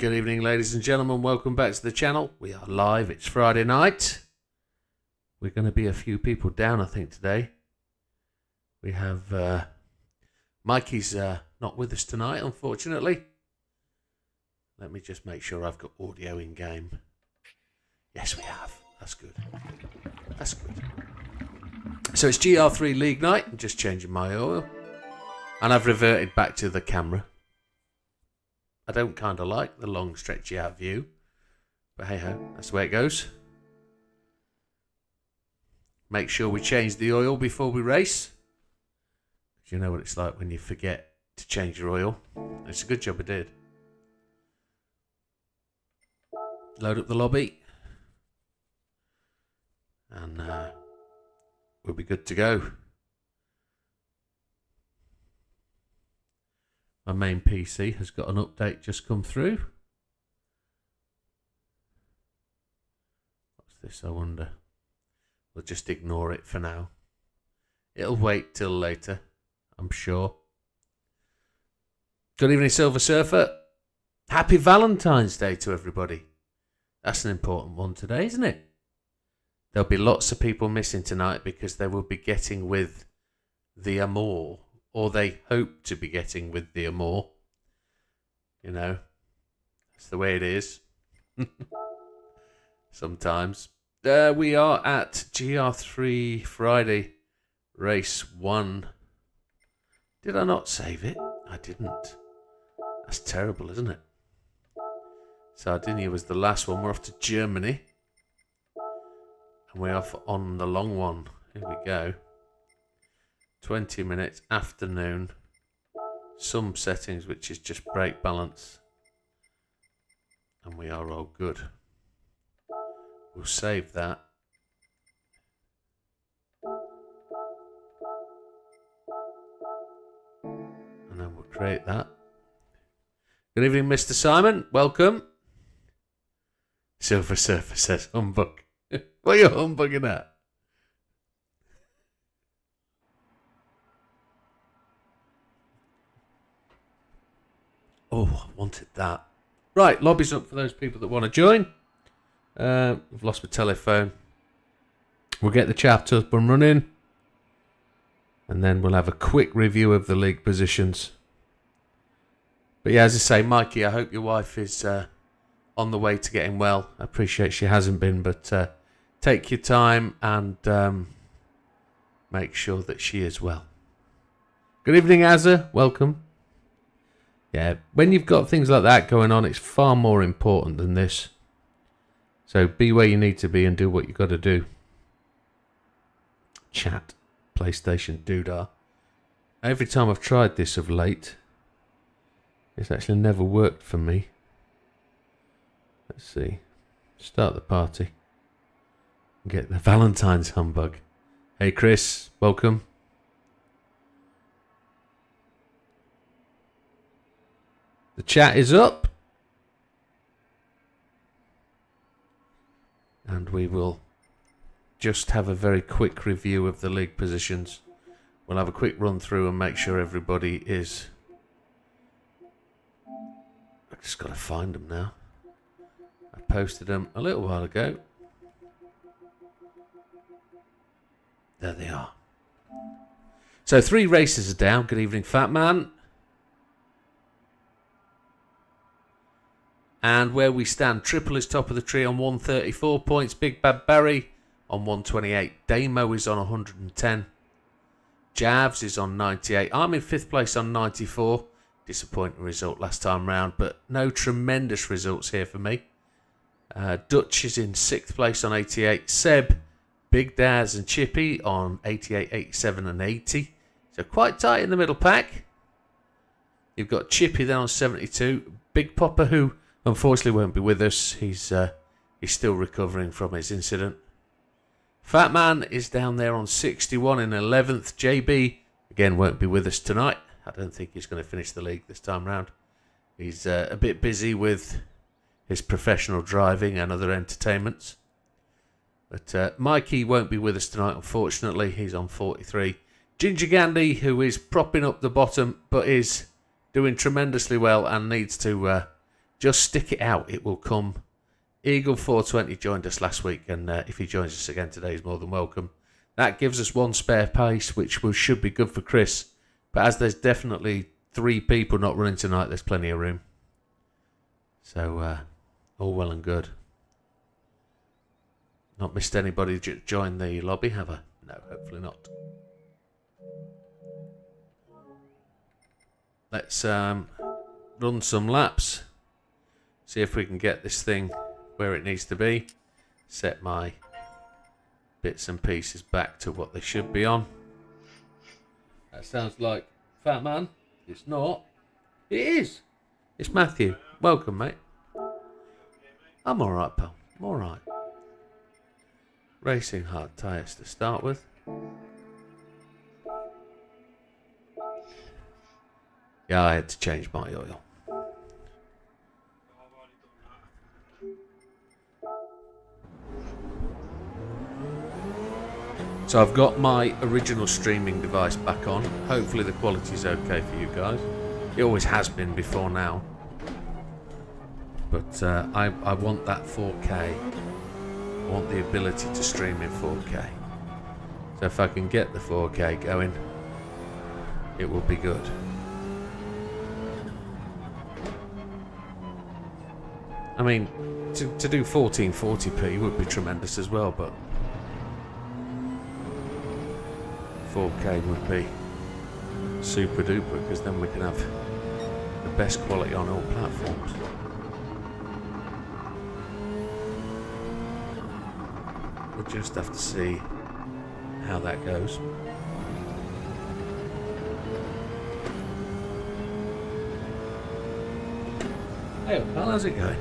Good evening, ladies and gentlemen. Welcome back to the channel. We are live. It's Friday night. We're going to be a few people down, I think, today. We have Mikey's not with us tonight, unfortunately. Let me just make sure I've got audio in game. Yes, we have. That's good. That's good. So it's Gr3 League night. I'm just changing my oil. And I've reverted back to the camera. I don't kind of like the long stretchy out view. But hey ho, that's the way it goes. Make sure we change the oil before we race. Because you know what it's like when you forget to change your oil. It's a good job I did. Load up the lobby. And we'll be good to go. My main PC has got an update just come through. What's this, I wonder? We'll just ignore it for now. It'll wait till later, I'm sure. Good evening, Silver Surfer. Happy Valentine's Day to everybody. That's an important one today, isn't it? There'll be lots of people missing tonight because they will be getting with the amour. Or they hope to be getting with the amour. You know, that's the way it is. Sometimes. We are at Gr3 Friday Race 1. Did I not save it? I didn't. That's terrible, isn't it? Sardinia was the last one. We're off to Germany. And we're off on the long one. Here we go. 20 minutes, afternoon, some settings which is just brake balance, and we are all good. We'll save that. And then we'll create that. Good evening, Mr. Simon. Welcome. Silver Surfer says, humbug. What are you humbugging at? Oh, I wanted that. Right, lobby's up for those people that want to join. I've lost my telephone. We'll get the chat up and running. And then we'll have a quick review of the league positions. But yeah, as I say, Mikey, I hope your wife is on the way to getting well. I appreciate she hasn't been, but take your time and make sure that she is well. Good evening, Azza. Welcome. Yeah, when you've got things like that going on, it's far more important than this. So be where you need to be and do what you've got to do. Chat, PlayStation, doodah. Every time I've tried this of late, it's actually never worked for me. Let's see. Start the party. Get the Valentine's humbug. Hey Chris, welcome. The chat is up. And we will just have a very quick review of the league positions. We'll have a quick run through and make sure everybody is... I've just got to find them now. I posted them a little while ago. There they are. So 3 races are down. Good evening, Fat Man. And where we stand, Triple is top of the tree on 134 points. Big Bad Barry on 128. Damo is on 110. Javs is on 98. I'm in 5th place on 94. Disappointing result last time round, but no tremendous results here for me. Dutch is in 6th place on 88. Seb, Big Daz and Chippy on 88, 87 and 80. So quite tight in the middle pack. You've got Chippy then on 72. Big Popper, who unfortunately won't be with us. He's still recovering from his incident. Fat Man is down there on 61 in 11th. JB, again, won't be with us tonight. I don't think he's going to finish the league this time round. He's a bit busy with his professional driving and other entertainments. But Mikey won't be with us tonight, unfortunately. He's on 43. Ginger Gandhi, who is propping up the bottom, but is doing tremendously well and needs to Just stick it out. It will come. Eagle 420 joined us last week, and if he joins us again today, he's more than welcome. That gives us one spare pace, which should be good for Chris. But as there's definitely 3 people not running tonight, there's plenty of room. So, all well and good. Not missed anybody join the lobby, have I? No, hopefully not. Let's run some laps. See if we can get this thing where it needs to be. Set my bits and pieces back to what they should be on. That sounds like Fat Man. It's not. It is. It's Matthew. Welcome, mate. I'm alright, pal. I'm alright. Racing hard tyres to start with. Yeah, I had to change my oil. So I've got my original streaming device back on. Hopefully the quality's okay for you guys. It always has been before now. But I want that 4K. I want the ability to stream in 4K. So if I can get the 4K going, it will be good. I mean, to do 1440p would be tremendous as well, but 4K would be super duper, because then we can have the best quality on all platforms. We'll just have to see how that goes. Hey, pal, how's it going?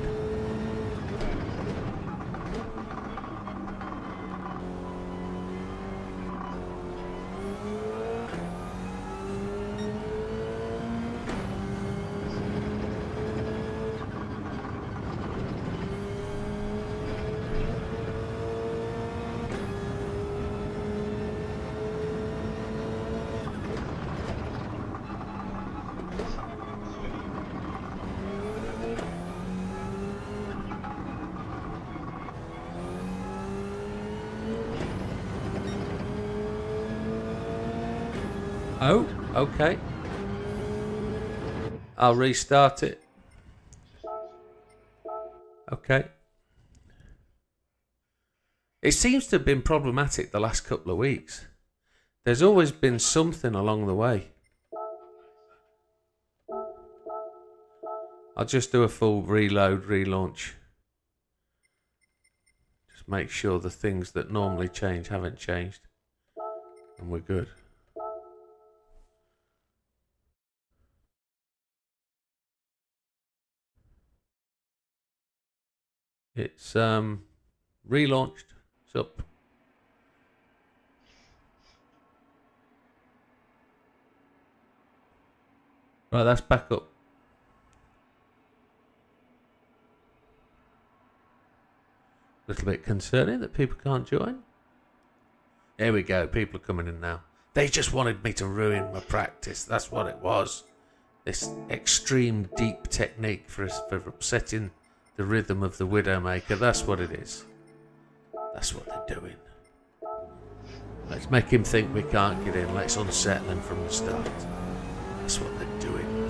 Oh, okay. I'll restart it. Okay. It seems to have been problematic the last couple of weeks. There's always been something along the way. I'll just do a full reload, relaunch. Just make sure the things that normally change haven't changed. And we're good. It's relaunched. It's up. Right, that's back up. A little bit concerning that people can't join. There we go. People are coming in now. They just wanted me to ruin my practice. That's what it was. This extreme deep technique for upsetting the rhythm of the Widdowmaker. That's what it is. That's what they're doing. Let's make him think we can't get in. Let's unsettle him from the start. That's what they're doing.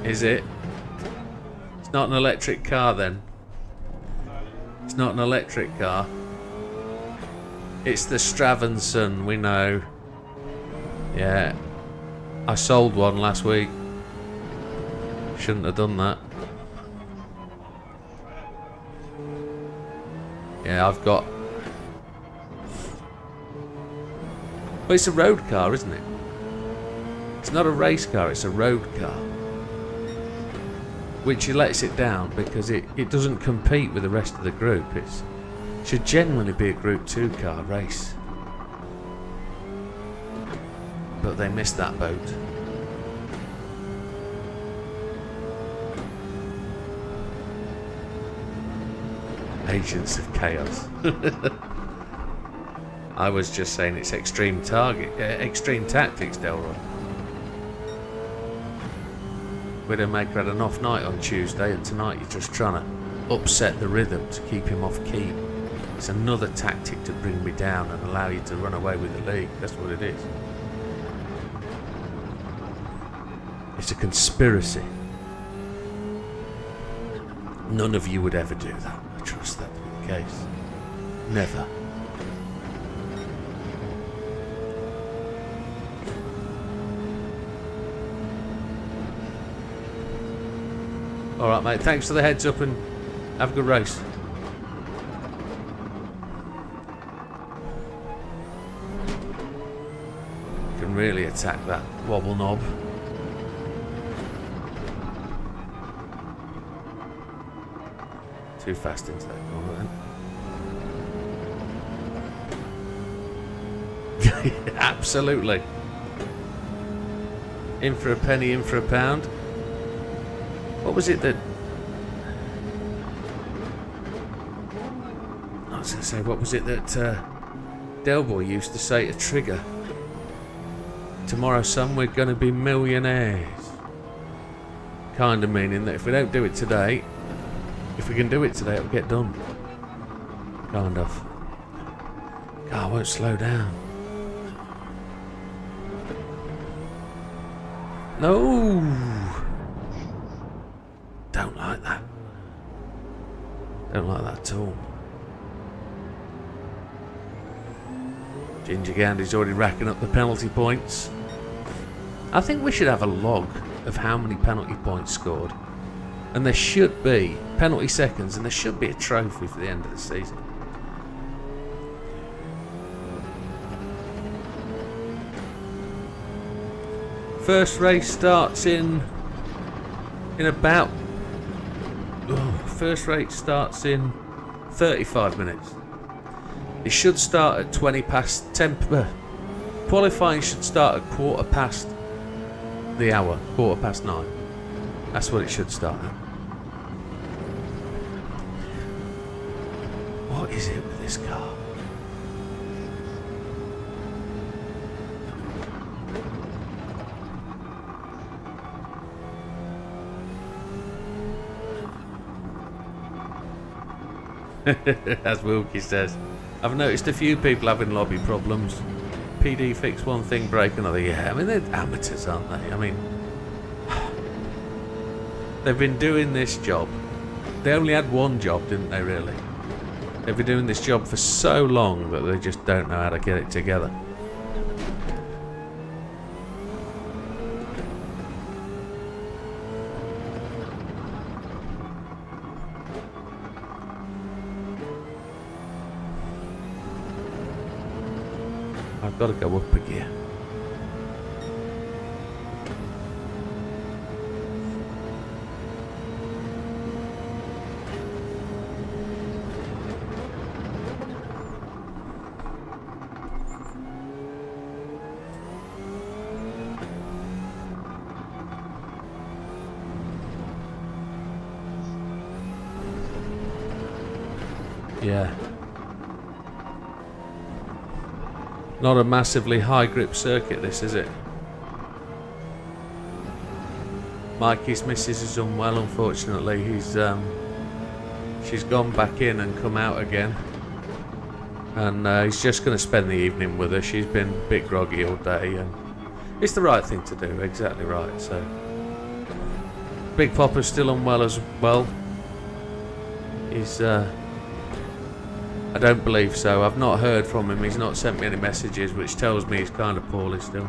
Is it? It's not an electric car then. It's not an electric car. It's the Stravenson, we know. Yeah. I sold one last week. Shouldn't have done that. Yeah, I've got... Well, it's a road car, isn't it? It's not a race car, it's a road car. Which lets it down because it doesn't compete with the rest of the group. It should genuinely be a Group 2 car race. But they missed that boat. Agents of Chaos. I was just saying it's extreme tactics, Delroy. Widdowmaker had an off night on Tuesday, and tonight you're just trying to upset the rhythm to keep him off key. It's another tactic to bring me down and allow you to run away with the league. That's what it is. It's a conspiracy. None of you would ever do that. I trust that to be the case. Never. Alright mate, thanks for the heads up and have a good race. Can really attack that wobble knob. Too fast into that corner then. Absolutely. In for a penny, in for a pound. What was it that... I was going to say, what was it that Del Boy used to say to Trigger? Tomorrow, son, we're going to be millionaires. Kind of meaning that if we don't do it today, if we can do it today, it'll get done. Kind of. Car won't slow down. No! Don't like that. Don't like that at all. Ginger Gandy's already racking up the penalty points. I think we should have a log of how many penalty points scored. And there should be penalty seconds, and there should be a trophy for the end of the season. First race starts in about... first race starts in 35 minutes. It should start at 20 past 10. Qualifying should start at quarter past the hour, quarter past 9. That's what it should start at. What is it with this car? As Wilkie says, I've noticed a few people having lobby problems. PD fix one thing, break another. Yeah, I mean, they're amateurs, aren't they? I mean, they've been doing this job. They only had one job, didn't they, really? They've been doing this job for so long that they just don't know how to get it together. I've got to go up a gear. Yeah. Not a massively high grip circuit, this, is it? Mikey's missus is unwell, unfortunately. She's gone back in and come out again. And he's just going to spend the evening with her. She's been a bit groggy all day, and it's the right thing to do, exactly right. So, Big Popper's still unwell as well. He's... I don't believe so. I've not heard from him. He's not sent me any messages, which tells me he's kind of poorly still.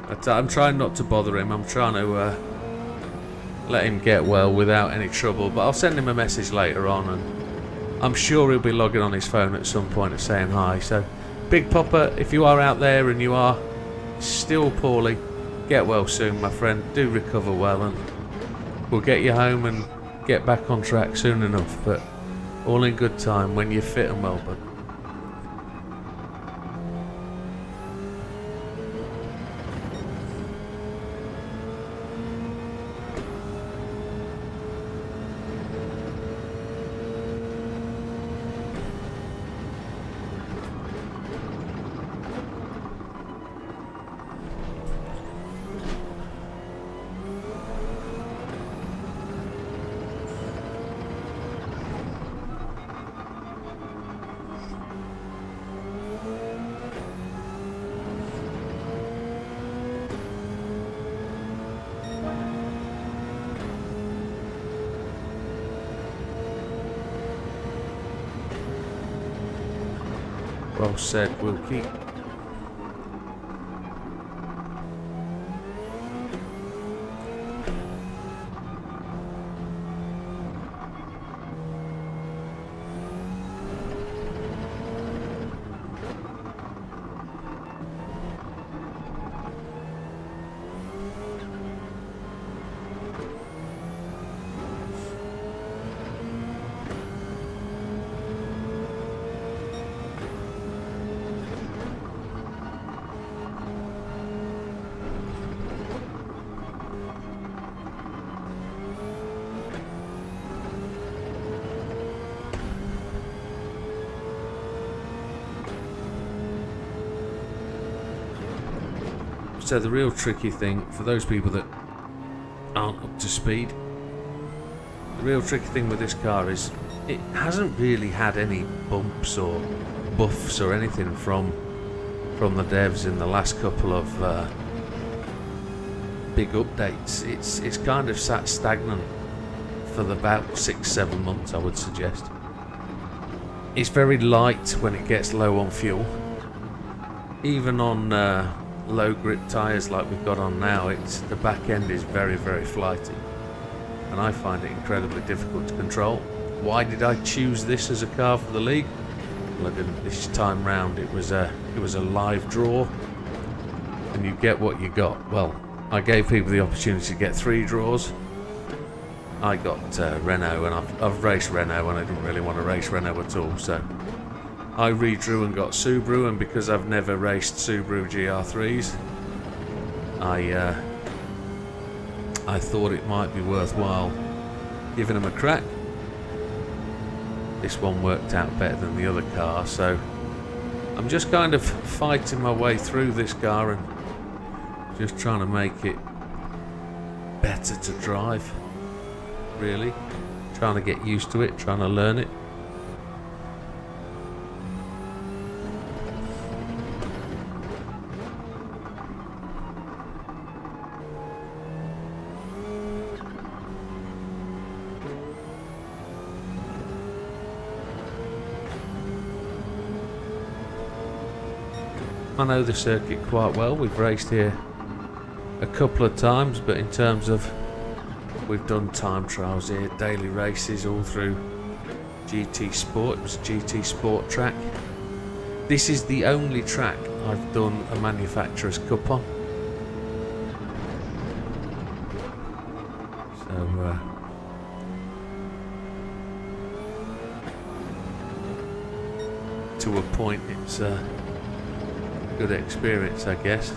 But I'm trying not to bother him. I'm trying to let him get well without any trouble. But I'll send him a message later on, and I'm sure he'll be logging on his phone at some point and saying hi. So, Big Popper, if you are out there and you are still poorly, get well soon, my friend. Do recover well, and we'll get you home and get back on track soon enough. But all in good time when you're fit and well, bud. Well said, Wilkie. So the real tricky thing, for those people that aren't up to speed, the real tricky thing with this car is it hasn't really had any bumps or buffs or anything from the devs in the last couple of big updates. It's kind of sat stagnant for about 6-7 months, I would suggest. It's very light when it gets low on fuel. Even on low grip tyres like we've got on now, the back end is very, very flighty, and I find it incredibly difficult to control. Why did I choose this as a car for the league? Well, I didn't this time round. It was a live draw, and you get what you got. Well, I gave people the opportunity to get 3 draws. I got Renault, and I've raced Renault, and I didn't really want to race Renault at all, so I redrew and got Subaru, and because I've never raced Subaru GR3s, I thought it might be worthwhile giving them a crack. This one worked out better than the other car, so I'm just kind of fighting my way through this car and just trying to make it better to drive, really. Trying to get used to it, trying to learn it. I know the circuit quite well. We've raced here a couple of times, but in terms of, we've done time trials here, daily races all through GT Sport. It was a GT Sport track. This is the only track I've done a manufacturer's cup on. So to a point, it's good experience, I guess.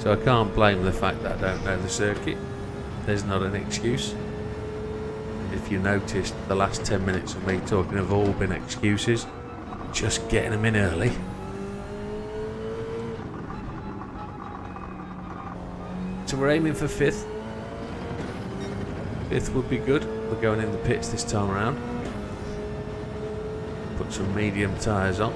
So I can't blame the fact that I don't know the circuit. There's not an excuse. And if you noticed, the last 10 minutes of me talking have all been excuses. Just getting them in early. So we're aiming for 5th. 5th would be good. We're going in the pits this time around. Put some medium tyres on.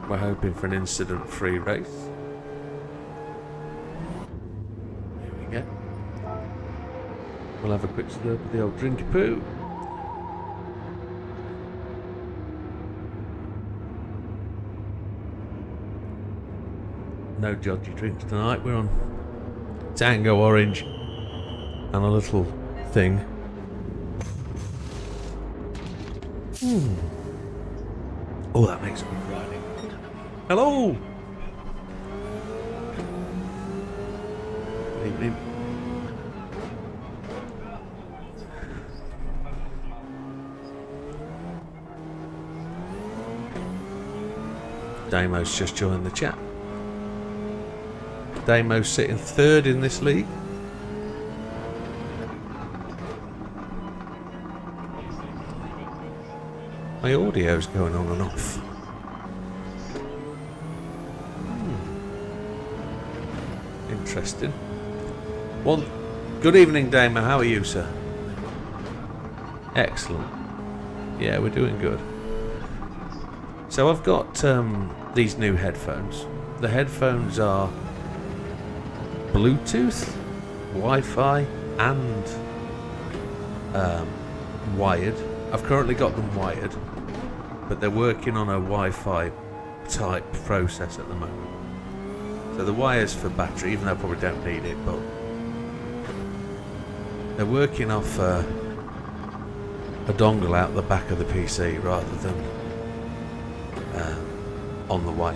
We're hoping for an incident-free race. Here we go. We'll have a quick slurp of the old drinky poo. No dodgy drinks tonight. We're on Tango Orange and a little thing. Oh, that makes a good riding. Hello! Good evening. Damo's just joined the chat. Damo's sitting 3rd in this league. My audio's going on and off. Interesting. Well, good evening, Damo. How are you, sir? Excellent. Yeah, we're doing good. So I've got these new headphones. The headphones are Bluetooth, Wi-Fi and wired. I've currently got them wired, but they're working on a Wi-Fi type process at the moment. So the wire's for battery, even though I probably don't need it, but they're working off a dongle out the back of the PC rather than on the wire.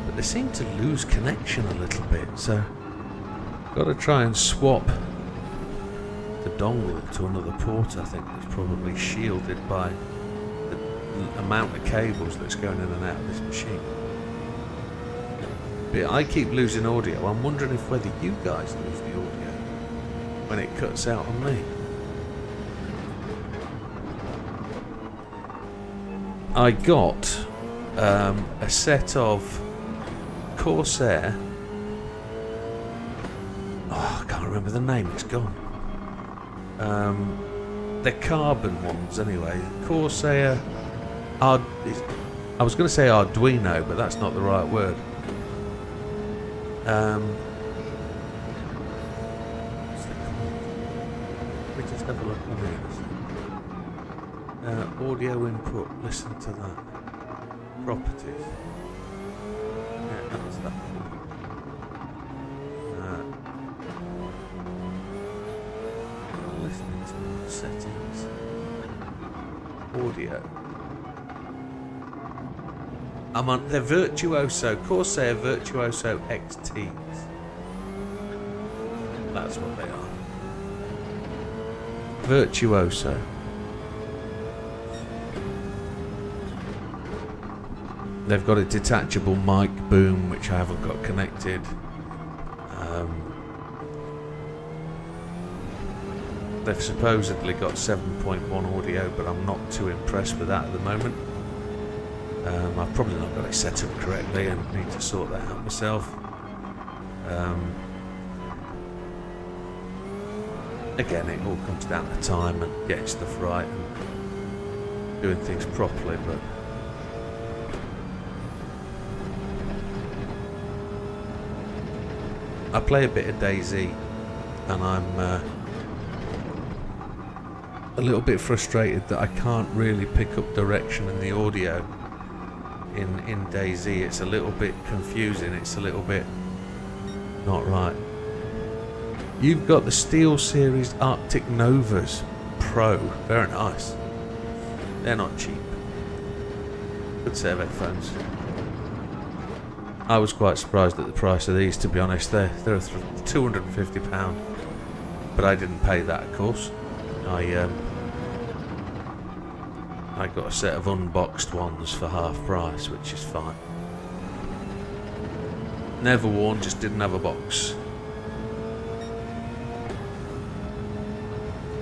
But they seem to lose connection a little bit, so I've got to try and swap the dongle to another port. I think that's probably shielded by the amount of cables that's going in and out of this machine. But I keep losing audio. I'm wondering if whether you guys lose the audio when it cuts out on me. I got a set of Corsair. Oh, I can't remember the name. It's gone. They're carbon ones anyway. Corsair. I was going to say Arduino, but that's not the right word. What's that called? Let me just have a look on here. Audio input. Listen to that. Properties. Yeah, that's that one. Listening to settings. Audio. I'm on. They're Virtuoso. Corsair Virtuoso XTs. That's what they are. Virtuoso. They've got a detachable mic boom, which I haven't got connected. They've supposedly got 7.1 audio, but I'm not too impressed with that at the moment. I've probably not got it set up correctly and need to sort that out myself. Again, it all comes down to time and getting stuff right and doing things properly, but I play a bit of DayZ and I'm a little bit frustrated that I can't really pick up direction in the audio in DayZ. It's a little bit confusing, it's a little bit not right. You've got the SteelSeries Arctic Novas Pro, very nice. They're not cheap. Good set of headphones. I was quite surprised at the price of these, to be honest. They're £250, but I didn't pay that, of course. I got a set of unboxed ones for half price, which is fine. Never worn, just didn't have a box.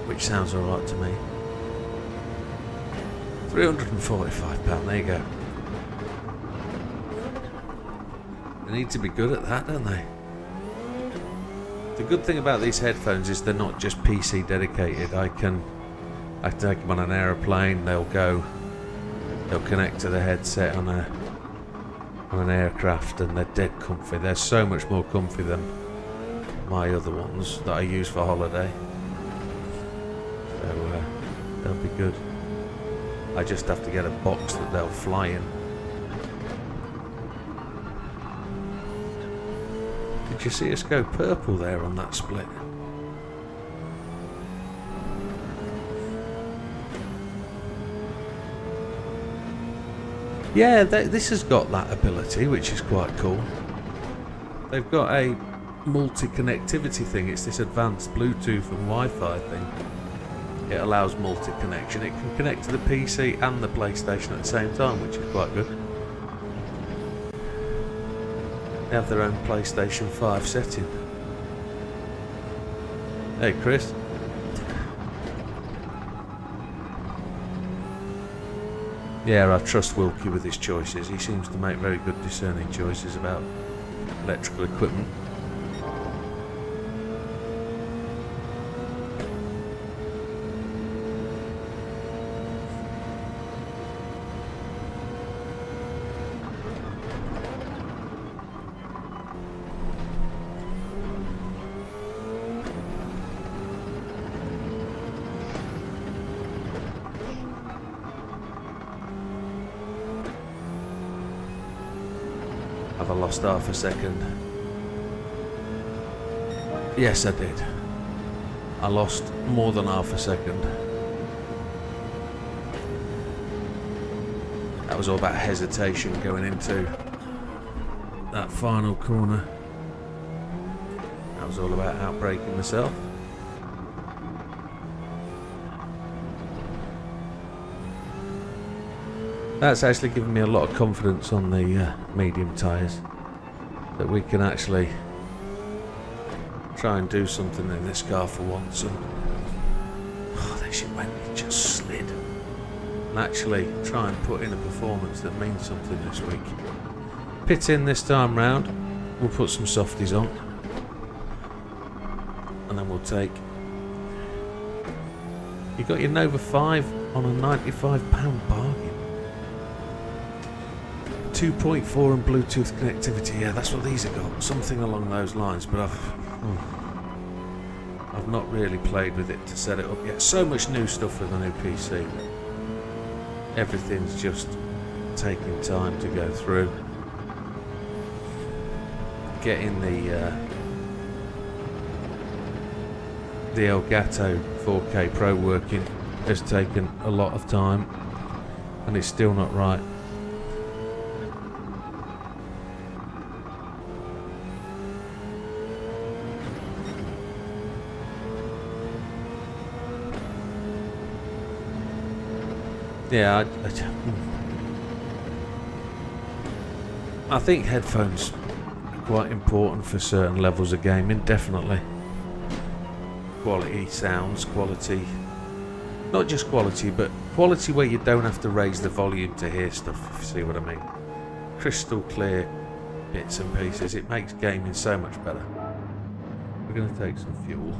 Which sounds alright to me. £345, there you go. They need to be good at that, don't they? The good thing about these headphones is they're not just PC dedicated. I can take them on an aeroplane, they'll connect to the headset on an aircraft, and they're dead comfy. They're so much more comfy than my other ones that I use for holiday. So they'll be good. I just have to get a box that they'll fly in. Did you see us go purple there on that split? Yeah, this has got that ability, which is quite cool. They've got a multi-connectivity thing. It's this advanced Bluetooth and Wi-Fi thing. It allows multi-connection. It can connect to the PC and the PlayStation at the same time, which is quite good. They have their own PlayStation 5 setting. Hey, Chris. Yeah, I trust Wilkie with his choices. He seems to make very good discerning choices about electrical equipment. have I lost half a second? Yes, I did. I lost more than half a second. That was all about hesitation going into that final corner. That was all about outbraking myself. That's actually given me a lot of confidence on the medium tyres, that we can actually try and do something in this car for once. And there she went, it just slid. And actually try and put in a performance that means something this week. Pit in this time round, we'll put some softies on, and then we'll take... You got your Nova 5 on a £95 bargain. 2.4 and Bluetooth connectivity, yeah, that's what these have got, something along those lines, but I've not really played with it to set it up yet. So much new stuff with the new PC. Everything's just taking time to go through. Getting the Elgato 4K Pro working has taken a lot of time, and it's still not right. Yeah, I think headphones are quite important for certain levels of gaming, definitely. Quality sounds, quality, not just quality, but quality where you don't have to raise the volume to hear stuff, if you see what I mean. Crystal clear bits and pieces, it makes gaming so much better. We're going to take some fuel.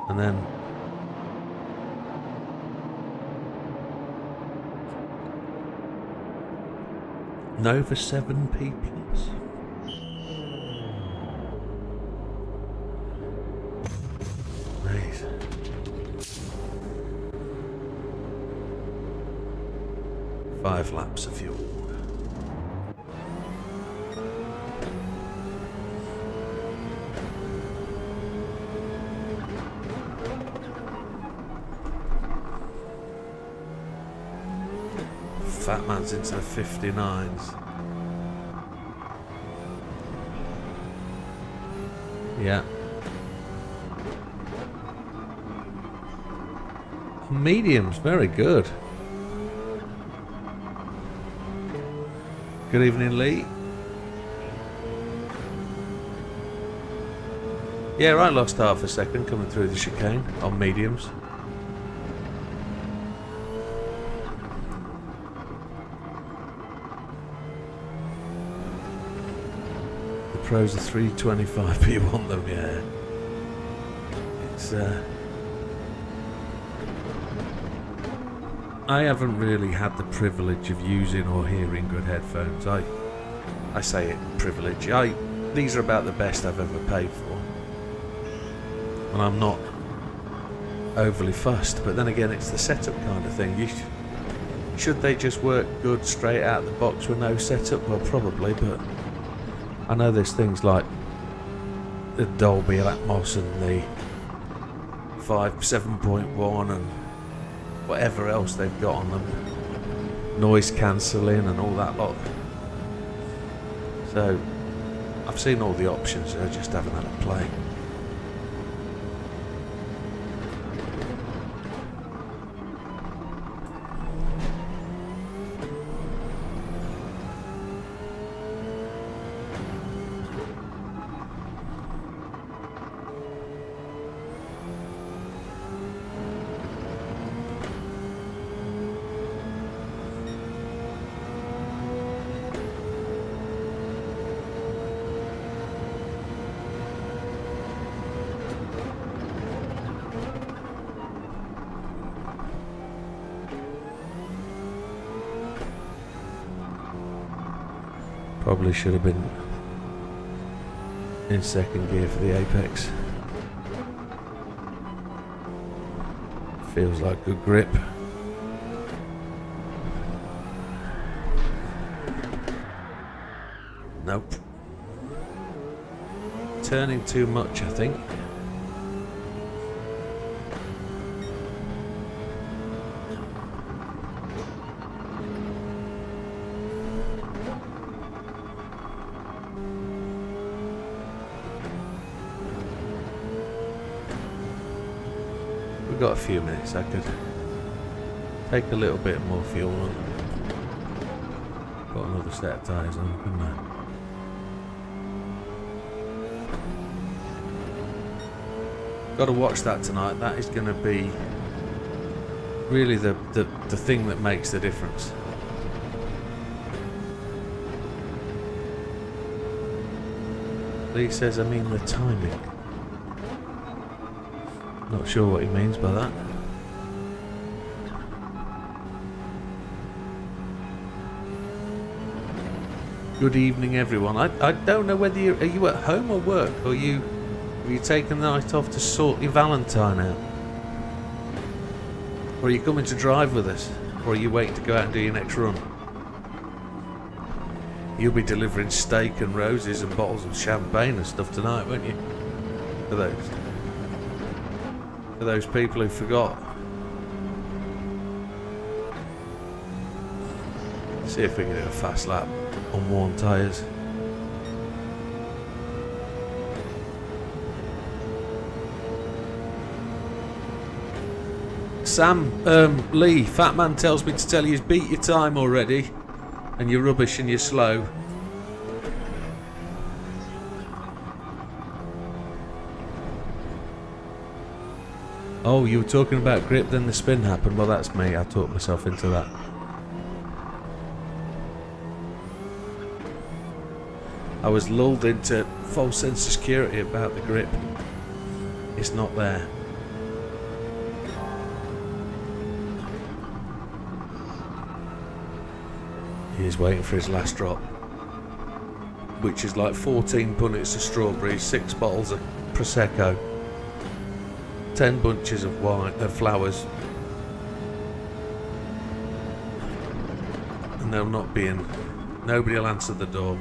And then Nova 7P Plus. Nice. Five laps of fuel. Fat man's into the 59s. Yeah. Mediums, very good. Good evening, Lee. Yeah, I lost half a second coming through the chicane on mediums. Pros are 325, but you want them, yeah. It's I haven't really had the privilege of using or hearing good headphones. I say it privilege. These are about the best I've ever paid for, and I'm not overly fussed. But then again, it's the setup kind of thing. Should they just work good straight out the box with no setup? Well, probably, but I know there's things like the Dolby Atmos and the 7.1 and whatever else they've got on them, noise cancelling and all that lot. So I've seen all the options, I just haven't had a play. Probably should have been in second gear for the Apex. Feels like good grip. Nope. Turning too much, I think. We've got a few minutes. I could take a little bit more fuel on. Got another set of tyres on, couldn't I? Got to watch that tonight. That is going to be really the thing that makes the difference. Lee says, I mean the timing. Not sure what he means by that. Good evening, everyone. I don't know whether are you at home or work, or have you taken the night off to sort your Valentine out? Or are you coming to drive with us? Or are you waiting to go out and do your next run? You'll be delivering steak and roses and bottles of champagne and stuff tonight, won't you? For those people who forgot. See if we can do a fast lap on worn tyres. Sam, Lee, Fat Man tells me to tell you he's beat your time already, and you're rubbish and you're slow. Oh, you were talking about grip, then the spin happened. Well, that's me. I talked myself into that. I was lulled into false sense of security about the grip. It's not there. He's waiting for his last drop, which is like 14 punnets of strawberries, 6 bottles of Prosecco, 10 bunches of flowers, and they'll not be in. Nobody will answer the door.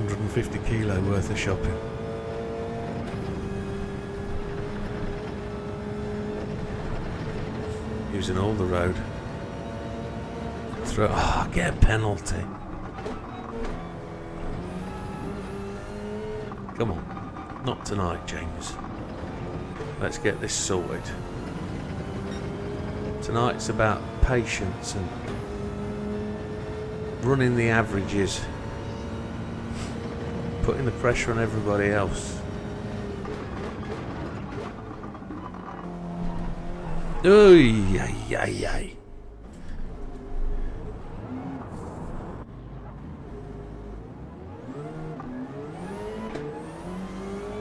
£150 worth of shopping. Using all the road. Get a penalty. Come on. Not tonight, James. Let's get this sorted. Tonight's about patience and running the averages. Putting the pressure on everybody else. Oy, ay, ay, ay.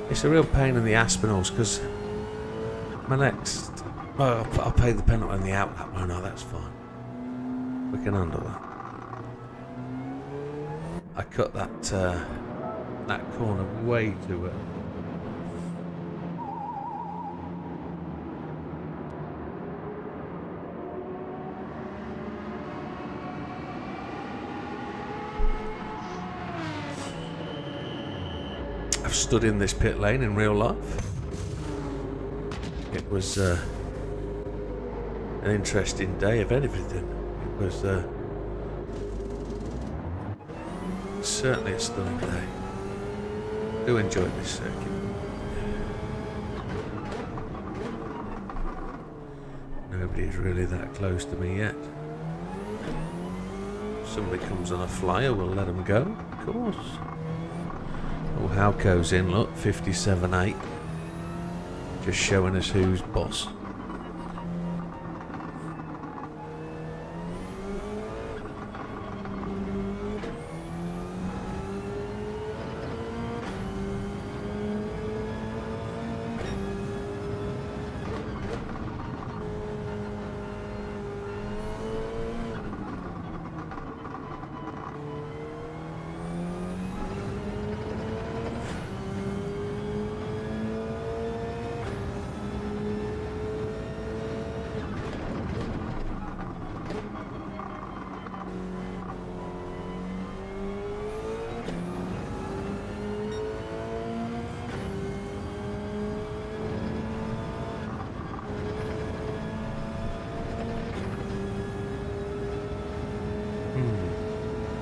It's a real pain in the Aspinalls because my next... Well, I'll pay the penalty on the outlap. Oh no, that's fine. We can handle that. I cut that corner way too early. I've stood in this pit lane in real life. It was an interesting day of everything. It was certainly a stunning day. I do enjoy this circuit. Nobody is really that close to me yet. If somebody comes on a flyer, we'll let them go, of course. Oh, Halco's in, look, 57.8. Just showing us who's boss.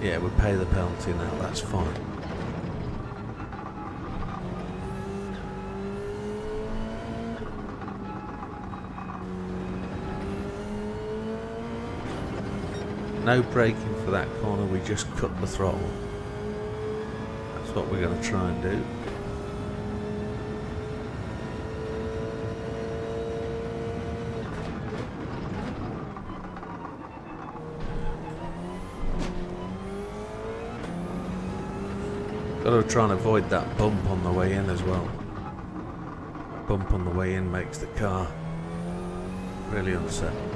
Yeah, we pay the penalty now, that's fine. No braking for that corner, we just cut the throttle. That's what we're going to try and do. Got to try and avoid that bump on the way in as well. Bump on the way in makes the car really unsettled.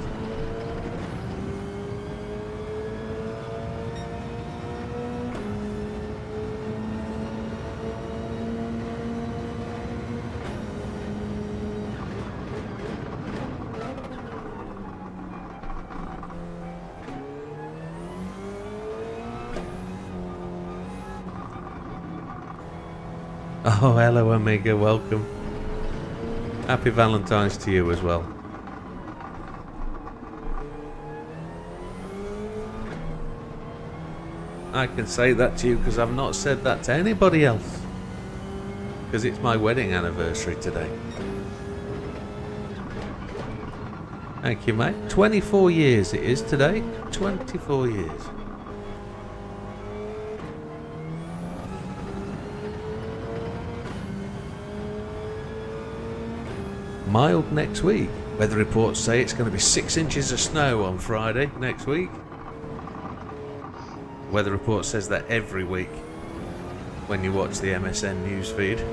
Oh, hello Amiga, welcome. Happy Valentine's to you as well. I can say that to you because I've not said that to anybody else. Because it's my wedding anniversary today. Thank you, mate. 24 years it is today. 24 years. Mild next week. Weather reports say it's going to be 6 inches of snow on Friday next week. Weather report says that every week when you watch the MSN news feed.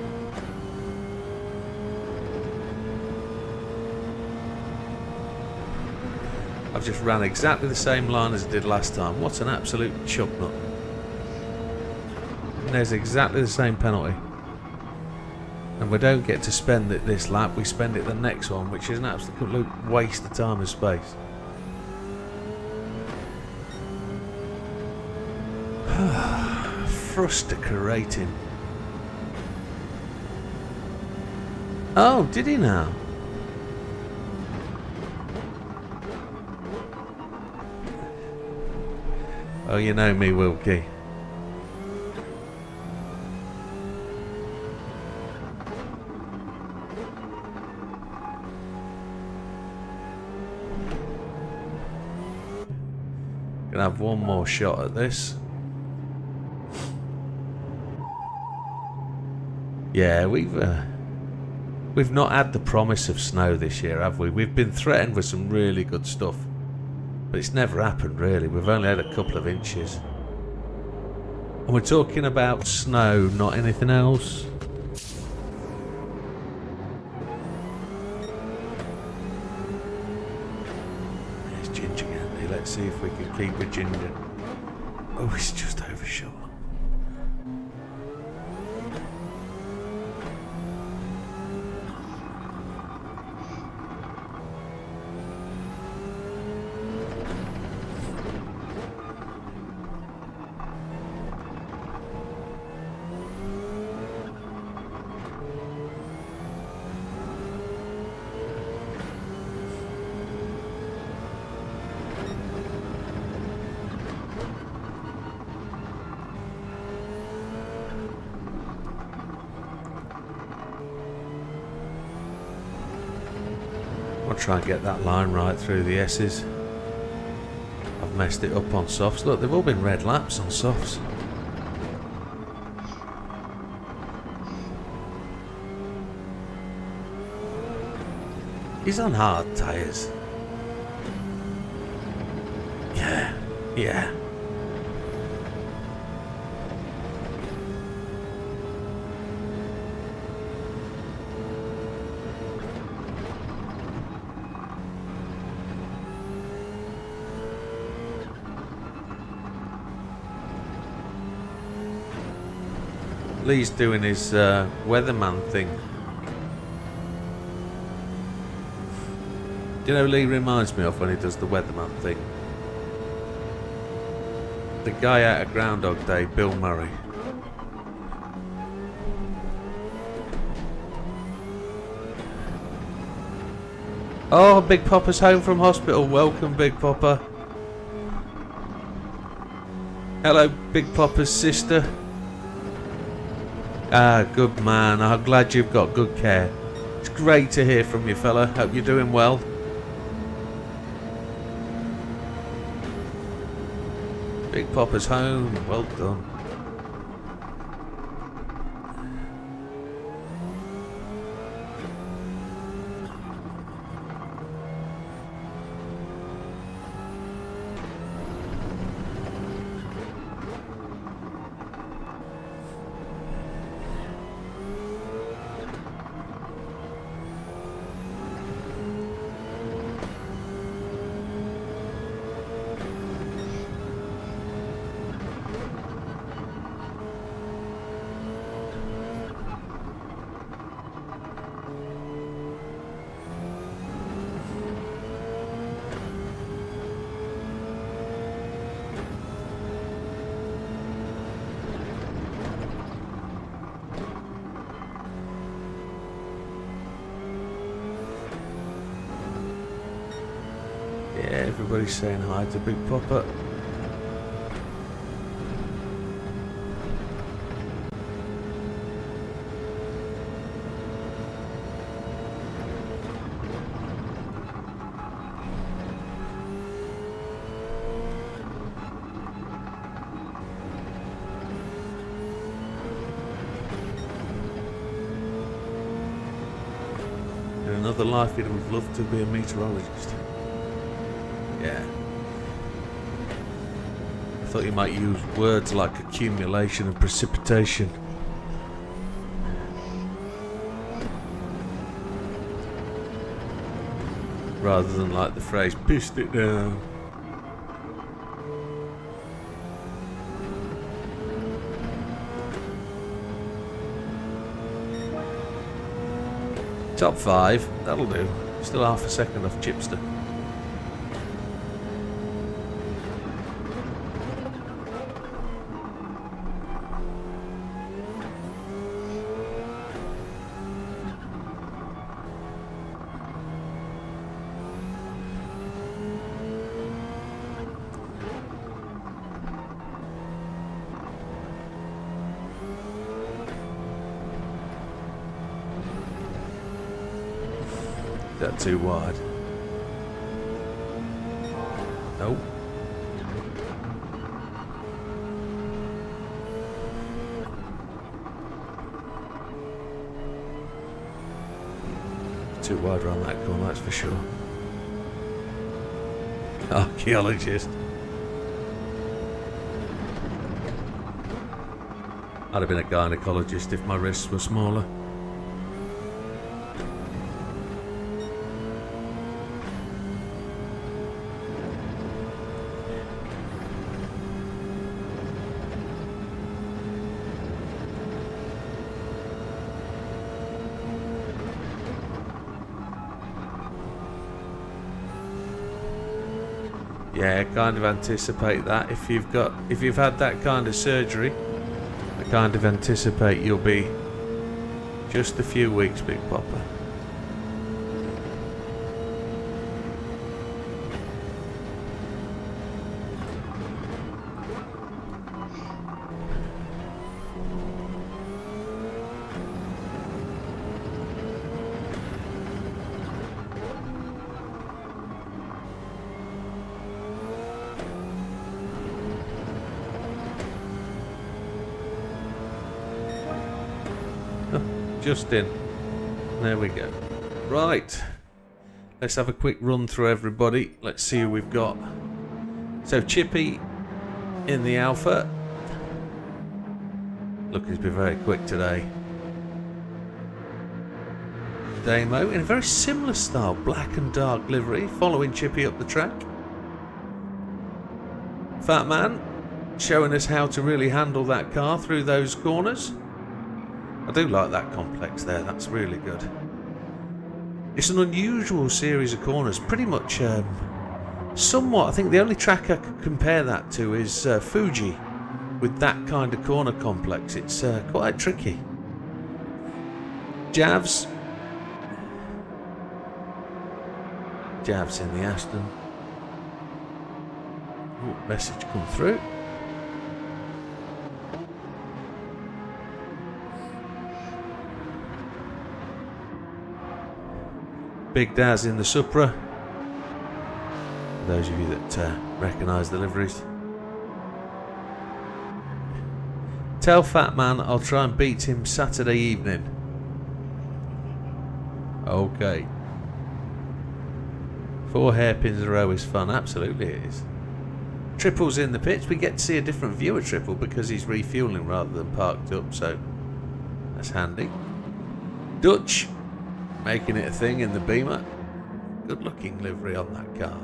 I've just ran exactly the same line as I did last time. What an absolute chuck nut. And there's exactly the same penalty. And we don't get to spend it this lap, we spend it the next one, which is an absolute waste of time and space. Frustrating. Oh, did he now? Oh, you know me, Wilkie. Gonna have one more shot at this. Yeah, we've not had the promise of snow this year, have we? We've been threatened with some really good stuff, but it's never happened really. We've only had a couple of inches, and we're talking about snow, not anything else. Let's see if we can keep with Ginger. Oh, he's just overshot. I'll try and get that line right through the S's. I've messed it up on softs. Look, they've all been red laps on softs. He's on hard tyres. Yeah. Lee's doing his weatherman thing. Do you know Lee reminds me of when he does the weatherman thing? The guy out of Groundhog Day, Bill Murray. Oh, Big Papa's home from hospital. Welcome, Big Papa. Hello, Big Papa's sister. Ah, good man. I'm glad you've got good care. It's great to hear from you, fella. Hope you're doing well. Big Papa's home. Well done. Yeah, everybody's saying hi to Big Papa. In another life, he'd have loved to be a meteorologist. Yeah. I thought you might use words like accumulation and precipitation. Rather than like the phrase, pissed it down. Top 5, that'll do. Still half a second off Chipster. That too wide? Nope. Too wide around that corner, that's for sure. Archaeologist. I'd have been a gynecologist if my wrists were smaller. Yeah, kind of anticipate that if you've had that kind of surgery, I kind of anticipate you'll be just a few weeks, Big Papa. Just in. There we go. Right. Let's have a quick run through everybody. Let's see who we've got. So Chippy in the Alpha. Looking to be very quick today. Damo in a very similar style, black and dark livery, following Chippy up the track. Fat Man showing us how to really handle that car through those corners. I do like that complex there, that's really good. It's an unusual series of corners, pretty much somewhat. I think the only track I could compare that to is Fuji, with that kind of corner complex. It's quite tricky. Javs in the Aston. Ooh, message come through. Big Daz in the Supra. For those of you that recognise the liveries. Tell Fat Man I'll try and beat him Saturday evening. Okay. 4 hairpins in a row is fun. Absolutely it is. Triple's in the pits. We get to see a different view of Triple because he's refuelling rather than parked up, so that's handy. Dutch making it a thing in the Beamer. Good looking livery on that car.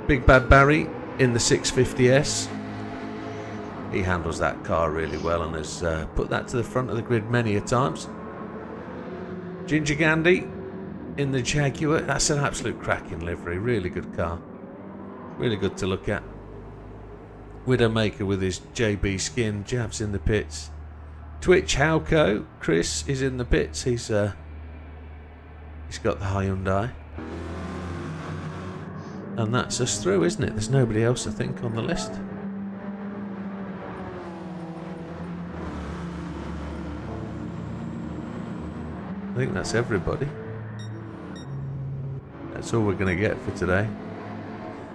Big Bad Barry in the 650S. He handles that car really well and has put that to the front of the grid many a times. Ginger Gandhi in the Jaguar. That's an absolute cracking livery. Really good car. Really good to look at. Widdowmaker with his JB skin. Jav's in the pits. Twitch Howco. Chris is in the pits. He's got the Hyundai. And that's us through, isn't it? There's nobody else, I think, on the list. I think that's everybody. That's all we're going to get for today.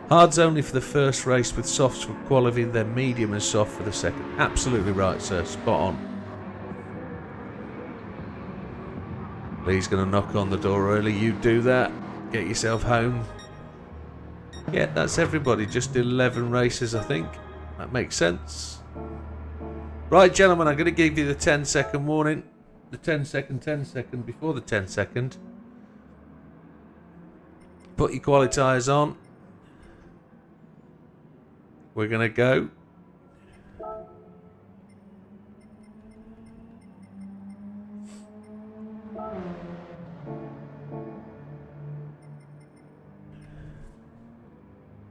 Hards only for the first race with softs for quality, then medium and soft for the second. Absolutely right, sir. Spot on. Lee's going to knock on the door early. You do that. Get yourself home. Yeah, that's everybody. Just 11 races, I think. That makes sense. Right, gentlemen, I'm going to give you the 10-second warning. The 10-second before the 10-second. Put your qualifiers on. We're going to go.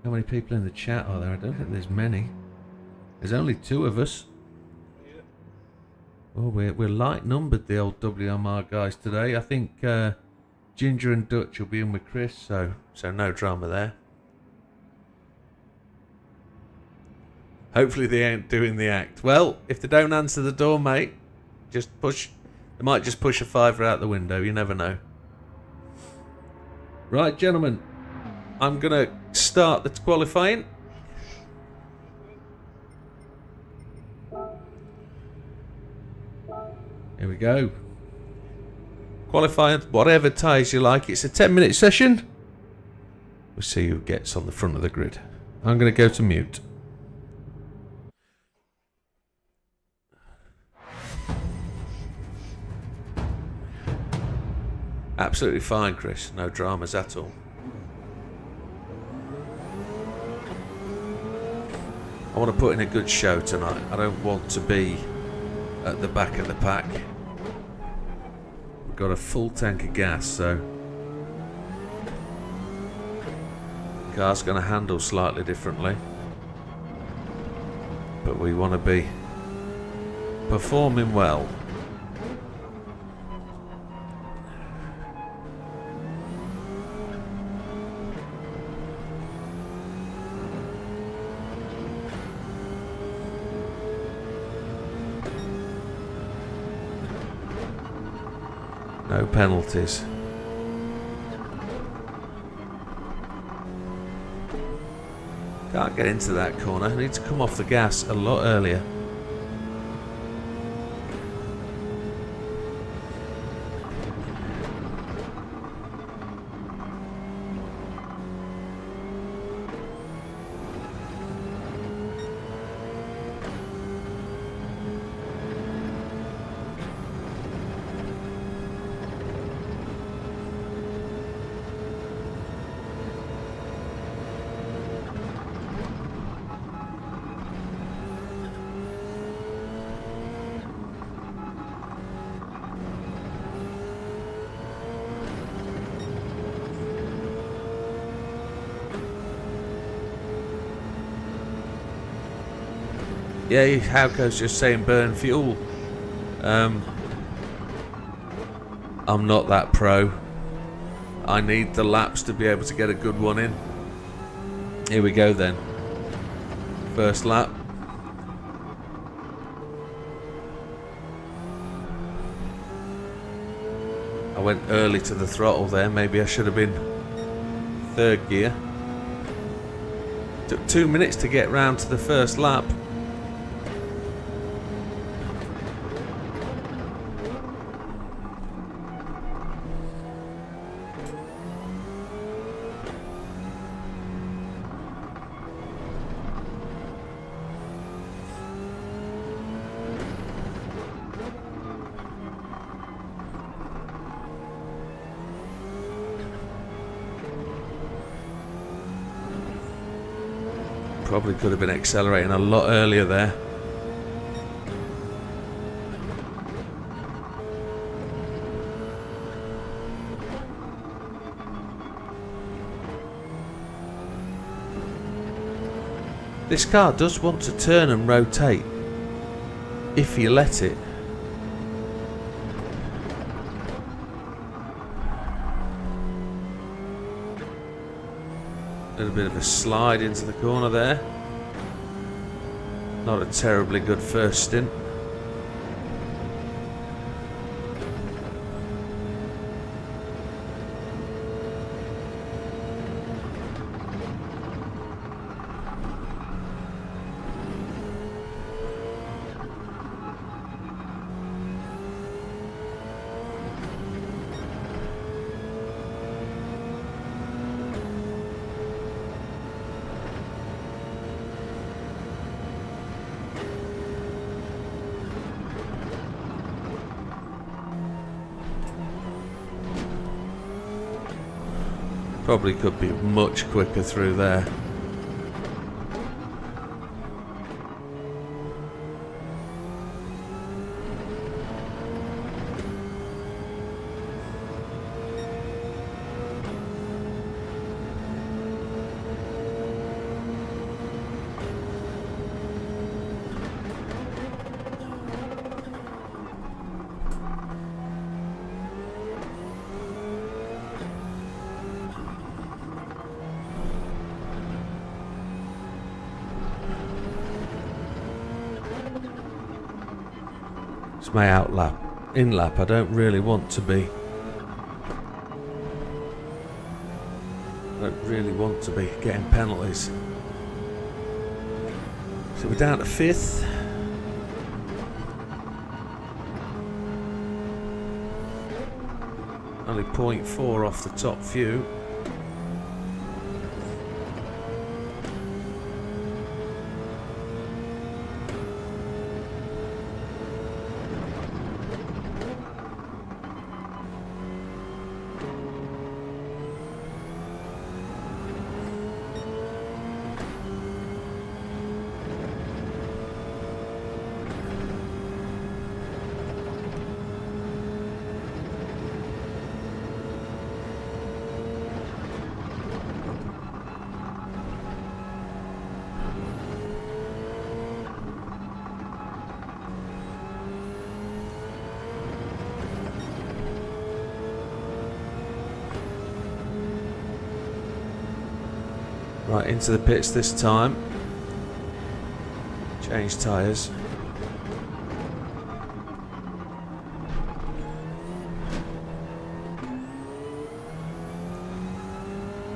How many people in the chat are there? I don't think there's many. There's only 2 of us. Oh, we're light numbered, the old WMR guys today. I think Ginger and Dutch will be in with Chris, so no drama there. Hopefully they ain't doing the act. Well, if they don't answer the door, mate, just push. They might just push a fiver out the window. You never know. Right, gentlemen, I'm gonna start the qualifying. Here we go. Qualifying, whatever tyres you like. It's a 10-minute session. We'll see who gets on the front of the grid. I'm going to go to mute. Absolutely fine, Chris. No dramas at all. I want to put in a good show tonight. I don't want to be at the back of the pack. We've got a full tank of gas, so the car's going to handle slightly differently, but we want to be performing well. No penalties. Can't get into that corner. I need to come off the gas a lot earlier. Yeah, Howco's just saying burn fuel. I'm not that pro. I need the laps to be able to get a good one in. Here we go then. First lap. I went early to the throttle there. Maybe I should have been third gear. Took 2 minutes to get round to the first lap. Probably could have been accelerating a lot earlier there. This car does want to turn and rotate if you let it. A little bit of a slide into the corner there. Not a terribly good first stint. Probably could be much quicker through there. It's my out lap. In lap, I don't really want to be. I don't really want to be getting penalties. So we're down to 5th. Only 0.4 off the top few. Right, into the pits this time. Change tyres.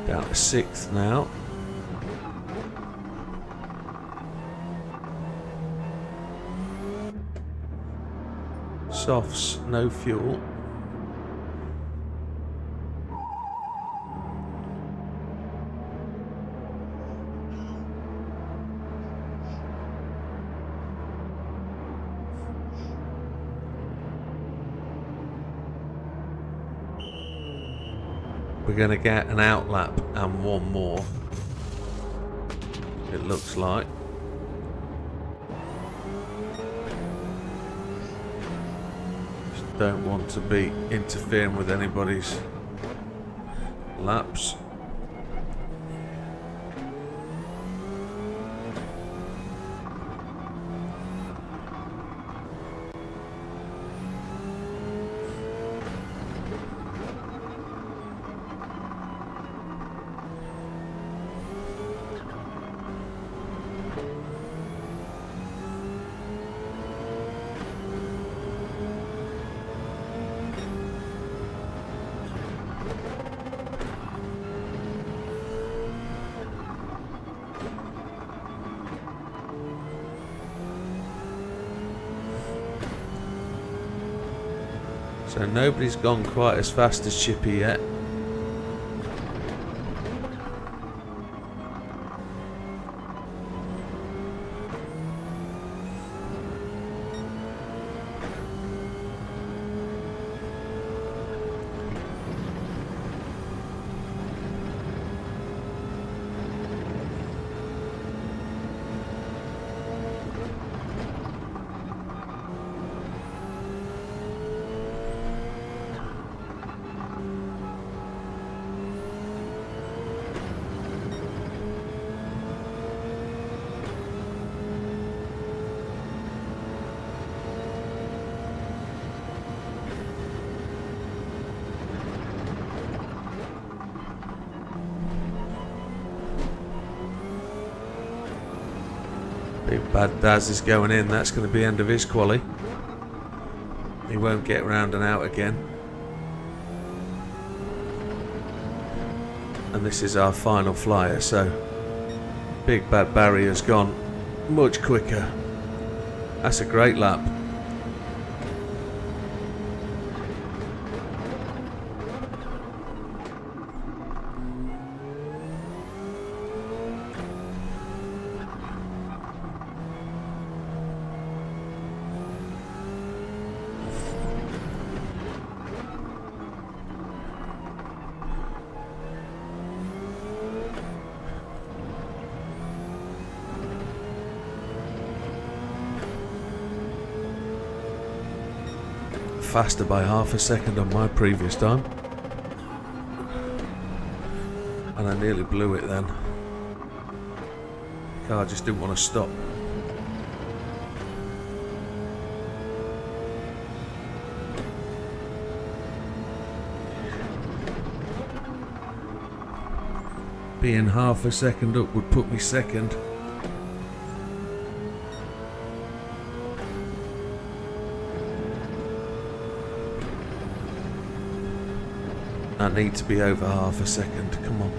Down to 6th now. Softs, no fuel. We're going to get an out lap and one more, it looks like. Just don't want to be interfering with anybody's laps. So nobody's gone quite as fast as Chippy yet. Big Bad Daz is going in. That's going to be the end of his quali. He won't get round and out again. And this is our final flyer, so Big Bad Barry has gone much quicker. That's a great lap. Faster by half a second on my previous time, and I nearly blew it then. The car just didn't want to stop. Being half a second up would put me second. I need to be over half a second, come on.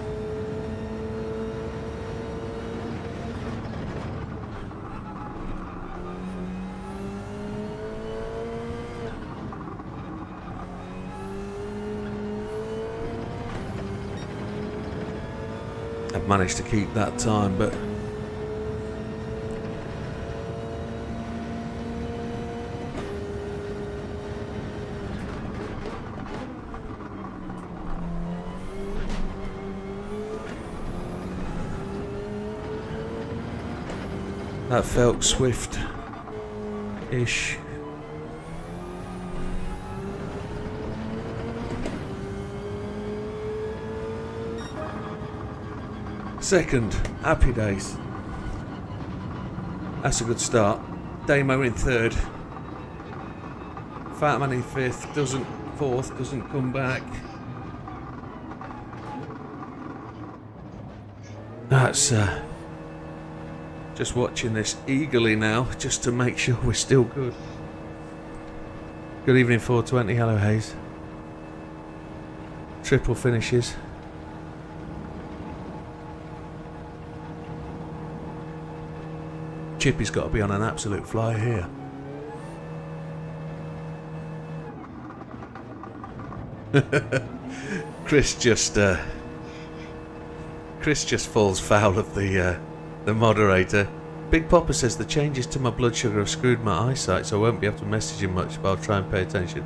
I've managed to keep that time, but that felt swift-ish. Second, happy days. That's a good start. Damo in third. Fatman in fifth, fourth, doesn't come back. That's just watching this eagerly now, just to make sure we're still good. Good evening, 420. Hello, Hayes. Triple finishes. Chippy's got to be on an absolute fly here. Chris just falls foul of the moderator. Big Popper says the changes to my blood sugar have screwed my eyesight, so I won't be able to message him much, but I'll try and pay attention.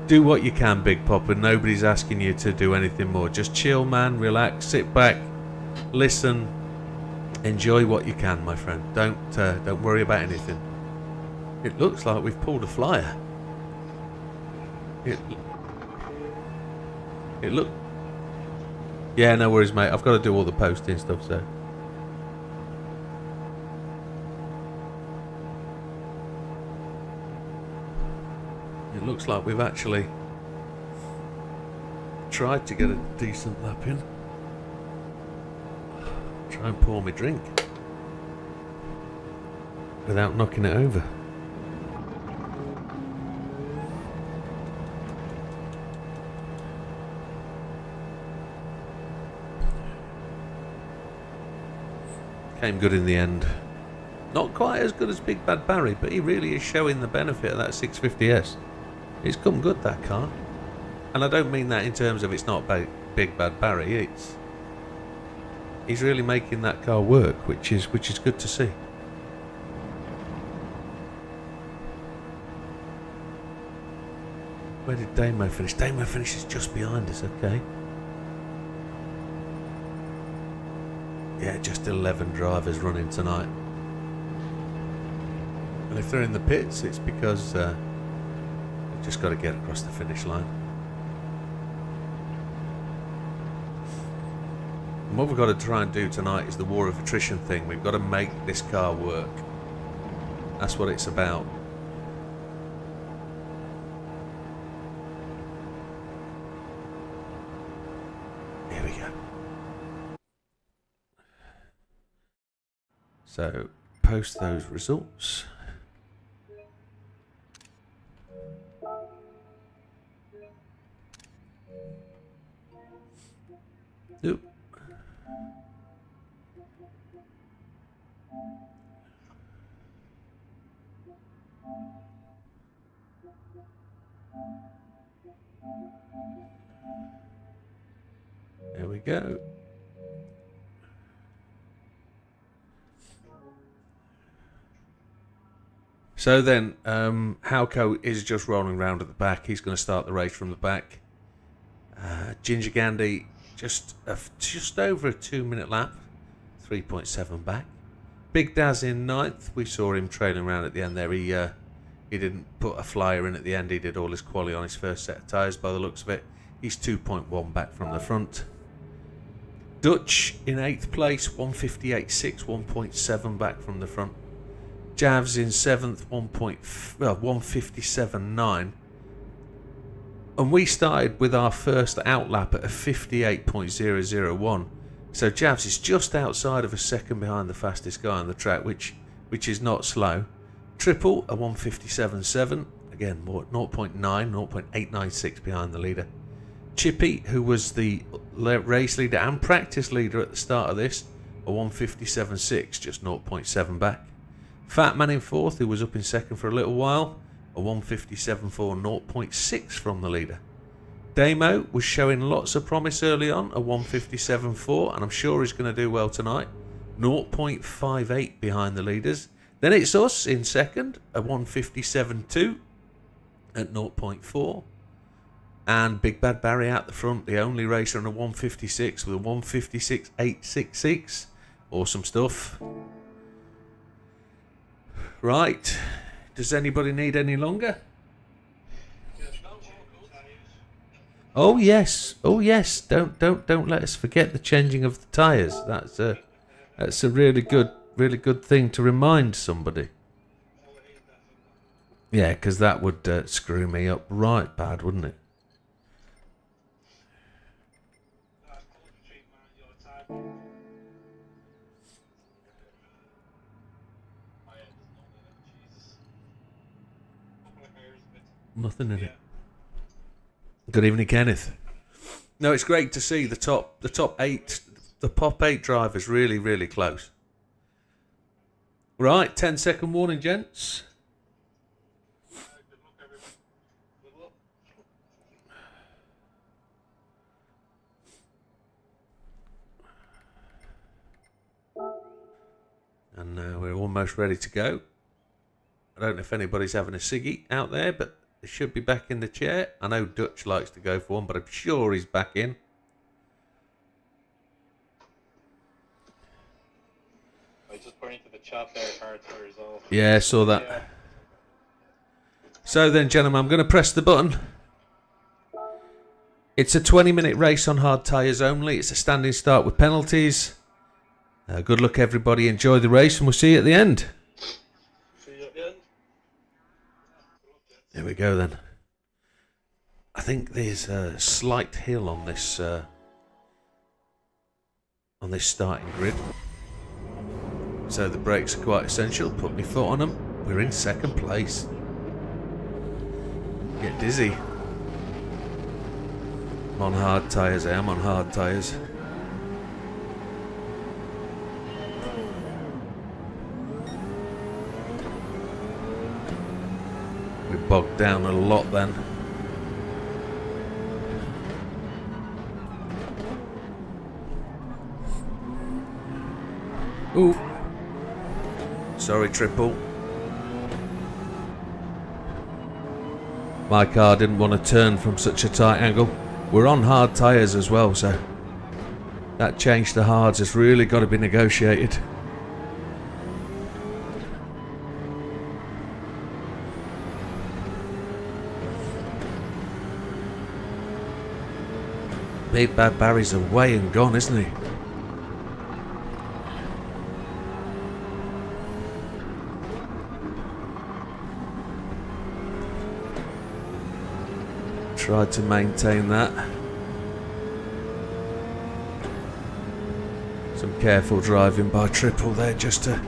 Do what you can, Big Popper. Nobody's asking you to do anything more. Just chill, man. Relax. Sit back. Listen. Enjoy what you can, my friend. Don't worry about anything. It looks like we've pulled a flyer. It look. Yeah, no worries, mate. I've got to do all the posting stuff, so. It looks like we've actually tried to get a decent lap in. Try and pour me drink without knocking it over. Came good in the end. Not quite as good as Big Bad Barry, but he really is showing the benefit of that 650S. It's come good, that car. And I don't mean that in terms of it's not Big Bad Barry. He's really making that car work, which is good to see. Where did Damo finish? Damo finishes just behind us, okay. Yeah, just 11 drivers running tonight. And if they're in the pits, it's because they've just got to get across the finish line. And what we've got to try and do tonight is the war of attrition thing. We've got to make this car work. That's what it's about. Here we go. So, post those results. Oop. There we go. So then, Halco is just rolling around at the back. He's going to start the race from the back. Ginger Gandhi just over a 2-minute lap, 3.7 back. Big Daz in 9th. We saw him trailing around at the end there. He didn't put a flyer in at the end. He did all his quali on his first set of tyres by the looks of it. He's 2.1 back from the front. Dutch in 8th place, 158.6, 1.7 back from the front. Javs in 7th, 157.9. And we started with our first out lap at a 58.001. So Javs is just outside of a second behind the fastest guy on the track, which is not slow. Triple, a 157.7. Again, 0.9, 0.896 behind the leader. Chippy, who was the race leader and practice leader at the start of this, a 157.6, just 0.7 back. Fat Man in 4th, who was up in 2nd for a little while, a 157.4, 0.6 from the leader. Damo was showing lots of promise early on, a 157.4, and I'm sure he's going to do well tonight, 0.58 behind the leaders. Then it's us in 2nd, a 157.2 at 0.4. And Big Bad Barry out the front, the only racer on a 156 with a 156.866. Awesome stuff. Right. Does anybody need any longer? Oh yes. Oh yes. Don't let us forget the changing of the tyres. That's a really good thing to remind somebody. Yeah, because that would screw me up right bad, wouldn't it? Nothing in it. Good evening, Kenneth. No, it's great to see the top 8, the pop 8 drivers really close. Right, 10-second warning, gents. And now we're almost ready to go. I don't know if anybody's having a ciggy out there, but they should be back in the chair. I know Dutch likes to go for one, but I'm sure he's back in. I just put into the chat there hard for result. Yeah, I saw that. Yeah. So then, gentlemen, I'm going to press the button. It's a 20-minute race on hard tyres only. It's a standing start with penalties. Good luck, everybody. Enjoy the race, and we'll see you at the end. There we go then. I think there's a slight hill on this starting grid, so the brakes are quite essential. Put my foot on them. We're in 2nd place. Get dizzy. I'm on hard tyres. I am on hard tyres. We bogged down a lot then. Ooh. Sorry, Triple. My car didn't want to turn from such a tight angle. We're on hard tyres as well, so that change to hards has really got to be negotiated. Big Bad Barry's away and gone, isn't he? Tried to maintain that. Some careful driving by Triple there just to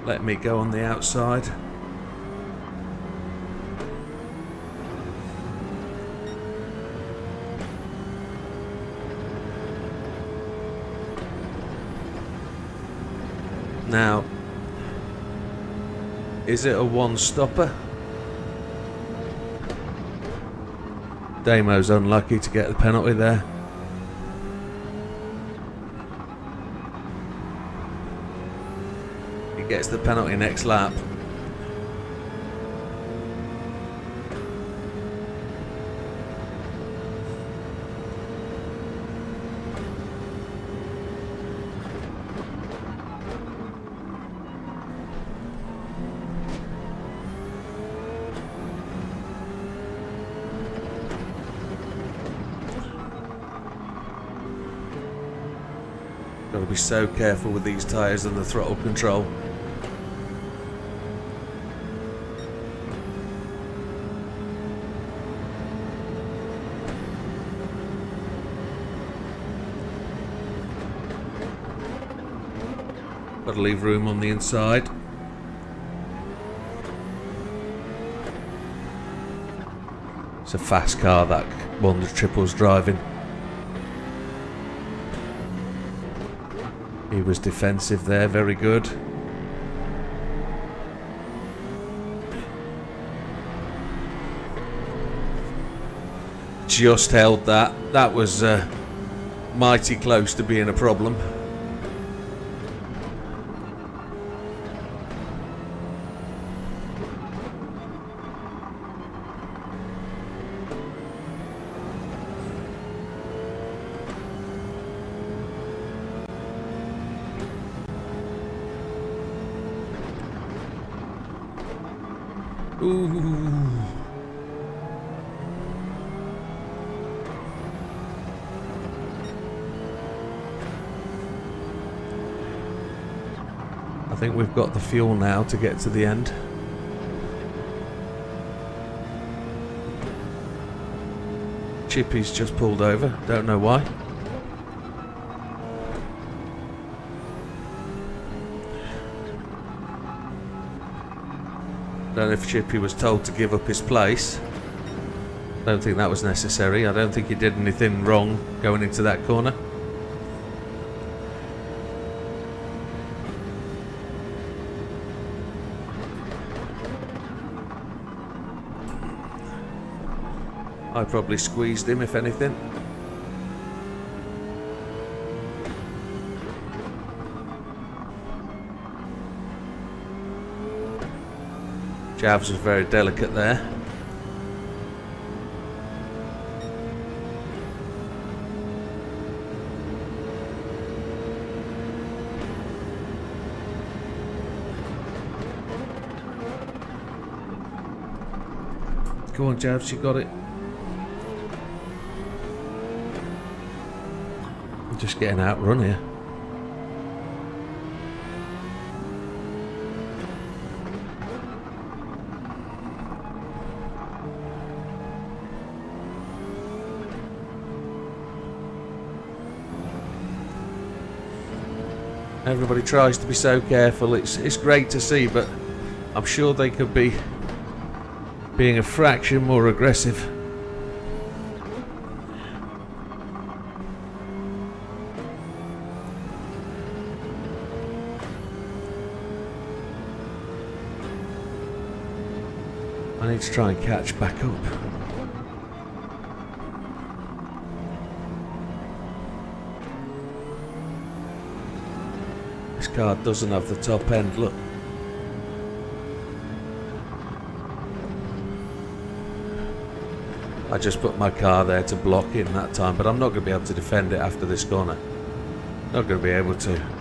let me go on the outside. Now, is it a one-stopper? Damo's unlucky to get the penalty there. He gets the penalty next lap. Got to be so careful with these tyres and the throttle control. Got to leave room on the inside. It's a fast car, that one the Triple's driving. He was defensive there, very good. Just held that. That was mighty close to being a problem. Ooh. I think we've got the fuel now to get to the end. Chippy's just pulled over, don't know why. Don't know if Chippy was told to give up his place. Don't think that was necessary. I don't think he did anything wrong going into that corner. I probably squeezed him, if anything. Javs was very delicate there. Go on, Javs, you got it. I'm just getting outrun here. Everybody tries to be so careful. It's great to see, but I'm sure they could be being a fraction more aggressive. I need to try and catch back up. car doesn't have the top end, look. I just put my car there to block in that time, but I'm not going to be able to defend it after this corner. Not going to be able to.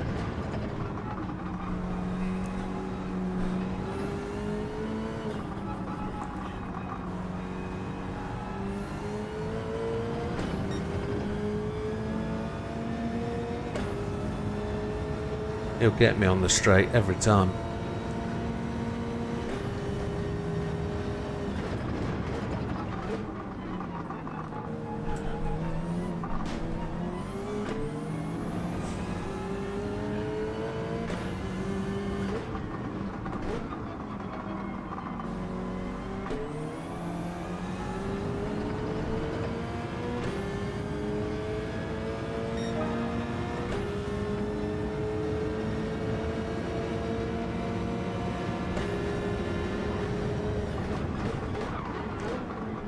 He'll get me on the straight every time.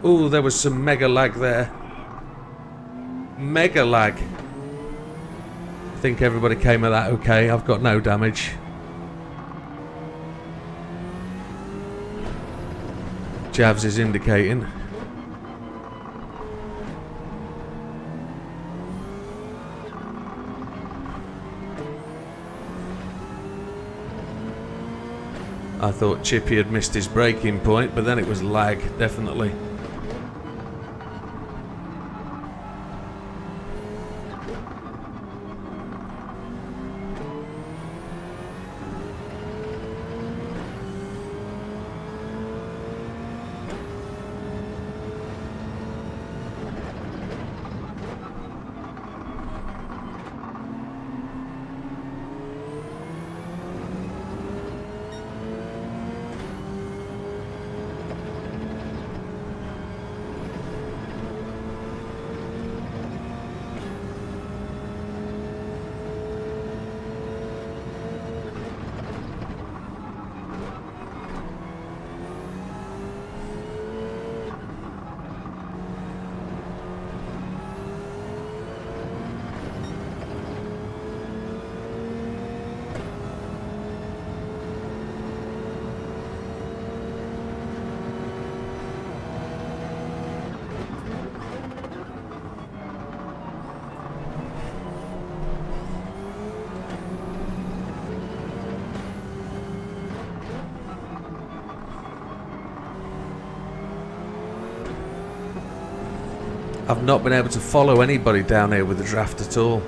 Ooh, there was some mega lag there. Mega lag. I think everybody came at that okay. I've got no damage. Javs is indicating. I thought Chippy had missed his braking point, but then it was lag, definitely. I've not been able to follow anybody down here with the draft at all.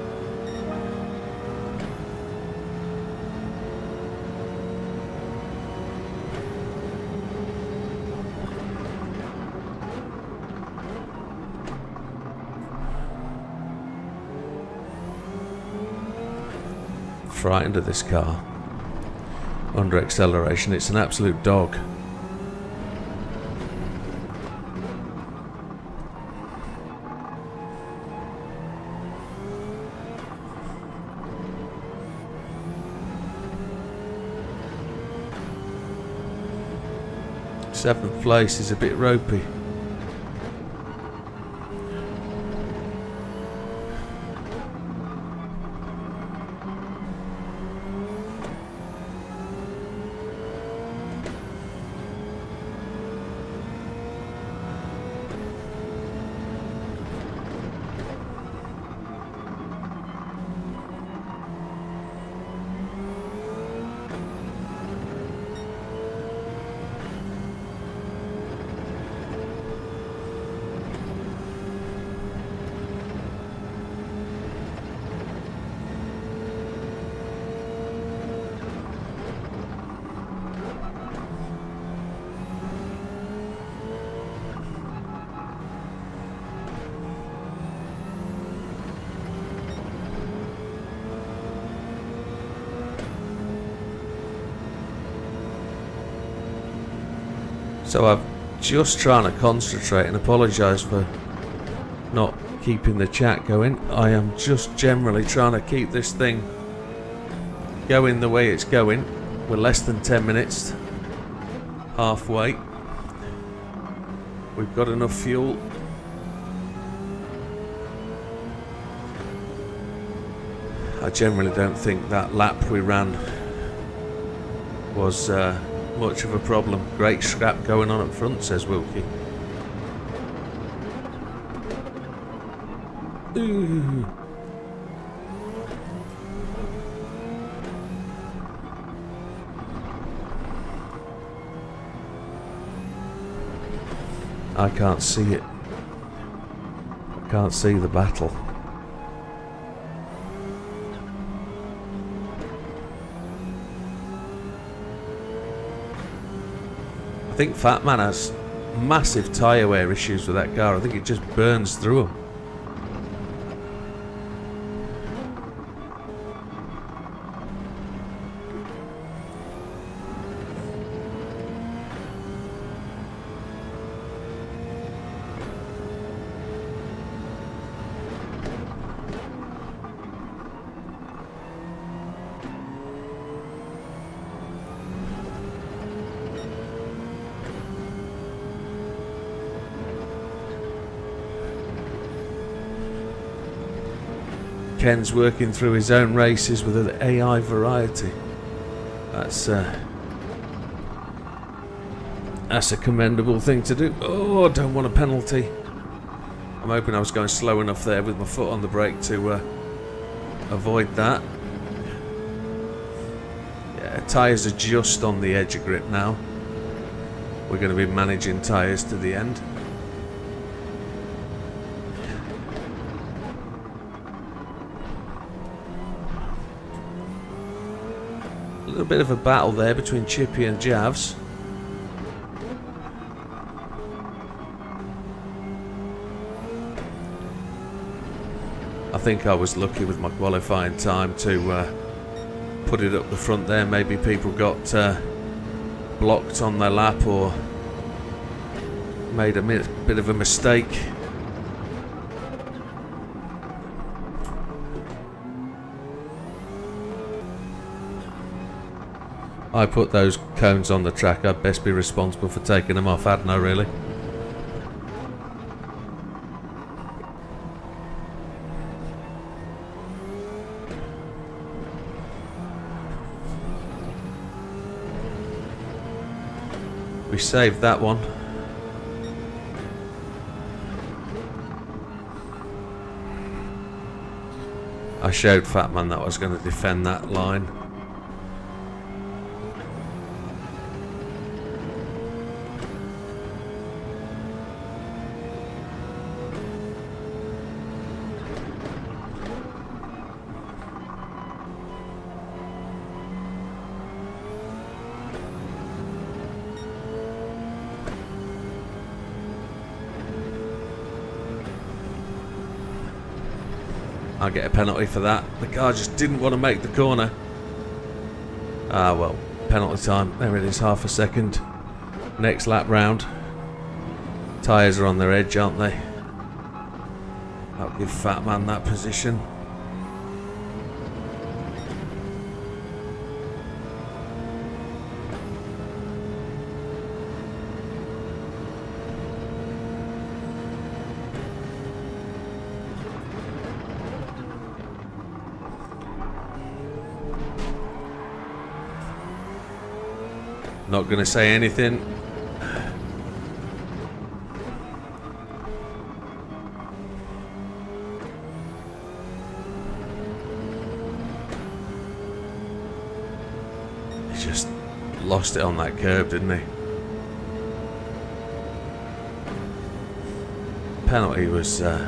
Frightened of this car. Under acceleration, it's an absolute dog. Seventh place is a bit ropey. So I'm just trying to concentrate and apologise for not keeping the chat going. I am just generally trying to keep this thing going the way it's going. We're less than 10 minutes halfway. We've got enough fuel. I generally don't think that lap we ran was much of a problem. Great scrap going on up front, says Wilkie. Ooh. I can't see it. I can't see the battle. I think Fat Man has massive tyre wear issues with that car. I think it just burns through them. Ken's working through his own races with an AI variety. That's a commendable thing to do. Oh, I don't want a penalty. I'm hoping I was going slow enough there with my foot on the brake to avoid that. Yeah, tyres are just on the edge of grip now. We're going to be managing tyres to the end. A little bit of a battle there between Chippy and Javs. I think I was lucky with my qualifying time to put it up the front there. Maybe people got blocked on their lap or made a bit of a mistake. I put those cones on the track. I'd best be responsible for taking them off, hadn't I, really? We saved that one. I showed Fat Man that I was going to defend that line. I'll get a penalty for that. The car just didn't want to make the corner. Ah, well, penalty time. There it is, half a second. Next lap round. Tyres are on their edge, aren't they? I'll give Fat Man that position. Not going to say anything. He just lost it on that curb, didn't he? Penalty was a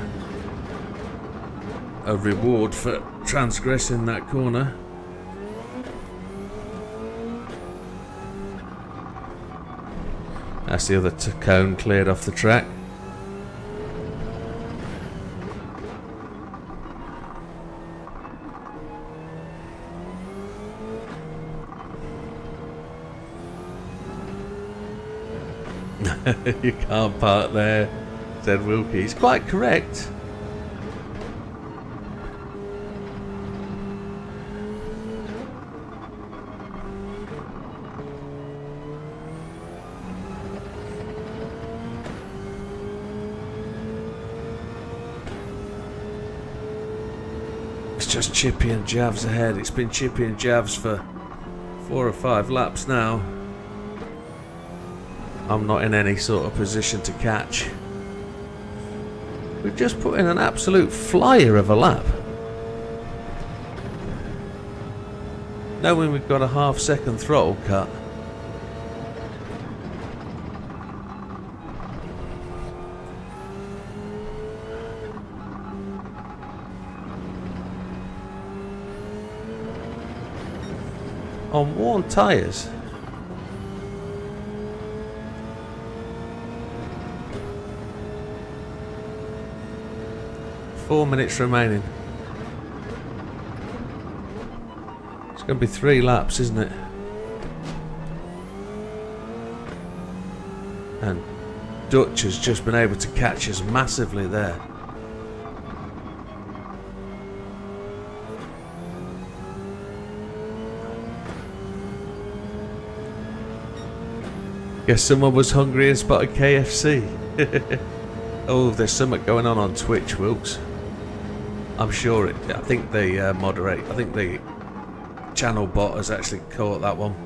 reward for transgressing that corner. That's the other cone cleared off the track. You can't park there, said Wilkie. He's quite correct. just Chippy and Javs ahead. It's been Chippy and Javs for 4 or 5 laps now. I'm not in any sort of position to catch. We've just put in an absolute flyer of a lap. Knowing we've got a half-second throttle cut. On worn tyres. Four minutes remaining. It's going to be 3 laps, isn't it? And Dutch has just been able to catch us massively there. Guess someone was hungry and spotted KFC. Oh, there's something going on Twitch, Wilkes. I'm sure it. I think they moderate. I think the channel bot has actually caught that one.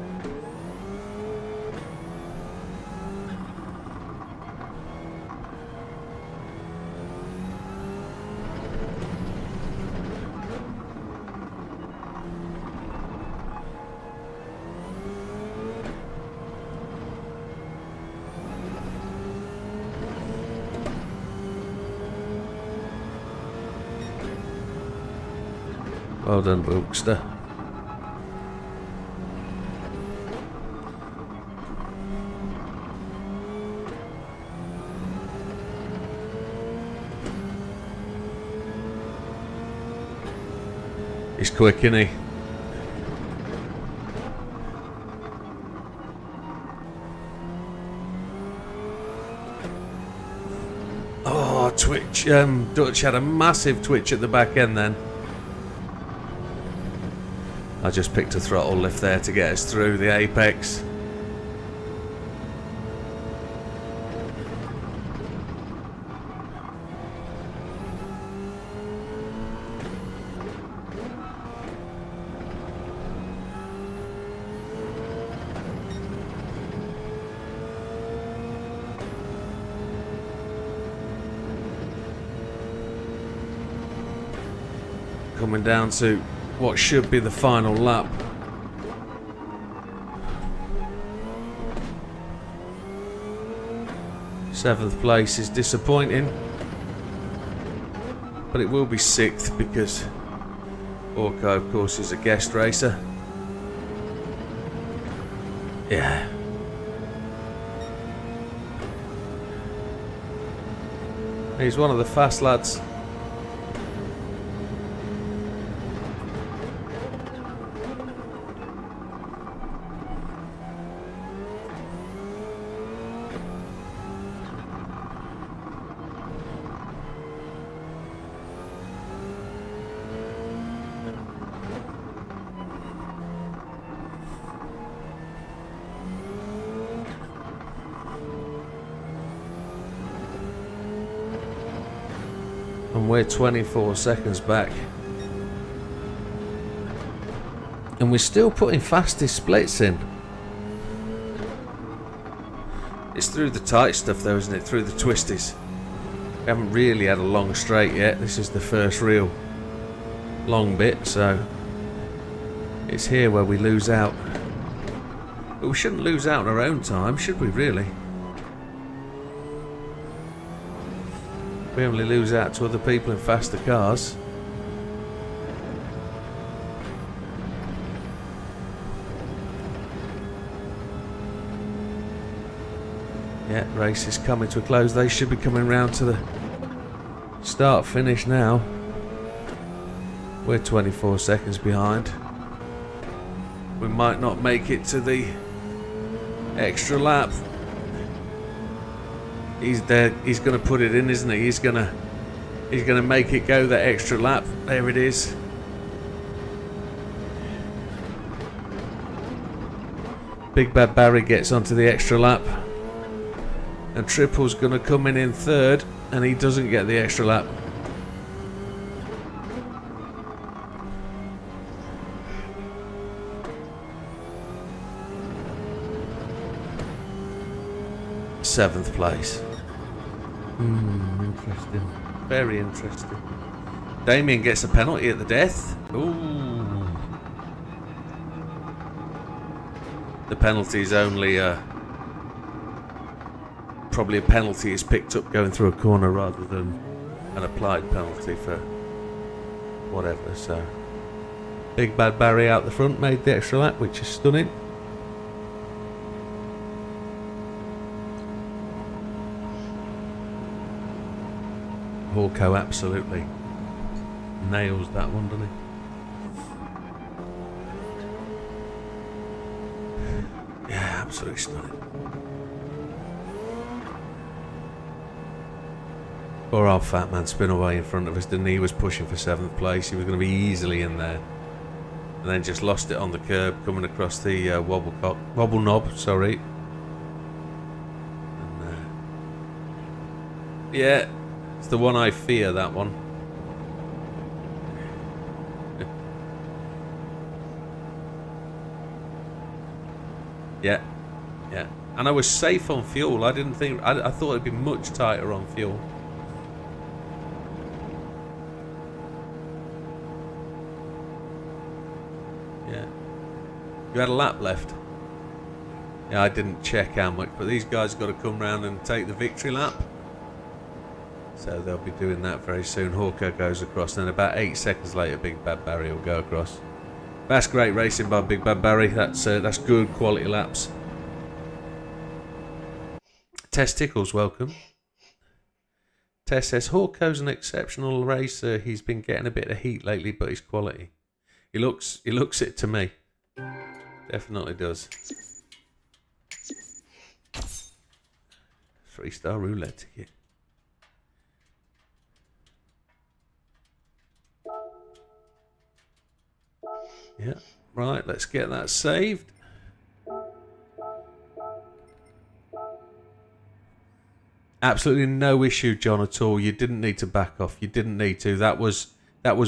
Well done, Wilkester. He's quick, isn't he? Oh, Twitch. Dutch had a massive twitch at the back end then. I just picked a throttle lift there to get us through the apex. Coming down to what should be the final lap. Seventh place is disappointing, but it will be 6th because Orko, of course, is a guest racer. Yeah. He's one of the fast lads. And we're 24 seconds back. And we're still putting fastest splits in. It's through the tight stuff though, isn't it? Through the twisties. We haven't really had a long straight yet. This is the first real long bit, so it's here where we lose out. But we shouldn't lose out in our own time, should we really? We only lose out to other people in faster cars. Yeah, race is coming to a close. They should be coming round to the start finish now. We're 24 seconds behind. We might not make it to the extra lap. He's there. He's going to put it in, isn't he? He's going to make it go that extra lap. There it is. Big Bad Barry gets onto the extra lap, and Triple's going to come in 3rd, and he doesn't get the extra lap. 7th place. Interesting. Very interesting. Damien gets a penalty at the death. Ooh. The penalty is only probably a penalty is picked up going through a corner rather than an applied penalty for whatever. So Big Bad Barry out the front made the extra lap, which is stunning. Hawko absolutely nails that one, doesn't he? Yeah, absolutely stunning. Poor old fat man spin away in front of us, didn't he? He was pushing for 7th place. He was going to be easily in there. And then just lost it on the curb coming across the wobble knob, sorry. And, yeah, it's the one I fear, that one. Yeah, yeah. And I was safe on fuel. I didn't think... I thought it'd be much tighter on fuel. Yeah. You had a lap left. Yeah, I didn't check how much, but these guys got to come round and take the victory lap. So they'll be doing that very soon. Hawker goes across, and then about 8 seconds later, Big Bad Barry will go across. That's great racing by Big Bad Barry. That's good quality laps. Tess Tickles, welcome. Tess says Hawko's an exceptional racer. He's been getting a bit of heat lately, but he's quality. He looks it to me. Definitely does. 3-star roulette ticket. Yeah, right, let's get that saved. Absolutely no issue, John, at all. You didn't need to back off. You didn't need to. That was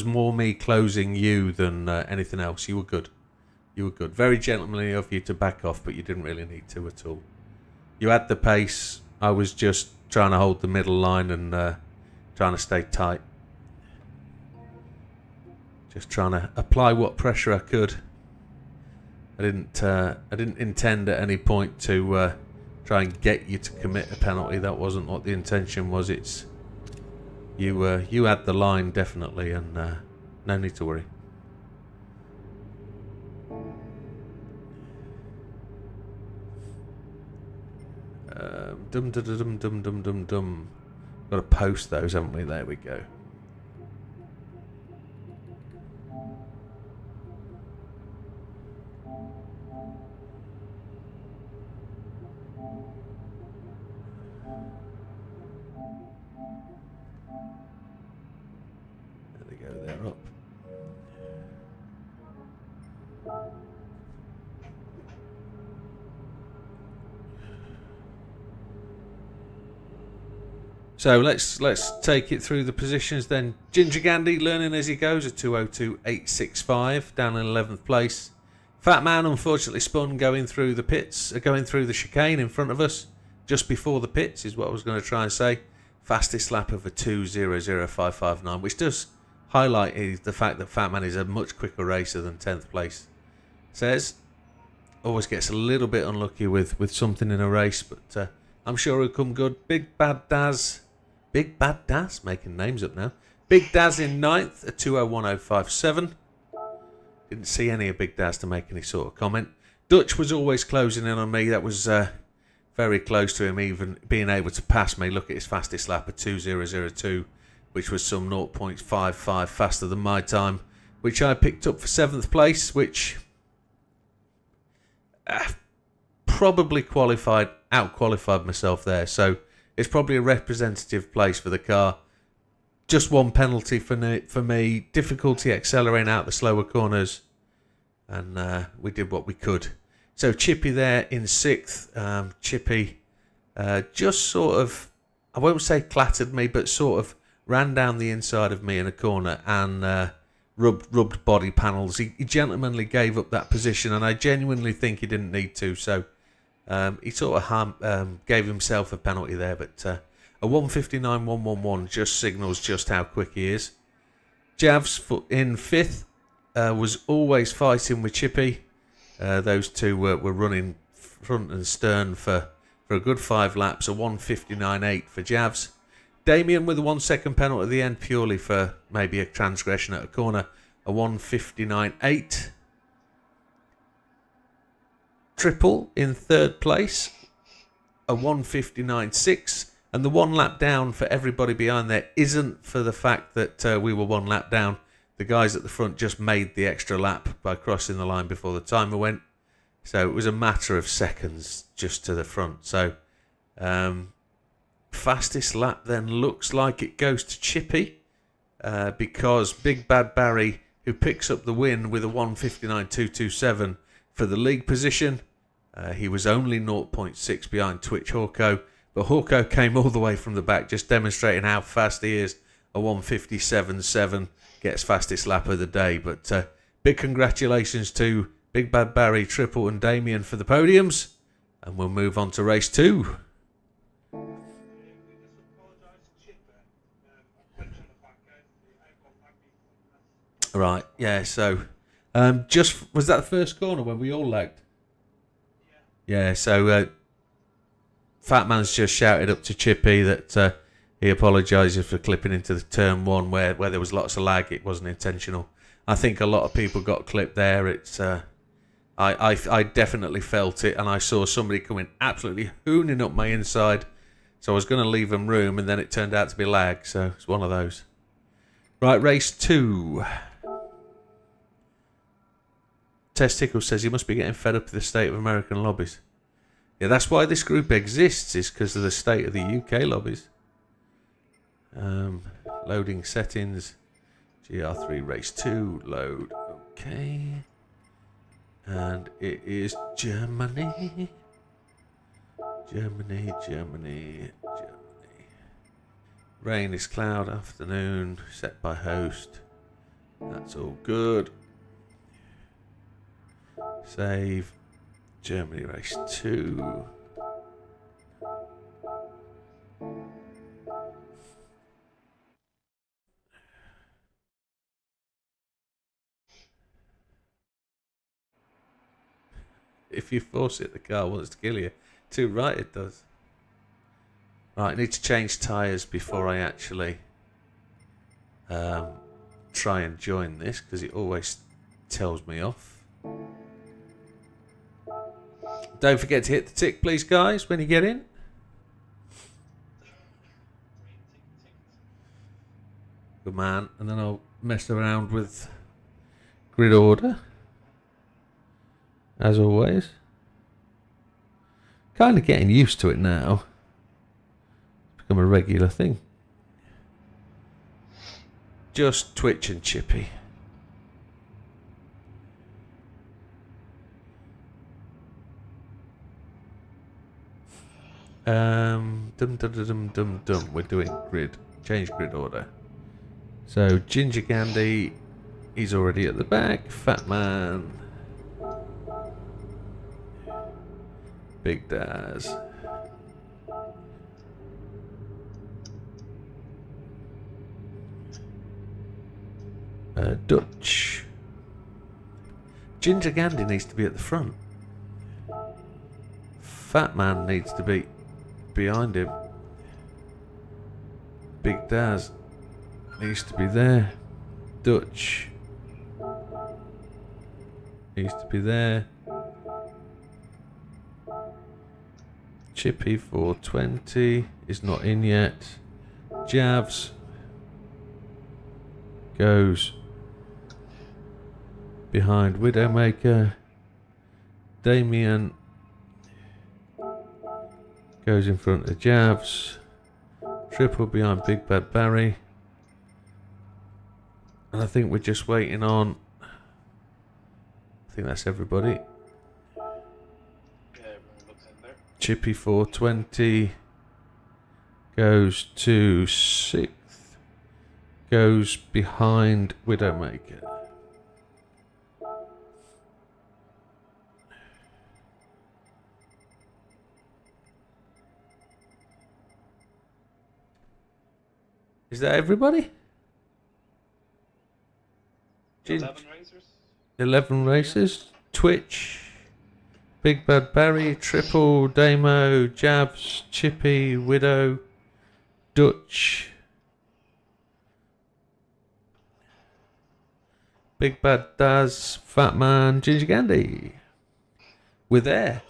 more me closing you than anything else. You were good. You were good. Very gentlemanly of you to back off, but you didn't really need to at all. You had the pace. I was just trying to hold the middle line and trying to stay tight. Just trying to apply what pressure I could. I didn't intend at any point to try and get you to commit a penalty. That wasn't what the intention was. It's you had the line definitely, and no need to worry. Dum dum dum dum dum dum dum. Got to post those, haven't we? There we go. They're up. So let's take it through the positions then. Ginger Gandhi learning as he goes at 2:02.865 down in 11th place. Fat Man unfortunately spun going through the pits, going through the chicane in front of us just before the pits is what I was going to try and say. Fastest lap of a 2:00.559, which does highlight the fact that Fat Man is a much quicker racer than 10th place. Says always gets a little bit unlucky with something in a race, but I'm sure he'll come good. Big Bad Daz, making names up now. Big Daz in 9th at 2:01.057. Didn't see any of Big Daz to make any sort of comment. Dutch was always closing in on me. That was very close to him even being able to pass me. Look at his fastest lap at 2:002, which was some 0.55 faster than my time, which I picked up for 7th place, which probably out-qualified myself there. So it's probably a representative place for the car. Just one penalty for me. Difficulty accelerating out the slower corners. And we did what we could. So Chippy there in 6th. Chippy just sort of, I won't say clattered me, but sort of ran down the inside of me in a corner and rubbed body panels. He gentlemanly gave up that position, and I genuinely think he didn't need to. So He sort of gave himself a penalty there, but a 1:59.111 just signals just how quick he is. Javs in 5th was always fighting with Chippy. Those two were running front and stern for a good 5 laps, a 1:59.8 for Javs. Damien with a 1 second penalty at the end, purely for maybe a transgression at a corner, a 1:59.8. Triple in 3rd place, a 1:59.6, and the 1 lap down for everybody behind there isn't for the fact that we were 1 lap down. The guys at the front just made the extra lap by crossing the line before the timer went. So it was a matter of seconds just to the front. So fastest lap then looks like it goes to Chippy because Big Bad Barry, who picks up the win with a 1:59.227 for the league position. He was only 0.6 behind Twitch Hawko, but Hawko came all the way from the back, just demonstrating how fast he is. A 1:57.7 gets fastest lap of the day. But big congratulations to Big Bad Barry, Triple and Damien for the podiums. And we'll move on to race 2. Right, yeah, so just was that the first corner when we all lagged? Yeah, so Fat Man's just shouted up to Chippy that he apologises for clipping into the turn 1 where there was lots of lag. It wasn't intentional. I think a lot of people got clipped there. It's I definitely felt it, and I saw somebody coming absolutely hooning up my inside. So I was going to leave them room, and then it turned out to be lag. So it's one of those. Right, race 2. Testicle says he must be getting fed up with the state of American lobbies. Yeah, that's why this group exists, is because of the state of the UK lobbies. Loading settings. GR3 race 2. Load. Okay. And it is Germany. Germany. Rain is cloud, afternoon, set by host. That's all good. Save. Germany race 2. If you force it, the car wants to kill you. Too right it does. Right, I need to change tyres before I actually try and join this, because it always tells me off. Don't forget to hit the tick, please, guys, when you get in. Good man. And then I'll mess around with grid order, as always. Kind of getting used to it now. It's become a regular thing. Just Twitch and Chippy. We're doing grid. Change grid order. So Ginger Candy, he's already at the back. Fat Man. Big Daz. Dutch. Ginger Candy needs to be at the front. Fat Man needs to be behind him. Big Daz needs to be there. Dutch needs to be there. Chippy 420 is not in yet. Javs goes behind Widdowmaker. Damien goes in front of Javs. Triple behind Big Bad Barry. And I think we're just waiting on... I think that's everybody. Yeah, everyone looks in there. Chippy 420 goes to 6th. Goes behind Widdowmaker. Is that everybody? 11 racers? 11 races. Twitch, Big Bad Barry, Triple, Damo, Jabs, Chippy, Widow, Dutch, Big Bad Daz, Fat Man, Ginger Candy. We're there.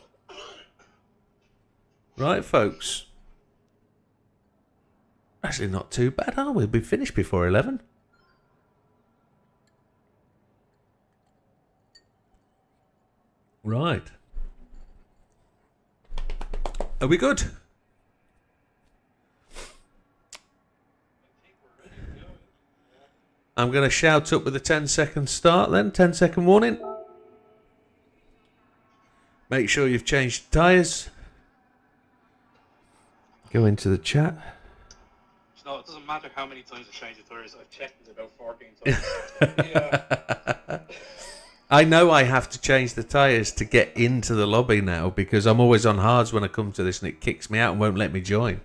Right, folks. Actually, not too bad, are we? We'll be finished before 11. Right. Are we good? I'm going to shout up with a 10-second start then. 10-second warning. Make sure you've changed tyres. Go into the chat. No, it doesn't matter how many times I change the tyres. I've checked it about 14 times. Yeah. I know I have to change the tyres to get into the lobby now because I'm always on hards when I come to this and it kicks me out and won't let me join.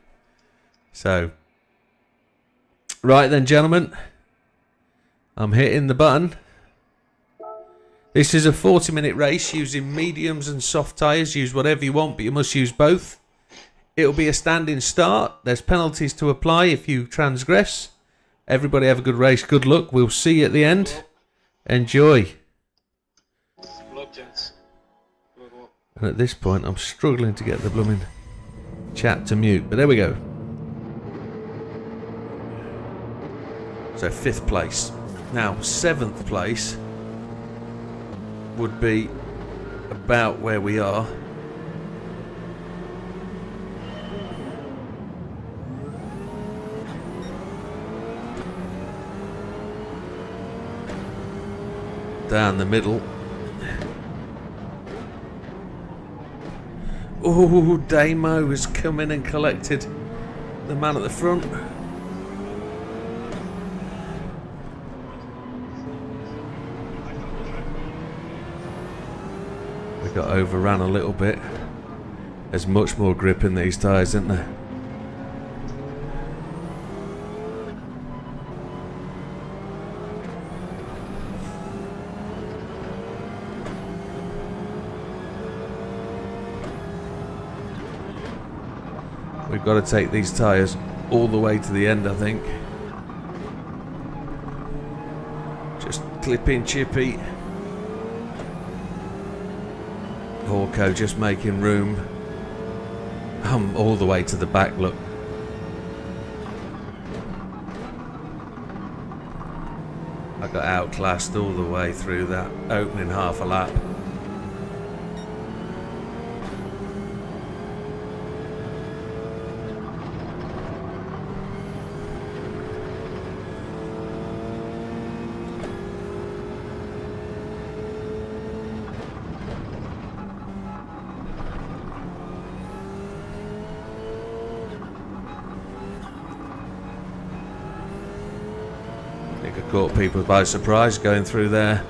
So, right then, gentlemen. I'm hitting the button. This is a 40-minute race using mediums and soft tyres. Use whatever you want, but you must use both. It'll be a standing start. There's penalties to apply if you transgress. Everybody have a good race. Good luck. We'll see you at the end. Enjoy. And at this point, I'm struggling to get the blooming chat to mute. But there we go. So 5th place. Now 7th place would be about where we are. Down the middle. Oh, Damo has come in and collected the man at the front. We got overran a little bit. There's much more grip in these tyres, isn't there? We've got to take these tyres all the way to the end, I think. Just clip in Chippy. Hawko just making room. All the way to the back, look. I got outclassed all the way through that opening half a lap. Caught people by surprise going through there.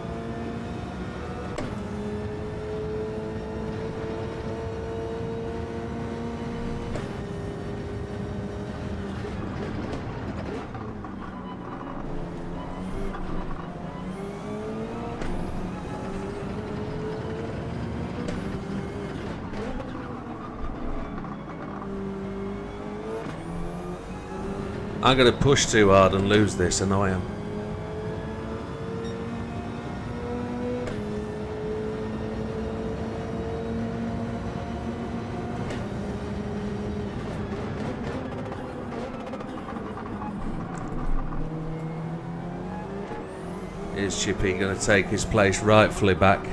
I'm going to push too hard and lose this, and I am. Is Chippy going to take his place rightfully back?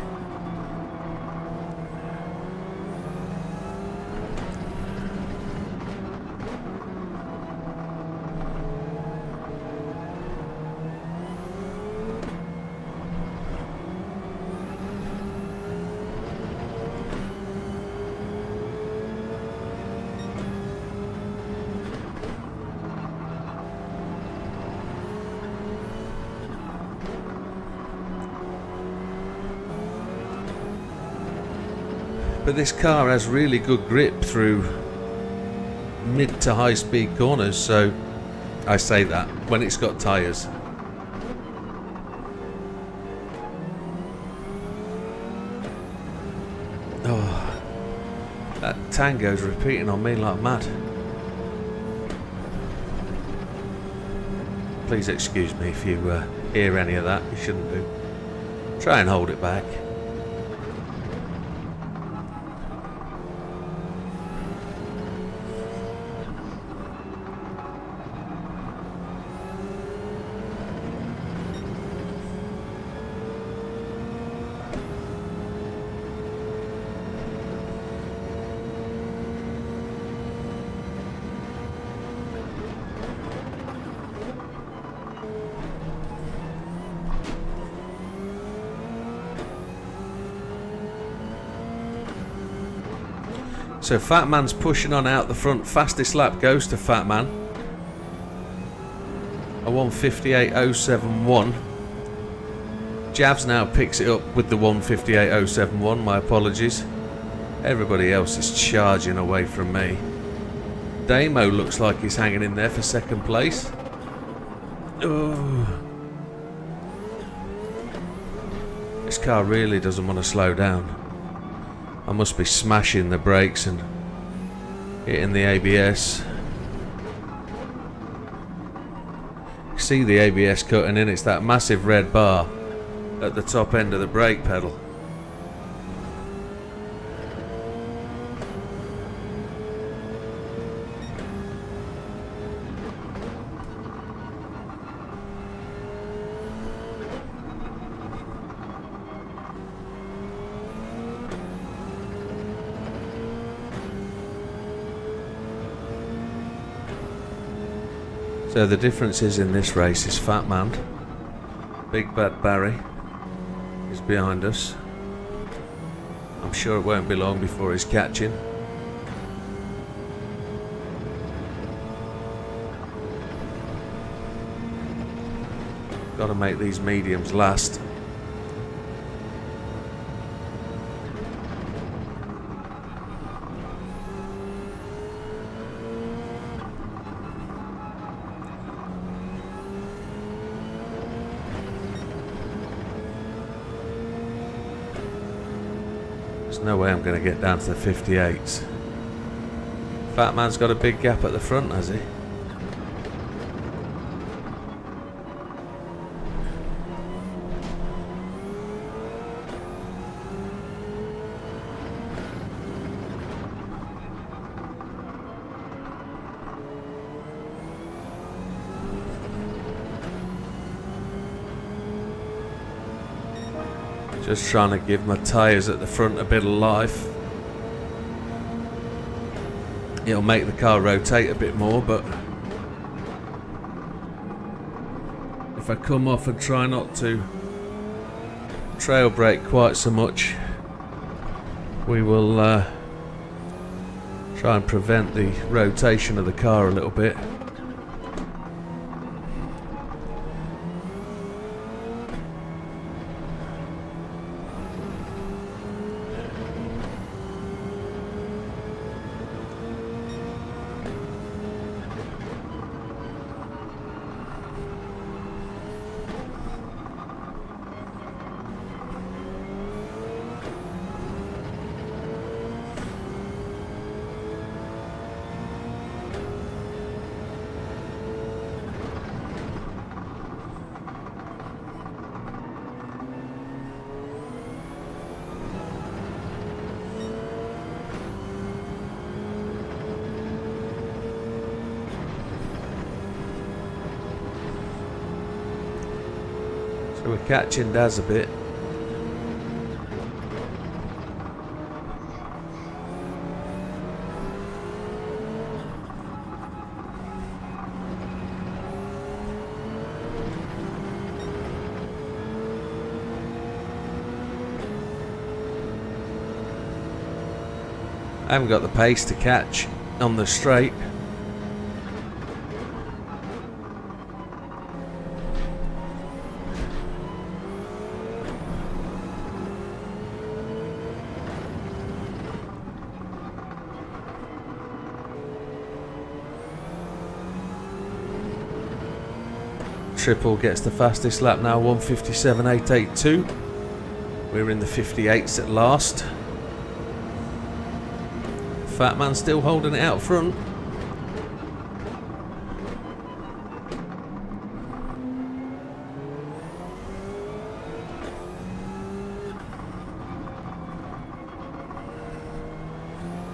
But this car has really good grip through mid to high speed corners, so I say that when it's got tyres. Oh, that tango's repeating on me like mad. Please excuse me if you hear any of that. You shouldn't do. Try and hold it back. So Fat Man's pushing on out the front. Fastest lap goes to Fat Man. A 1:58.071. Javs now picks it up with the 1:58.071. My apologies. Everybody else is charging away from me. Damo looks like he's hanging in there for second place. Oh. This car really doesn't want to slow down. I must be smashing the brakes and hitting the ABS. See the ABS cutting in, it's that massive red bar at the top end of the brake pedal. So the differences in this race is Fat Man, Big Bad Barry is behind us. I'm sure it won't be long before he's catching. Got to make these mediums last. There's no way I'm going to get down to the 58s. Fat Man's got a big gap at the front, has he? Just trying to give my tyres at the front a bit of life. It'll make the car rotate a bit more, but if I come off and try not to trail brake quite so much, we will try and prevent the rotation of the car a little bit. So we're catching Daz a bit. I haven't got the pace to catch on the straight. triple gets the fastest lap now, 1:57.882. We're in the 58s at last. Fat man still holding it out front.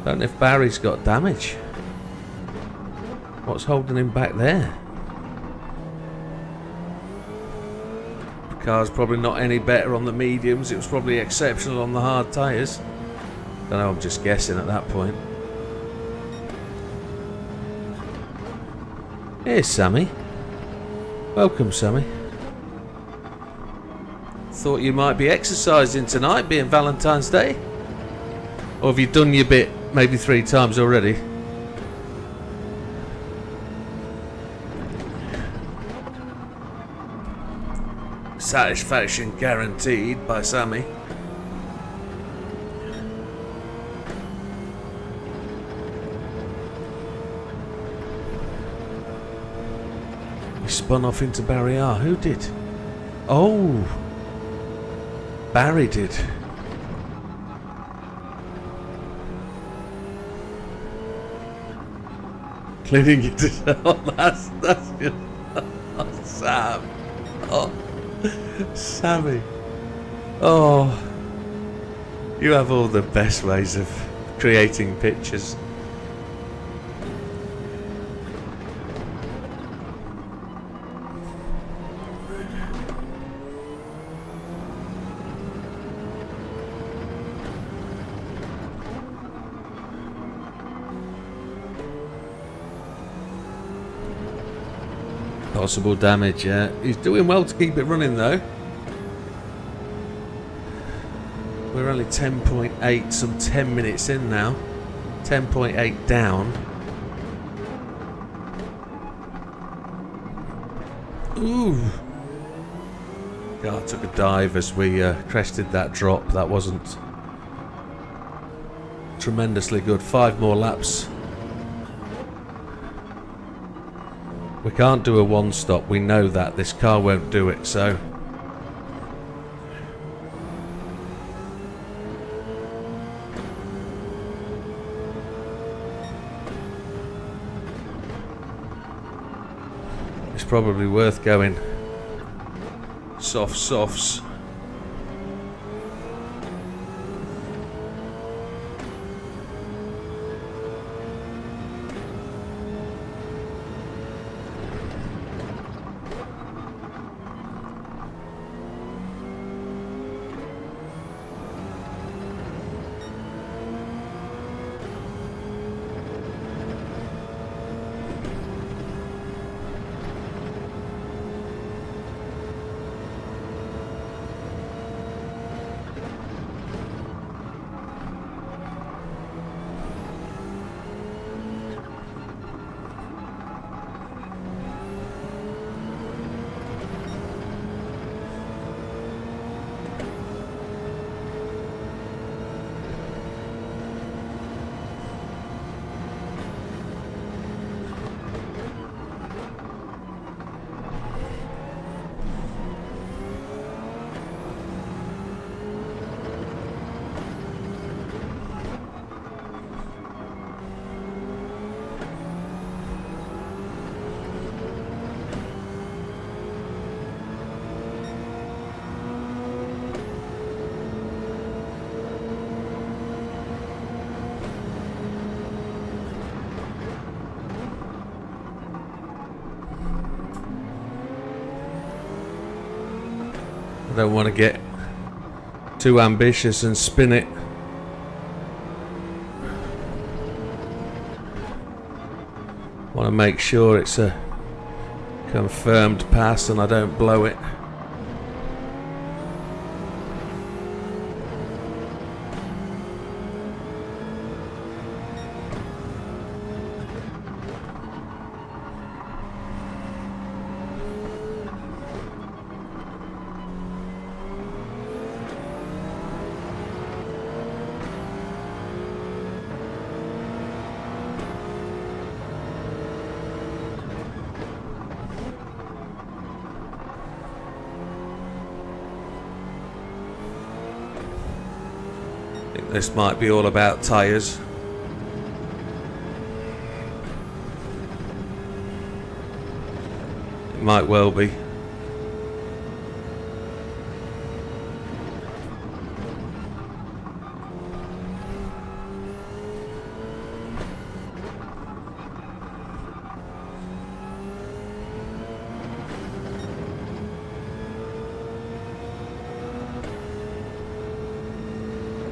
Don't know if Barry's got damage. What's holding him back there? The car's probably not any better on the mediums. It was probably exceptional on the hard tyres. Don't know, I'm just guessing at that point. Here's Sammy. Welcome, Sammy. Thought you might be exercising tonight, being Valentine's Day. Or have you done your bit maybe 3 times already? Satisfaction guaranteed by Sammy. He spun off into Barry R. Who did? Oh, Barry did. Including you to oh, that's good. Oh, Sam. Oh, Sammy. Oh, you have all the best ways of creating pictures. Possible damage, yeah. He's doing well to keep it running though. We're only 10.8, some 10 minutes in now. 10.8 down. Ooh. God, I took a dive as we crested that drop. That wasn't tremendously good. 5 more laps. We can't do a one-stop, we know that. This car won't do it, so... it's probably worth going softs. I don't want to get too ambitious and spin it. Want to make sure it's a confirmed pass and I don't blow it. This might be all about tyres. It might well be.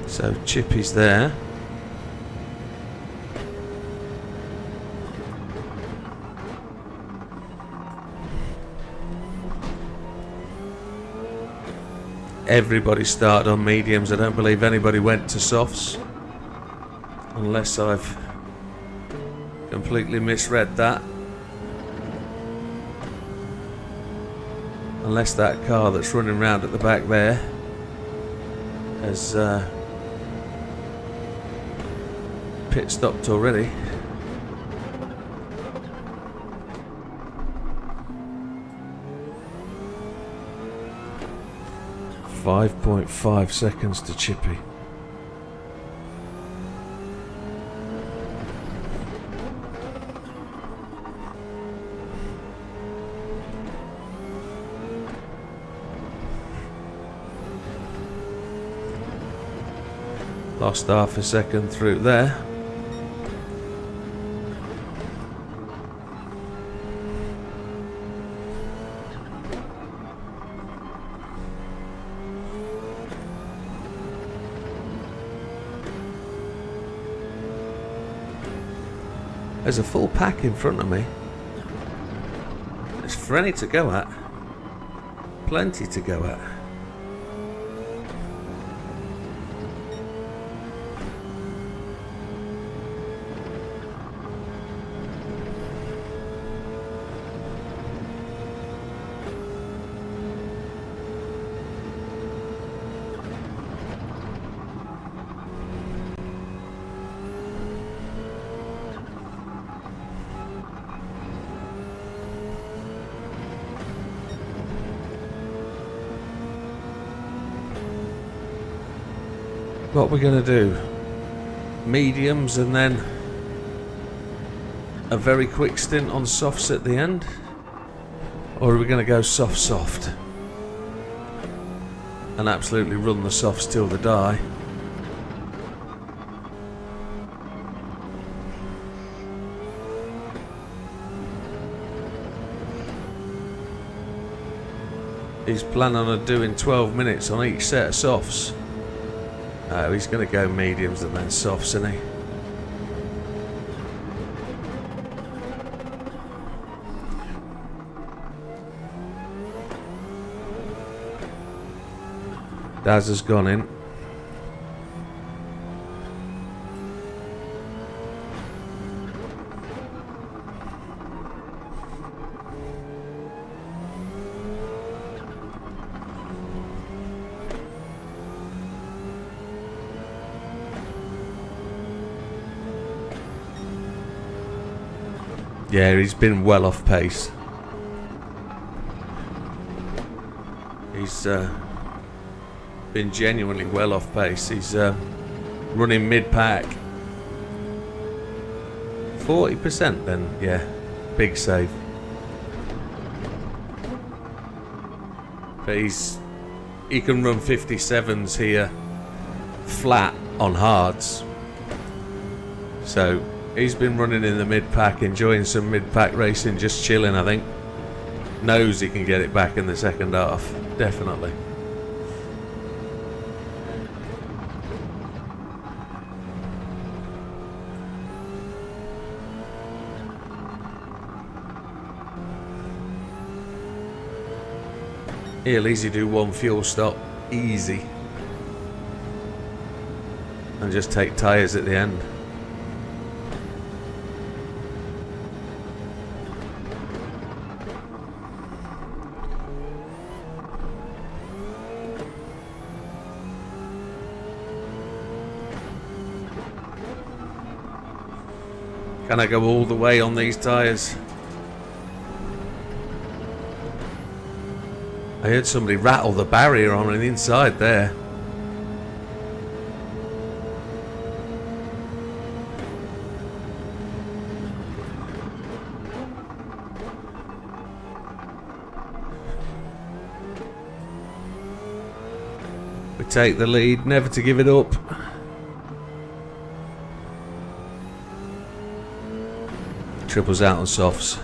So Chippy's there. Everybody started on mediums. I don't believe anybody went to softs. Unless I've completely misread that. Unless that car that's running round at the back there has pit stopped already. .5 seconds to Chippy. Lost half a second through there. There's a full pack in front of me. There's plenty to go at. Plenty to go at. What we're going to do? Mediums and then a very quick stint on softs at the end? Or are we going to go soft and absolutely run the softs till they die? He's planning on doing 12 minutes on each set of softs. Oh, he's going to go mediums and then softs, isn't he? Daz has gone in. Yeah, he's been well off pace. He's been genuinely well off pace. He's running mid-pack. 40% then, yeah. Big save. But he can run 57s here flat on hards. So he's been running in the mid-pack, enjoying some mid-pack racing, just chilling, I think. Knows he can get it back in the second half, definitely. He'll easy do one fuel stop, easy. And just take tyres at the end. Can I go all the way on these tyres? I heard somebody rattle the barrier on the inside there. take the lead, never to give it up. Triple's out on softs.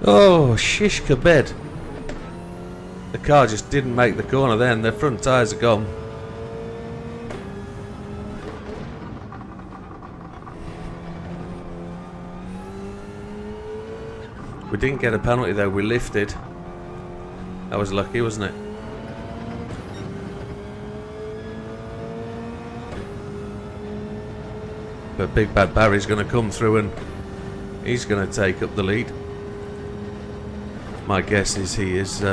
Oh, shish kebed. The car just didn't make the corner then. The front tyres are gone. We didn't get a penalty though, we lifted. That was lucky, wasn't it? But Big Bad Barry's going to come through and he's going to take up the lead. My guess is he is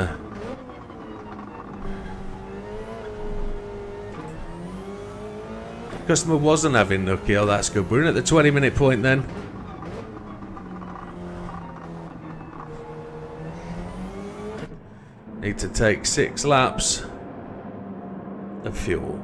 customer wasn't having lucky. Oh, that's good. We're in at the 20-minute point then. Need to take 6 laps of fuel.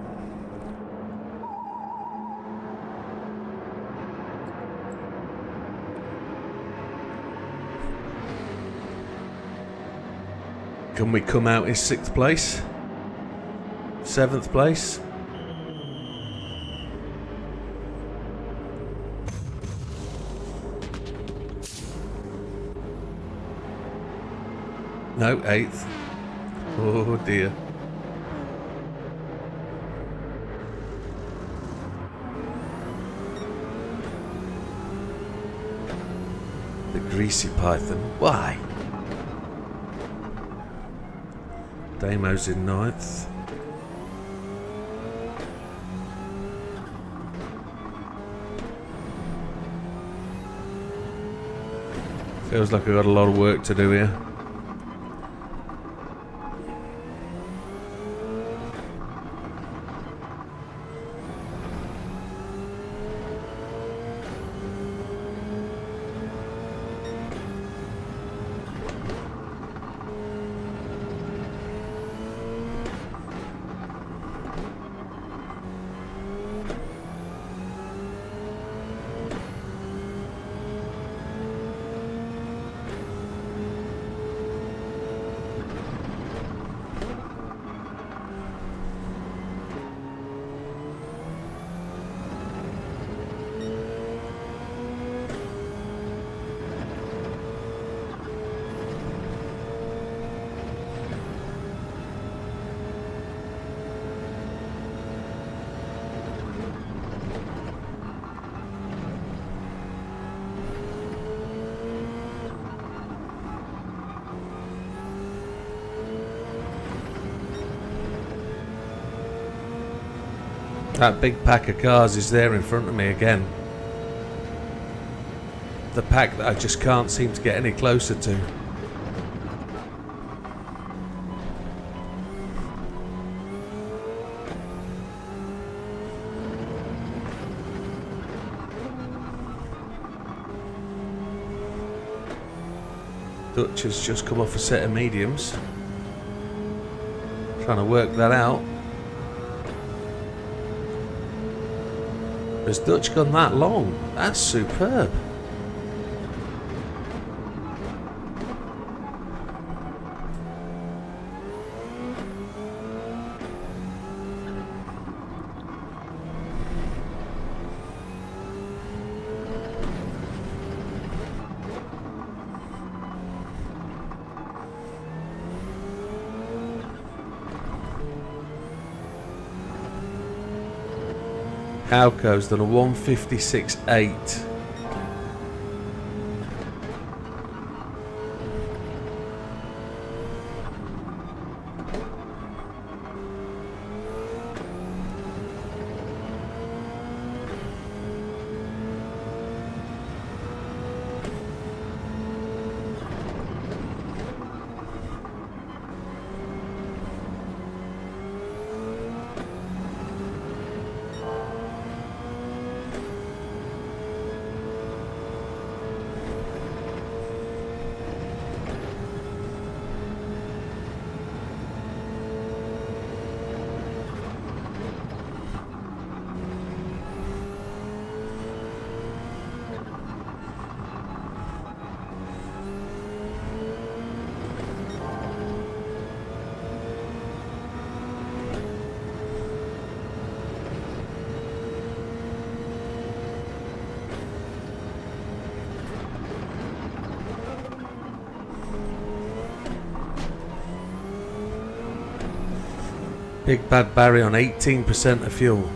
Can we come out in 6th place? 7th place? No, 8th. Oh dear. The greasy python. Why? Damo's in 9th. Feels like I've got a lot of work to do here. That big pack of cars is there in front of me again. The pack that I just can't seem to get any closer to. Dutch has just come off a set of mediums. Trying to work that out. Has Dutch gone that long? That's superb. Alco's done a 156.8. Big Bad Barry on 18% of fuel.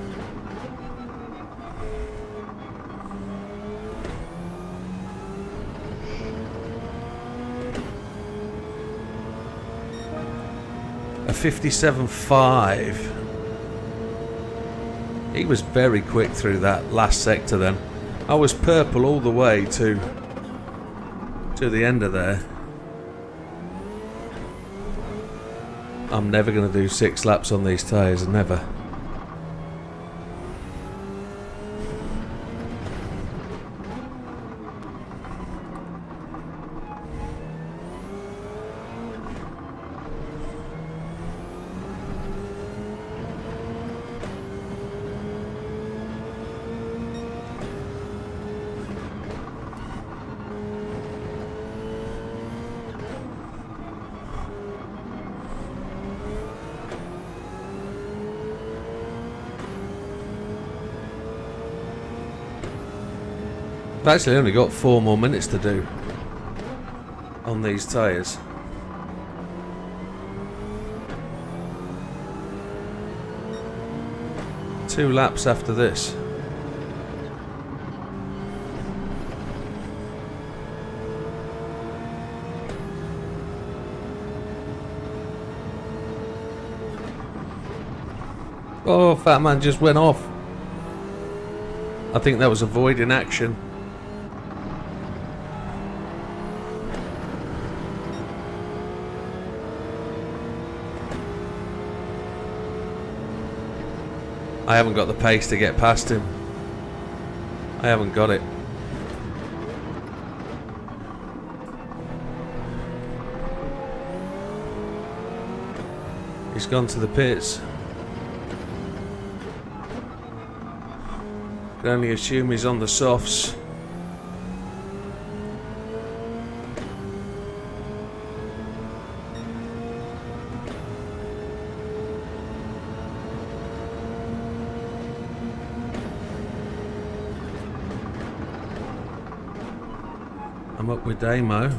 A 57.5. He was very quick through that last sector then. I was purple all the way to the end of there. I'm never going to do 6 laps on these tyres, never. I've actually only got 4 more minutes to do on these tyres. Two laps after this. Oh, Fat Man just went off. I think that was avoiding action. I haven't got the pace to get past him. I haven't got it. He's gone to the pits. Can only assume he's on the softs. I'm up with Damo.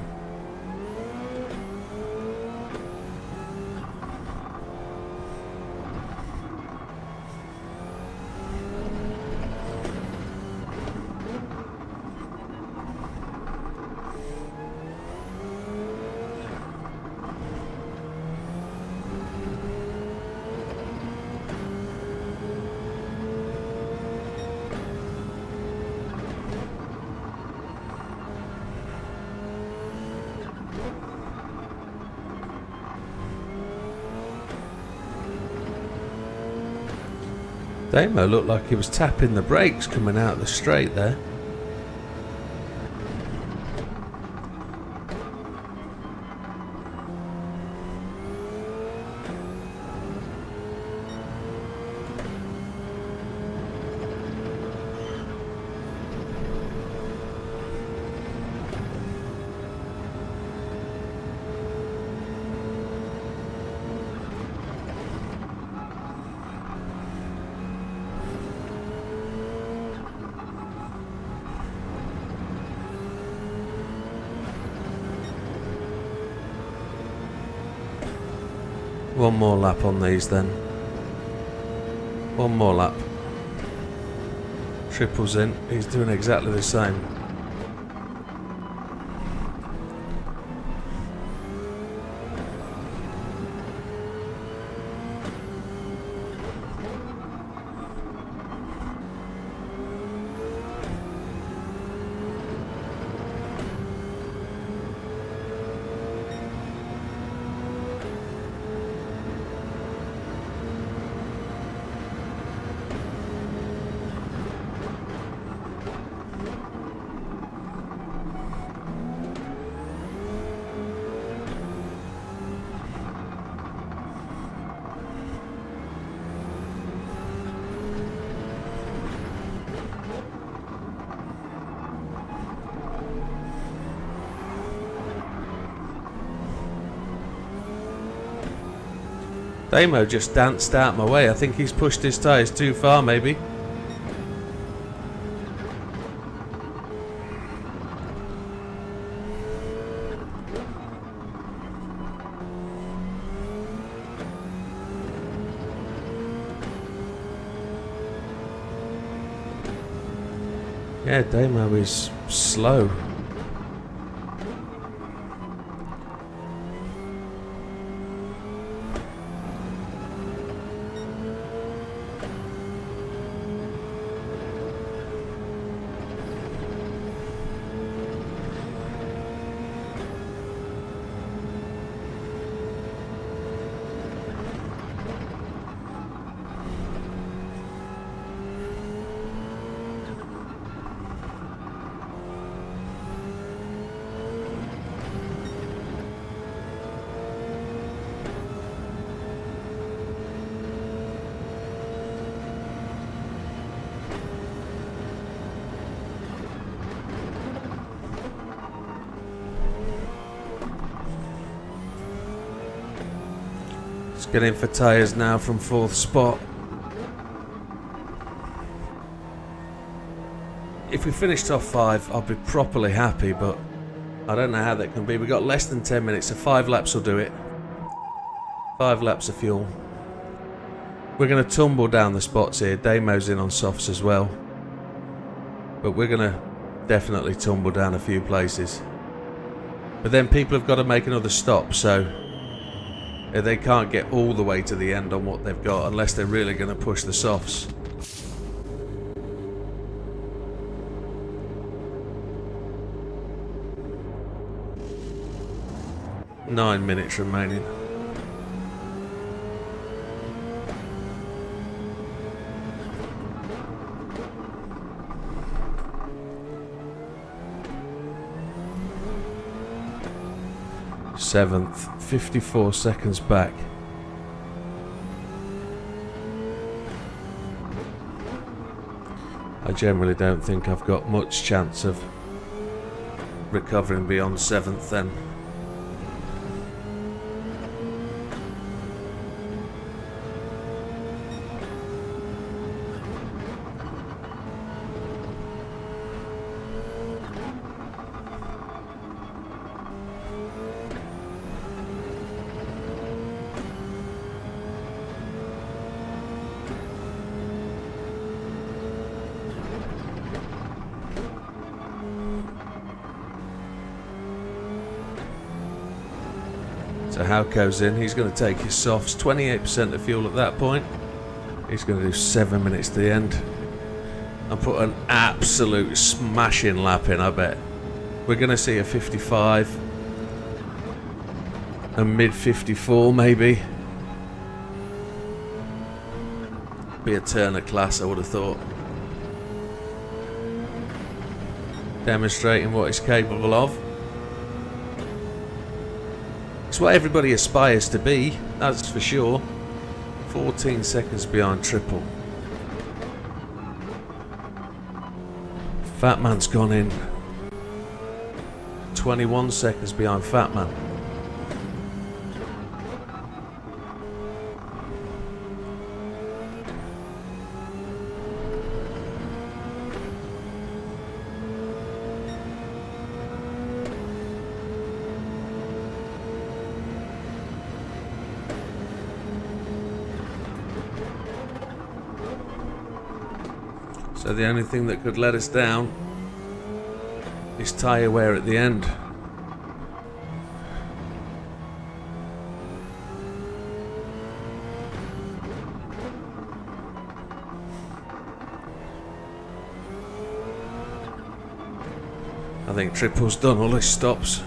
Damo looked like he was tapping the brakes coming out of the straight there. One more lap on these then. One more lap. Triples in. He's doing exactly the same. Damo just danced out my way. I think he's pushed his tyres too far, maybe. Yeah, Damo is slow. Get in for tyres now from 4th spot. If we finish top 5, I'll be properly happy, but I don't know how that can be. We've got less than 10 minutes, so 5 laps will do it. 5 laps of fuel. We're going to tumble down the spots here. Damo's in on softs as well. But we're going to definitely tumble down a few places. But then people have got to make another stop, so they can't get all the way to the end on what they've got unless they're really going to push the softs. Nine minutes remaining. Seventh, 54 seconds back. I generally don't think I've got much chance of recovering beyond 7th then. So Halco's in, he's going to take his softs, 28% of fuel at that point. He's going to do 7 minutes to the end and put an absolute smashing lap in, I bet. We're going to see a 55, a mid 54 maybe. Be a turn of class, I would have thought. Demonstrating what he's capable of. It's what everybody aspires to be, that's for sure. 14 seconds behind Triple. Fat Man's gone in. 21 seconds behind Fat Man. So the only thing that could let us down is tyre wear at the end. I think Triple's done all his stops.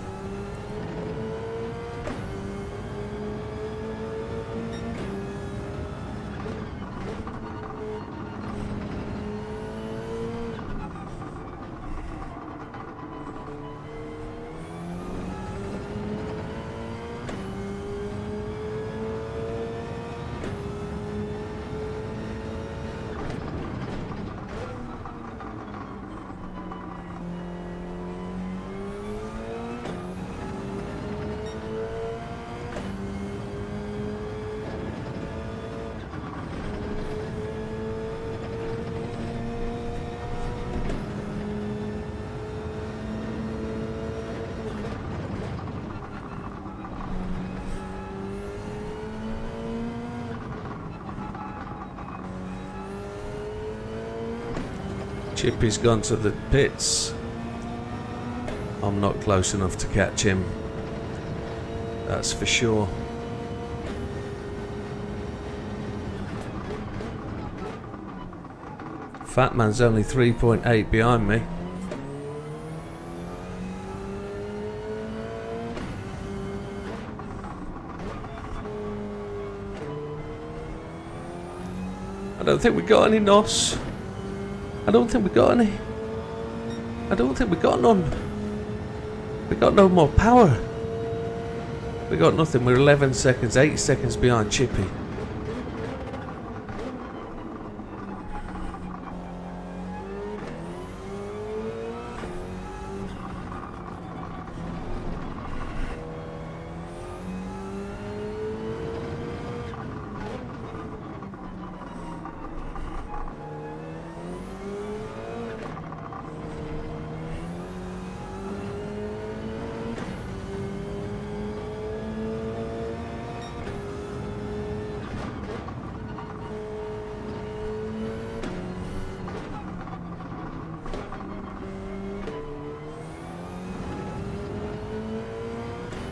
Chippy's gone to the pits. I'm not close enough to catch him. That's for sure. Fat Man's only 3.8 behind me. I don't think we got any NOS. I don't think we got any. I don't think we got none. We got no more power. We got nothing. We're 11 seconds, 8 seconds behind Chippy.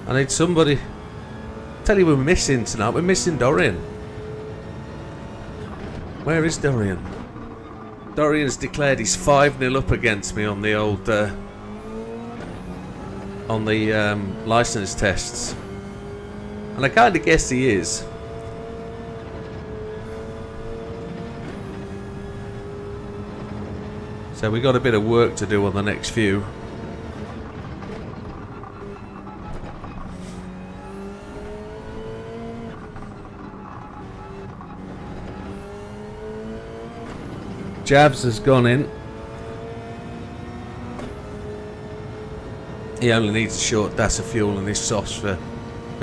I need somebody. Tell you we're missing tonight. We're missing Dorian. Where is Dorian? Dorian's declared he's 5-0 up against me on the old license tests, and I kind of guess he is. So we got a bit of work to do on the next few. Javs has gone in. He only needs a short dash of fuel in his softs for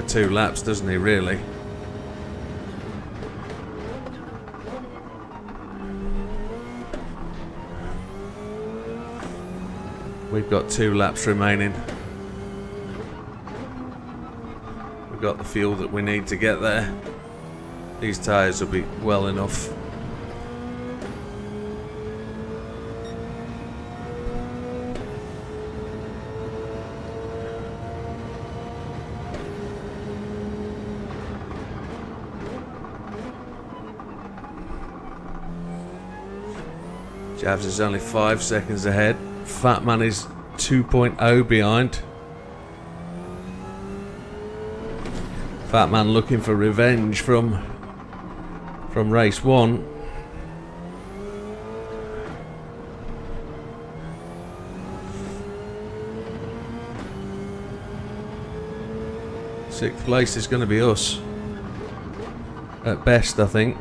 2 laps, doesn't he, really? We've got 2 laps remaining. We've got the fuel that we need to get there. These tyres will be well enough. Javs is only 5 seconds ahead. Fat Man is 2.0 behind. Fat Man looking for revenge from race 1. Sixth place is going to be us. At best, I think.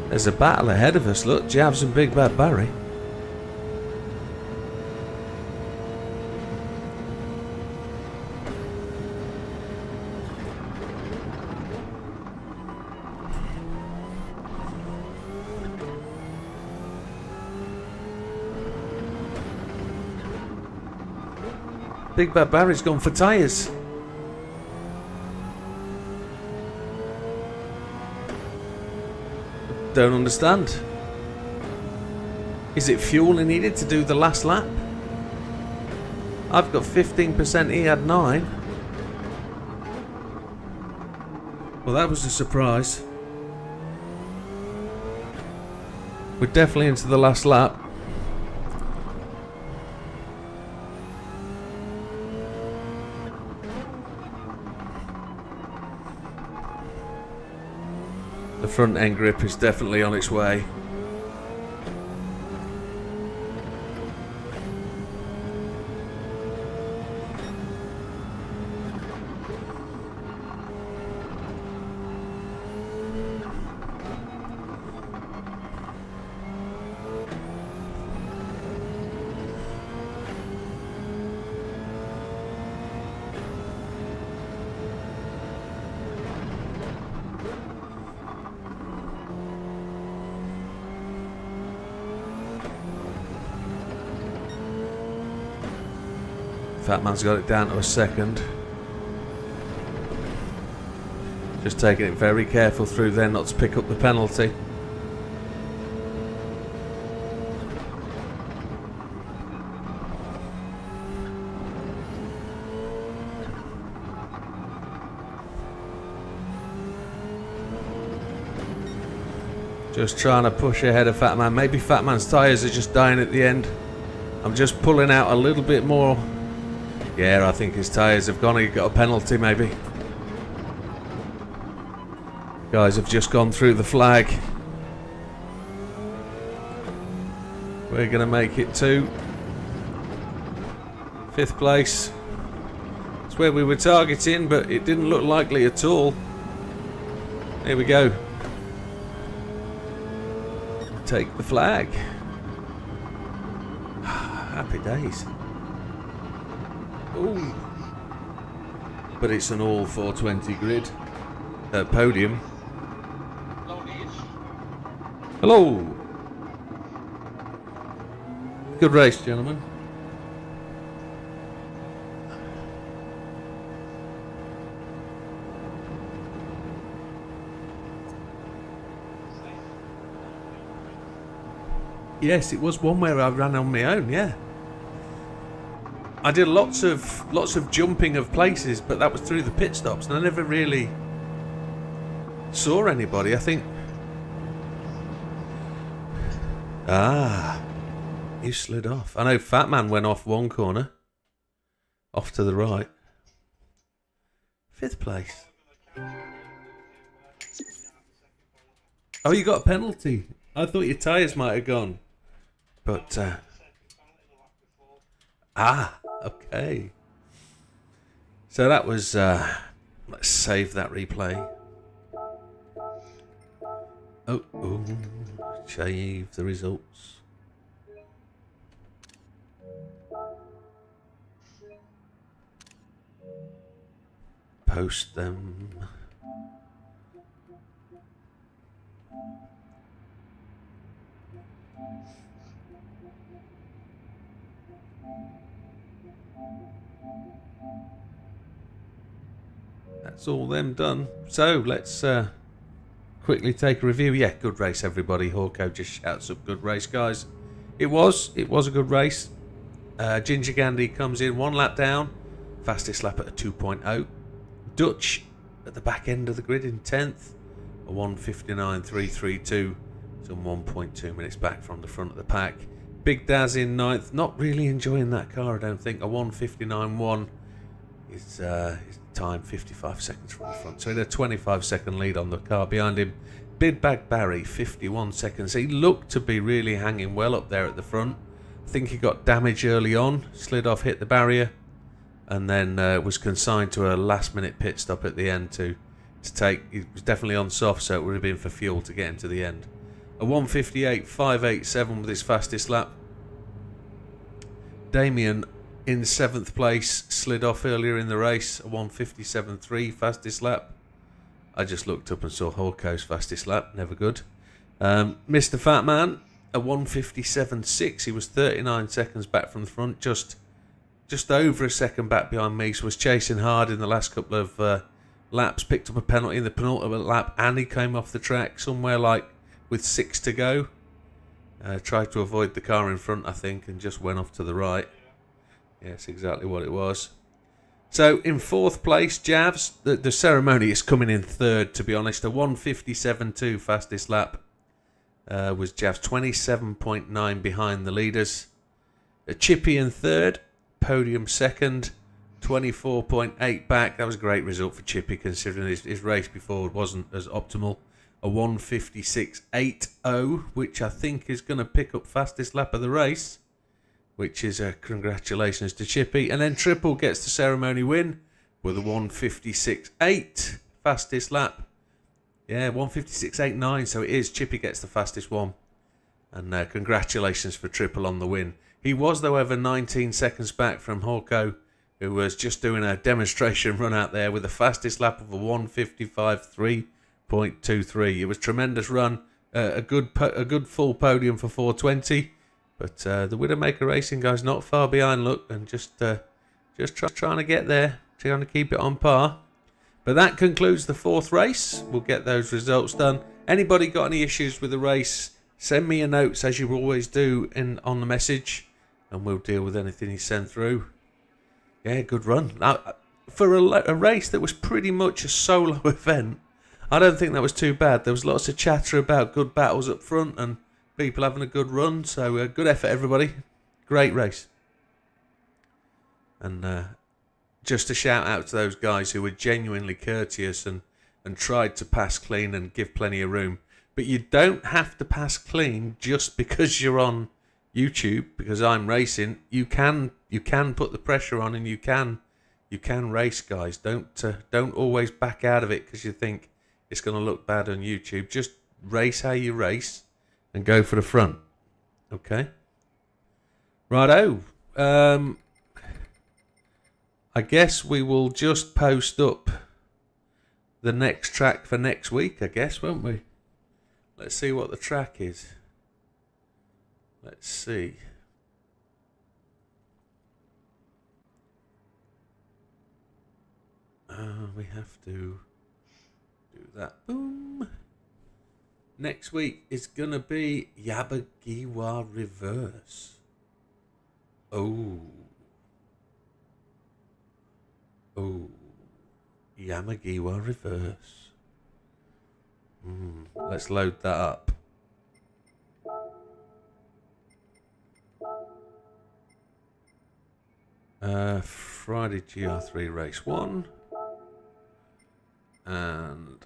There's a battle ahead of us. Look, Javs and Big Bad Barry. Big Bad Barry's gone for tyres. Don't understand. Is it fuel he needed to do the last lap? I've got 15%, he had 9. Well, that was a surprise. We're definitely into the last lap. The front end grip is definitely on its way. Fat Man's got it down to a second. Just taking it very careful through there not to pick up the penalty. Just trying to push ahead of Fat Man. Maybe Fat Man's tyres are just dying at the end. I'm just pulling out a little bit more. Yeah, I think his tyres have gone. He got a penalty maybe. Guys have just gone through the flag. We're going to make it to 5th place. It's where we were targeting, but it didn't look likely at all. Here we go. Take the flag. Happy days. Ooh. But it's an all 420 grid. Podium. Hello. Good race, gentlemen. Yes, it was one where I ran on my own, yeah. I did lots of jumping of places, but that was through the pit stops, and I never really saw anybody, I think. Ah, you slid off. I know Fat Man went off one corner, off to the right. 5th place. Oh, you got a penalty. I thought your tyres might have gone. But, okay. So that was, let's save that replay. Oh, save the results. Post them. That's all them done. So let's quickly take a review. Yeah, good race, everybody. Hawko just shouts up, good race, guys. It was a good race. Ginger Gandhi comes in 1 lap down, fastest lap at a 2.0. Dutch at the back end of the grid in 10th, a 1:59.332, some 1.2 minutes back from the front of the pack. Big Daz in 9th, not really enjoying that car, I don't think. A 1:59.1 is time 55 seconds from the front, so he had a 25-second lead on the car behind him. Big Bag Barry 51 seconds. He looked to be really hanging well up there at the front. I think he got damage early on, slid off, hit the barrier, and then was consigned to a last-minute pit stop at the end to take. He was definitely on soft, so it would have been for fuel to get him to the end. A 1:58.587 with his fastest lap. Damien in 7th place, slid off earlier in the race, a 1:57.3 fastest lap. I just looked up and saw Hawko's fastest lap, never good. Mr. Fat Man, a 1:57.6. He was 39 seconds back from the front, just over a second back behind me. So was chasing hard in the last couple of laps. Picked up a penalty in the penultimate lap, and he came off the track somewhere like with 6 to go. Tried to avoid the car in front, I think, and just went off to the right. Yes, exactly what it was. So in 4th place, Javs. The ceremony is coming in 3rd, to be honest. A 1:57.2 fastest lap was Javs, 27.9 behind the leaders. Chippy in 3rd, podium 2nd, 24.8 back. That was a great result for Chippy, considering his race before wasn't as optimal. A 1:56.80, which I think is going to pick up fastest lap of the race, which is a congratulations to Chippy. And then Triple gets the ceremony win with a 1:56.8 fastest lap. Yeah, 1:56.89, so it is. Chippy gets the fastest one. And congratulations for Triple on the win. He was, however, 19 seconds back from Hawko, who was just doing a demonstration run out there with the fastest lap of a 1:55.3.23. It was a tremendous run, a good full podium for 420. But the Widdowmaker Racing guys not far behind, look, and just Just trying to get there. Trying to keep it on par. But that concludes the 4th race. We'll get those results done. Anybody got any issues with the race, send me a note as you always do on the message, and we'll deal with anything you send through. Yeah, good run. For a race that was pretty much a solo event, I don't think that was too bad. There was lots of chatter about good battles up front and people having a good run. So good effort, everybody. Great race. And just a shout out to those guys who were genuinely courteous and tried to pass clean and give plenty of room. But you don't have to pass clean just because you're on YouTube, because I'm racing. You can put the pressure on and you can race, guys. Don't always back out of it because you think it's going to look bad on YouTube. Just race how you race and go for the front. Okay? Righto. I guess we will just post up the next track for next week, I guess, won't we? Let's see what the track is. Let's see. We have to do that. Boom. Next week is going to be Yabagiwa Reverse. Oh. Yamagiwa Reverse. Let's load that up. Friday GR3 race 1. And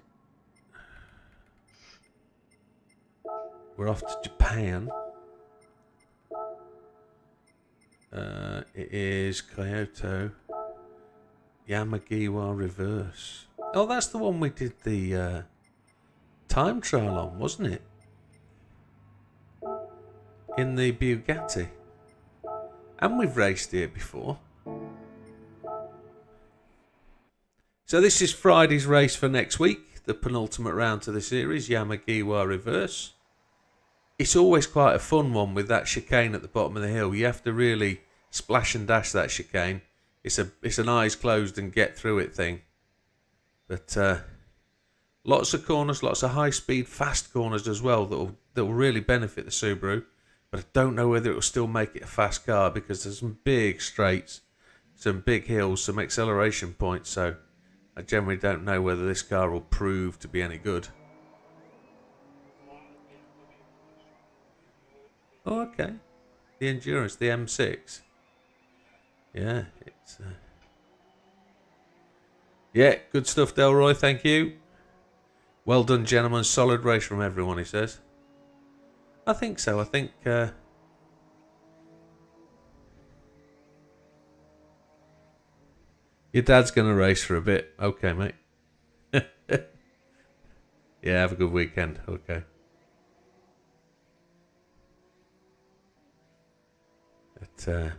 we're off to Japan. It is Kyoto Yamagiwa Reverse. Oh, that's the one we did the time trial on, wasn't it? In the Bugatti. And we've raced here before. So this is Friday's race for next week, the penultimate round to the series, Yamagiwa Reverse. It's always quite a fun one with that chicane at the bottom of the hill. You have to really splash and dash that chicane. It's an eyes closed and get through it thing. But lots of corners, lots of high speed, fast corners as well that will really benefit the Subaru. But I don't know whether it will still make it a fast car because there's some big straights, some big hills, some acceleration points. So I generally don't know whether this car will prove to be any good. Oh, okay. The Endurance, the M6. Yeah, it's... Yeah, good stuff, Delroy, thank you. Well done, gentlemen. Solid race from everyone, he says. I think so. I think... Your dad's going to race for a bit. Okay, mate. Yeah, have a good weekend. Okay. But,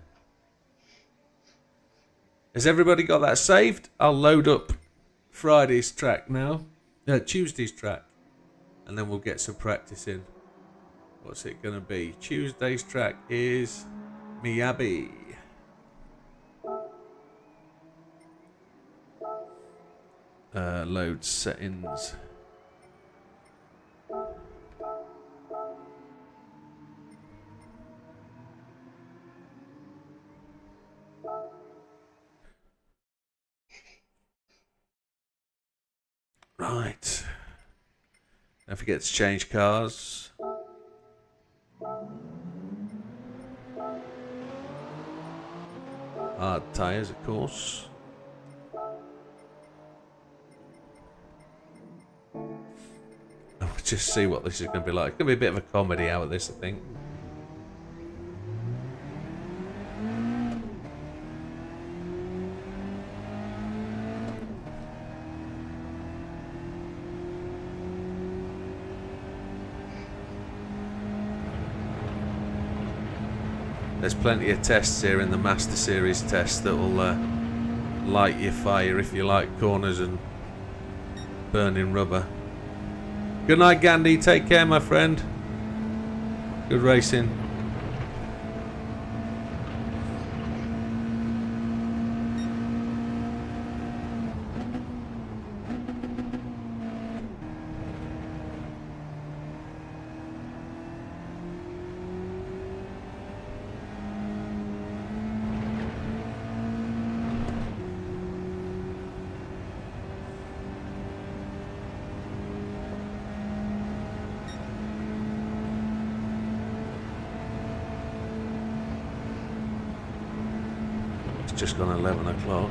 has everybody got that saved? I'll load up Friday's track now. No, Tuesday's track. And then we'll get some practice in. What's it going to be? Tuesday's track is Miyabi. Load settings. Right. Don't forget to change cars. Hard tyres, of course. I'll just see what this is going to be like. It's going to be a bit of a comedy out of this, I think. There's plenty of tests here in the Master Series test that will light your fire if you like corners and burning rubber. Good night, Gandhi. Take care, my friend. Good racing. just gone 11 o'clock.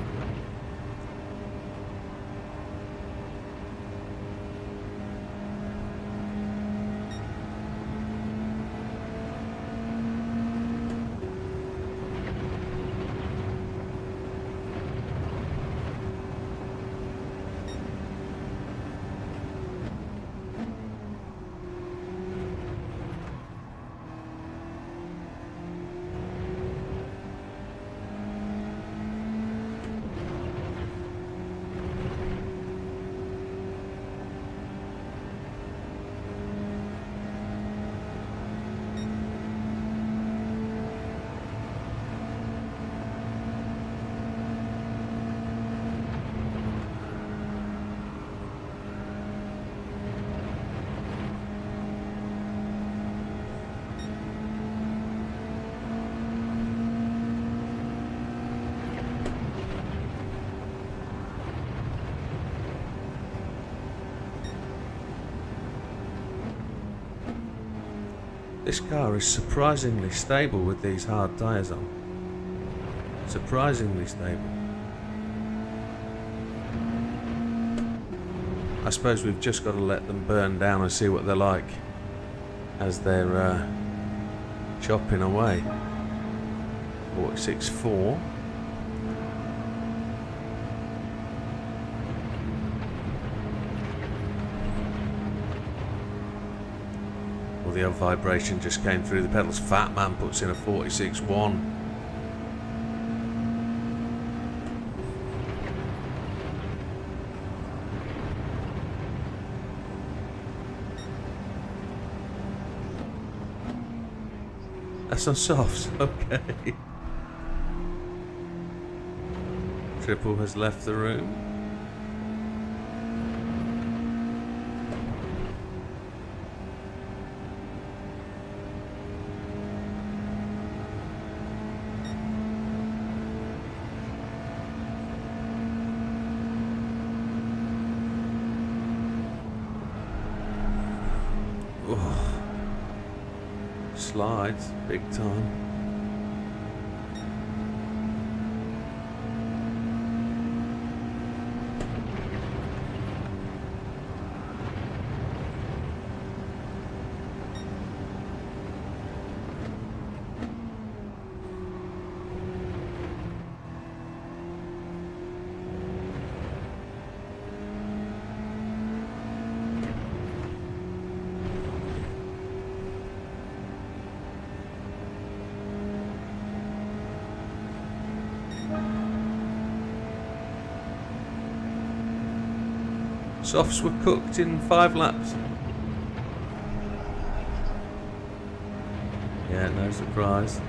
This car is surprisingly stable with these hard tyres on. Surprisingly stable. I suppose we've just got to let them burn down and see what they're like as they're chopping away. 46.4. The old vibration just came through the pedals. Fat Man puts in a 46.1. That's on softs, okay. Triple has left the room. Slides, big time. Softs were cooked in 5 laps. Yeah, no surprise.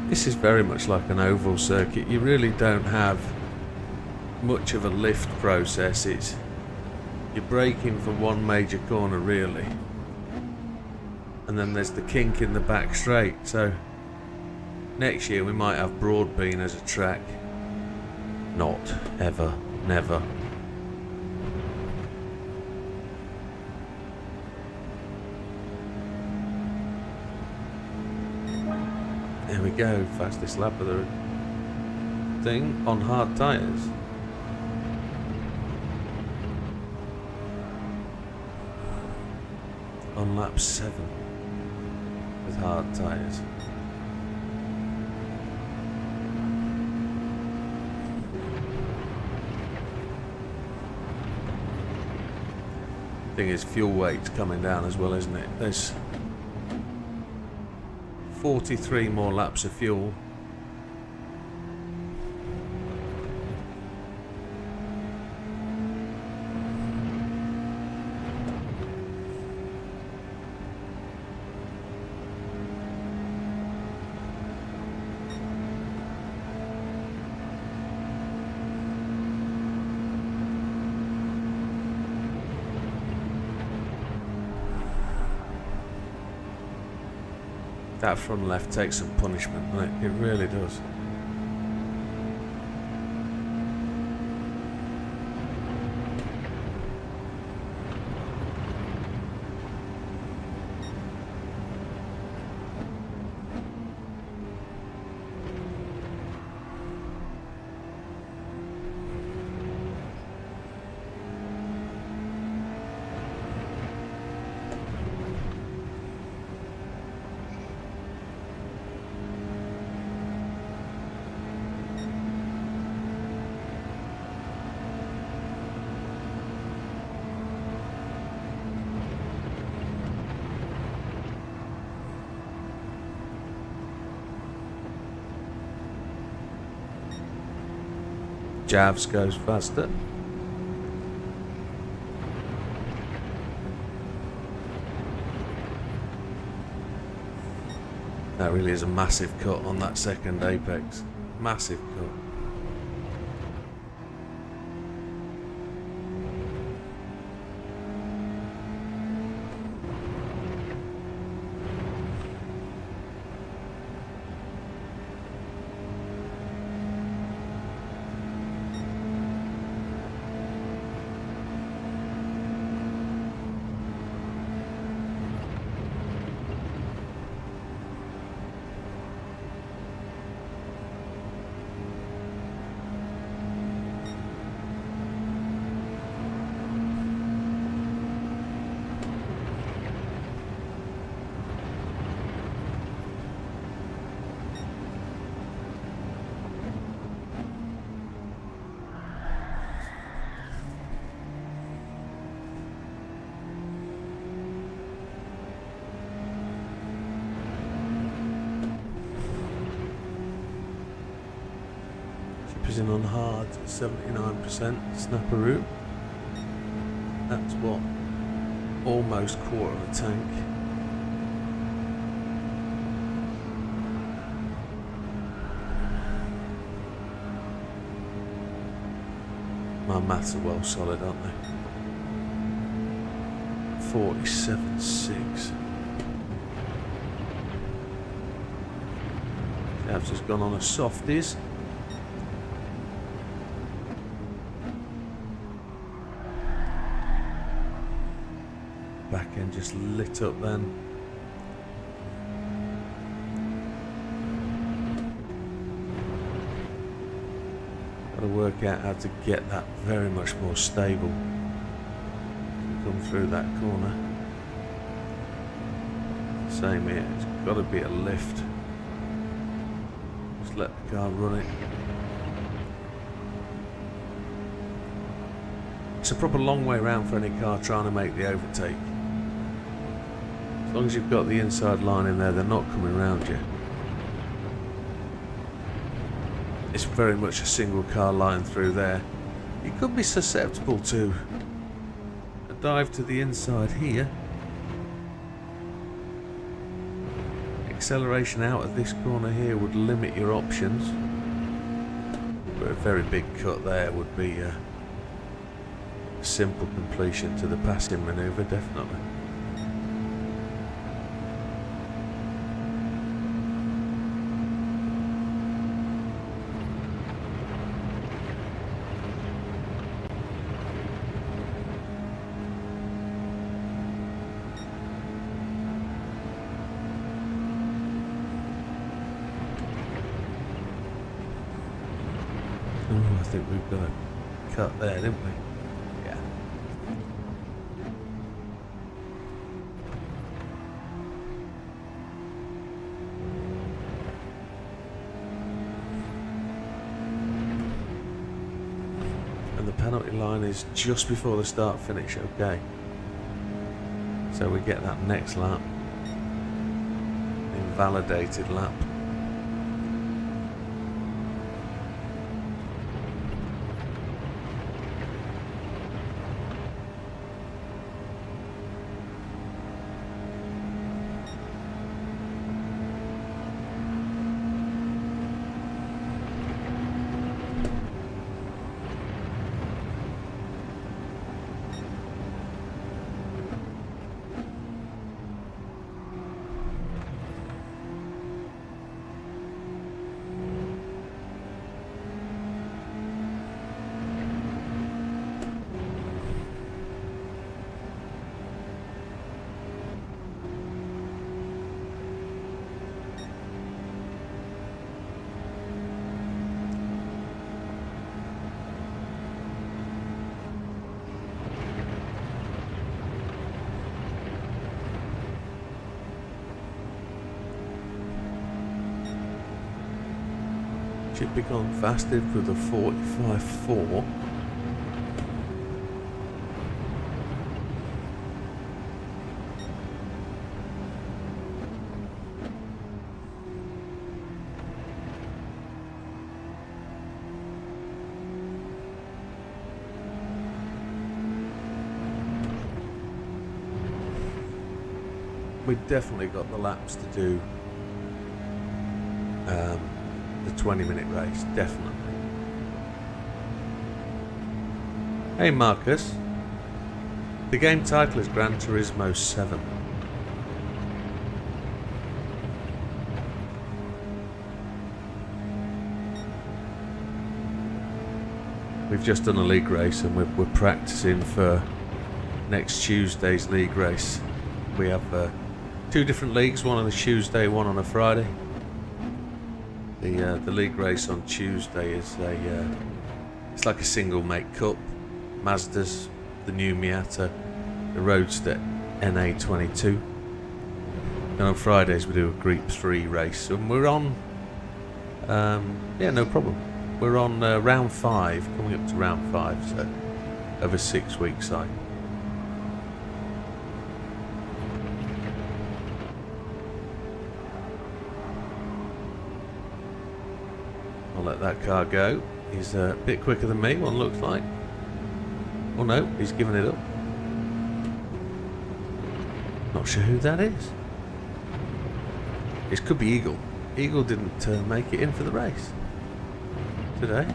This is very much like an oval circuit. You really don't have much of a lift process. You're braking for one major corner really, and then there's the kink in the back straight. So next year we might have Broadbean as a track. Not ever, never. There we go, fastest lap of the thing on hard tyres. On lap 7 with hard tyres. Thing is, fuel weight's coming down as well, isn't it? There's 43 more laps of fuel. That front left takes some punishment, doesn't it? It really does. Javs goes faster. That really is a massive cut on that second apex. Massive cut. In on hard, 79% snapper route. That's what, almost quarter of a tank. My maths are well solid, aren't they? 47.6. I've just gone on a softies. Back end just lit up then. Got to work out how to get that very much more stable. Come through that corner. Same here, it's got to be a lift. Just let the car run it. It's a proper long way round for any car trying to make the overtake. As long as you've got the inside line in there, they're not coming round you. It's very much a single car line through there. You could be susceptible to a dive to the inside here. Acceleration out of this corner here would limit your options. But a very big cut there would be a simple completion to the passing manoeuvre, definitely. Oh, I think we've got a cut there, didn't we? Yeah. And the penalty line is just before the start finish, okay. So we get that next lap in validated lap. Should be gone fasted with a 45.4. We've definitely got the laps to do the 20-minute race, definitely. Hey Marcus, the game title is Gran Turismo 7. We've just done a league race and we're practicing for next Tuesday's league race. We have 2 different leagues, one on a Tuesday, one on a Friday. The league race on Tuesday is it's like a single make cup. Mazdas, the new Miata, the Roadster NA22. And on Fridays we do a Gr3 race, and we're on yeah, no problem. We're on round 5, coming up to round 5, so of a 6-week cycle. I'll let that car go. He's a bit quicker than me, one looks like. Oh no, he's giving it up. Not sure who that is. It could be Eagle. Eagle didn't make it in for the race today.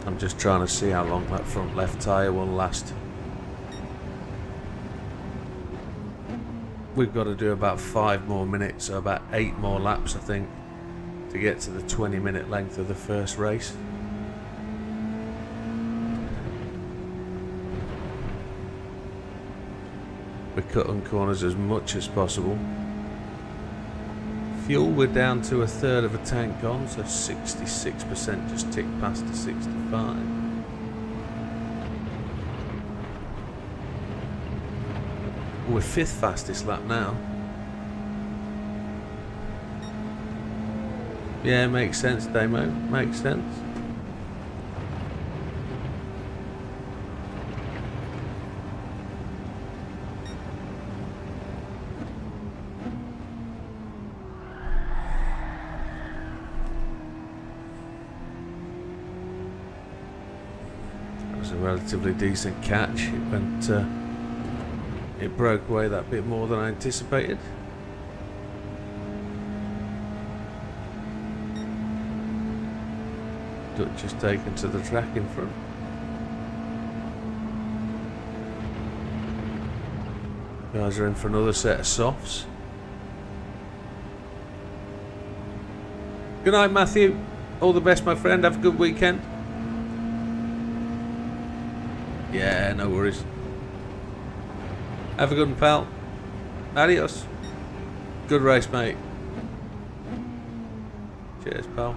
I'm just trying to see how long that front left tyre will last. We've got to do about 5 more minutes, so about 8 more laps I think, to get to the 20-minute length of the first race. We're cutting corners as much as possible. Fuel, we're down to 1/3 of a tank on, so 66% just ticked past to 65. We're 5th fastest lap now. Yeah, makes sense, Damo, makes sense. A relatively decent catch. It went it broke away that bit more than I anticipated. Dutch is taken to the track in front. Guys are in for another set of softs. Good night, Matthew. All the best, my friend. Have a good weekend. Yeah, no worries. Have a good one, pal. Adios. Good race, mate. Cheers, pal.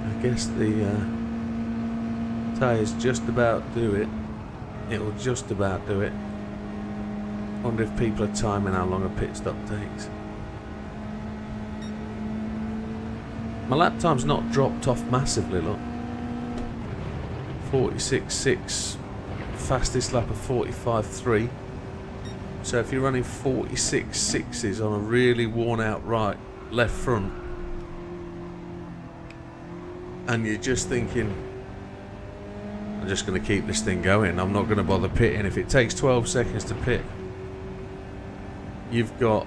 I guess the tyres just about do it. It'll just about do it. Wonder if people are timing how long a pit stop takes. My lap time's not dropped off massively, look. 46.6, fastest lap of 45.3. So if you're running 46.6s on a really worn out left front, and you're just thinking, I'm just going to keep this thing going, I'm not going to bother pitting. If it takes 12 seconds to pit, you've got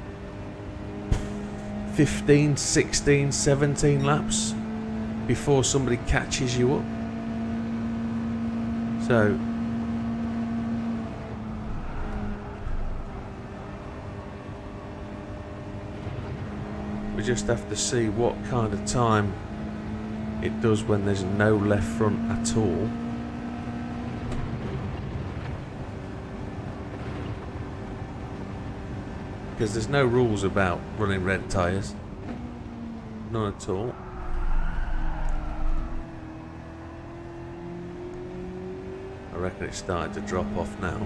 15, 16, 17 laps before somebody catches you up. So we just have to see what kind of time it does when there's no left front at all. Because there's no rules about running red tyres. None at all. I reckon it's starting to drop off now.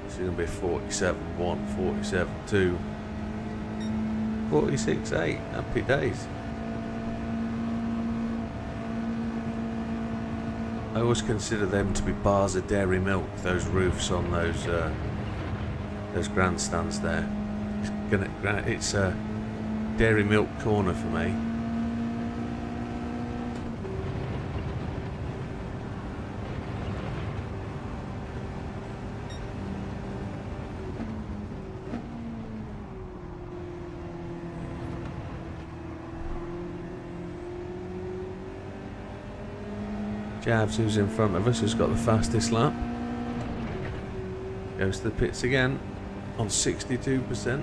It's going to be 47.1, 47.2. 46.8, happy days. I always consider them to be bars of dairy milk, those roofs on those grandstands there. It's a dairy milk corner for me. Javs, who's in front of us, has got the fastest lap. Goes to the pits again on 62%.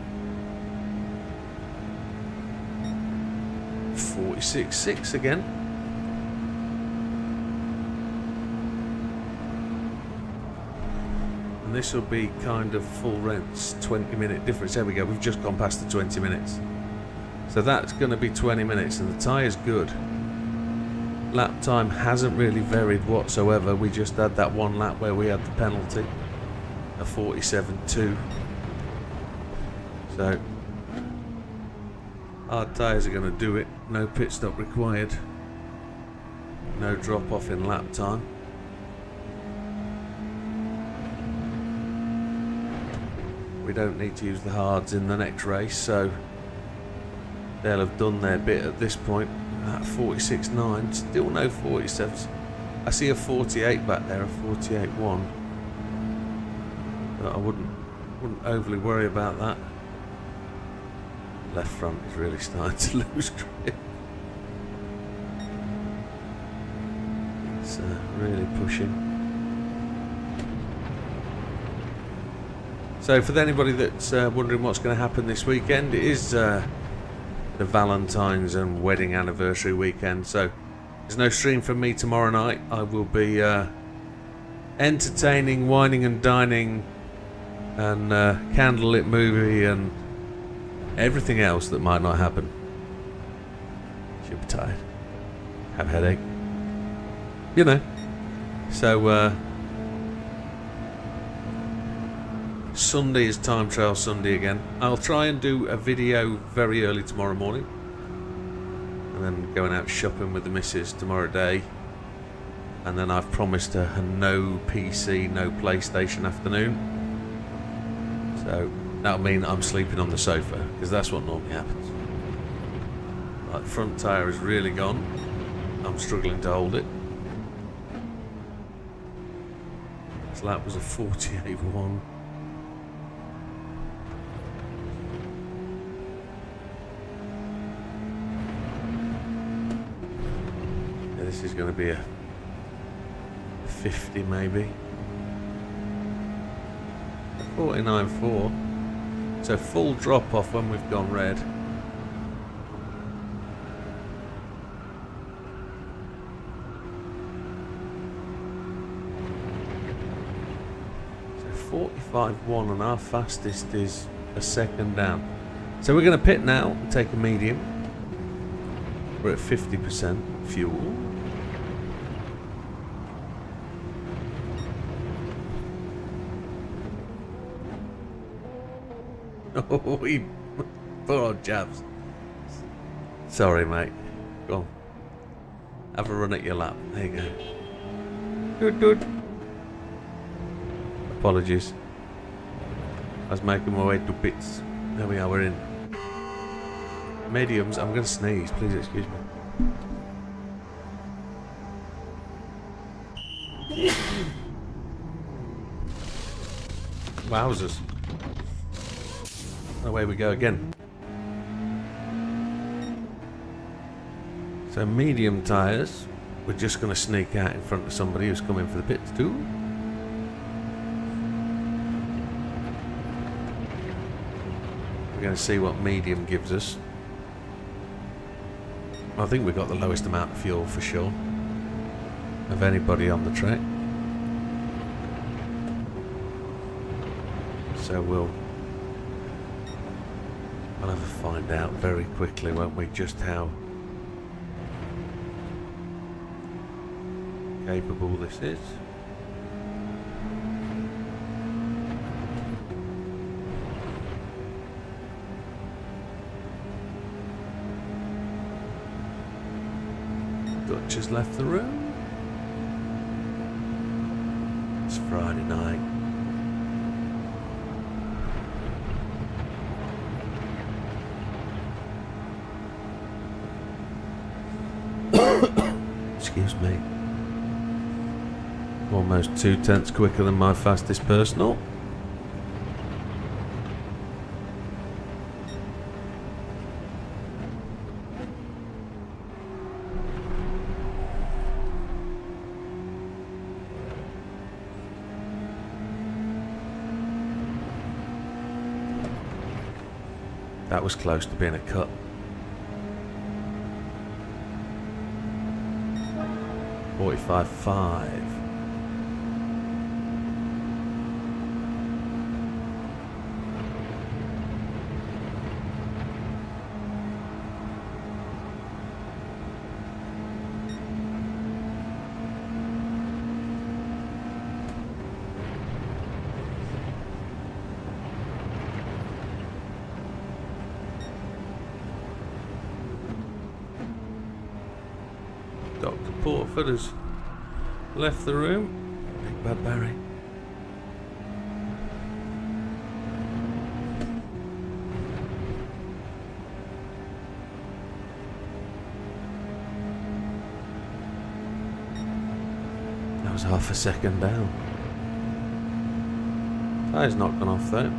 46.6 again. And this will be kind of full rents, 20-minute difference. There we go, we've just gone past the 20 minutes. So that's going to be 20 minutes, and the tyre's good. Lap time hasn't really varied whatsoever. We just had that one lap where we had the penalty, a 47.2. So hard tyres are going to do it. No pit stop required. No drop off in lap time. We don't need to use the hards in the next race, so they'll have done their bit at this point. At 46.9, still no 47s. I see a 48 back there, a 48.1. But I wouldn't overly worry about that. Left front is really starting to lose grip. It's really pushing. So for anybody that's wondering what's going to happen this weekend, it is the Valentine's and wedding anniversary weekend, so there's no stream from me tomorrow night. I will be entertaining, whining and dining, and candlelit movie, and everything else that might not happen. Should be tired, have a headache, you know. So Sunday is Time Trial Sunday again. I'll try and do a video very early tomorrow morning, and then going out shopping with the missus tomorrow day. And then I've promised her a no PC, no PlayStation afternoon. So that'll mean I'm sleeping on the sofa, because that's what normally happens. Right, the front tyre is really gone. I'm struggling to hold it. So that was a 48-1. Yeah, this is going to be a 50 maybe. 49.4. So full drop off when we've gone red. So 45.1 and our fastest is a second down. So we're going to pit now and take a medium. We're at 50% fuel. Oh, we poor old Jabs. Sorry, mate. Go on. Have a run at your lap. There you go. Good. Apologies. I was making my way to pits. There we are, we're in. Mediums. I'm going to sneeze. Please excuse me. Wowzers. Away we go again. So medium tyres. We're just going to sneak out in front of somebody who's coming for the pits too. We're going to see what medium gives us. I think we've got the lowest amount of fuel for sure of anybody on the track. So we'll have to find out very quickly, won't we, just how capable this is. Dutch has left the room. It's Friday night. Excuse me. Almost 2/10 quicker than my fastest personal. That was close to being a cut. .45.5. Dr. Portford has left the room. Big Bad Barry. That was half a second down. Tyre's not gone off though.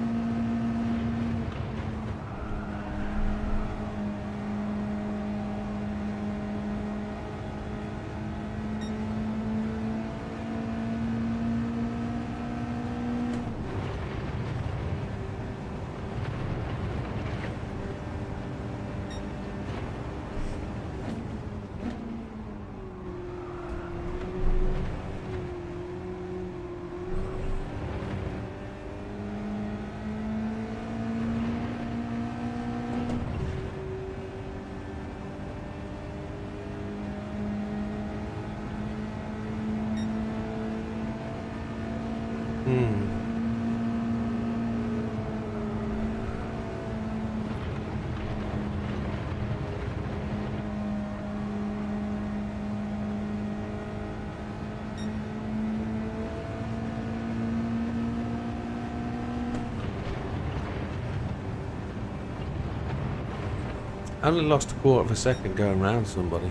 I only lost a quarter of a second going round somebody.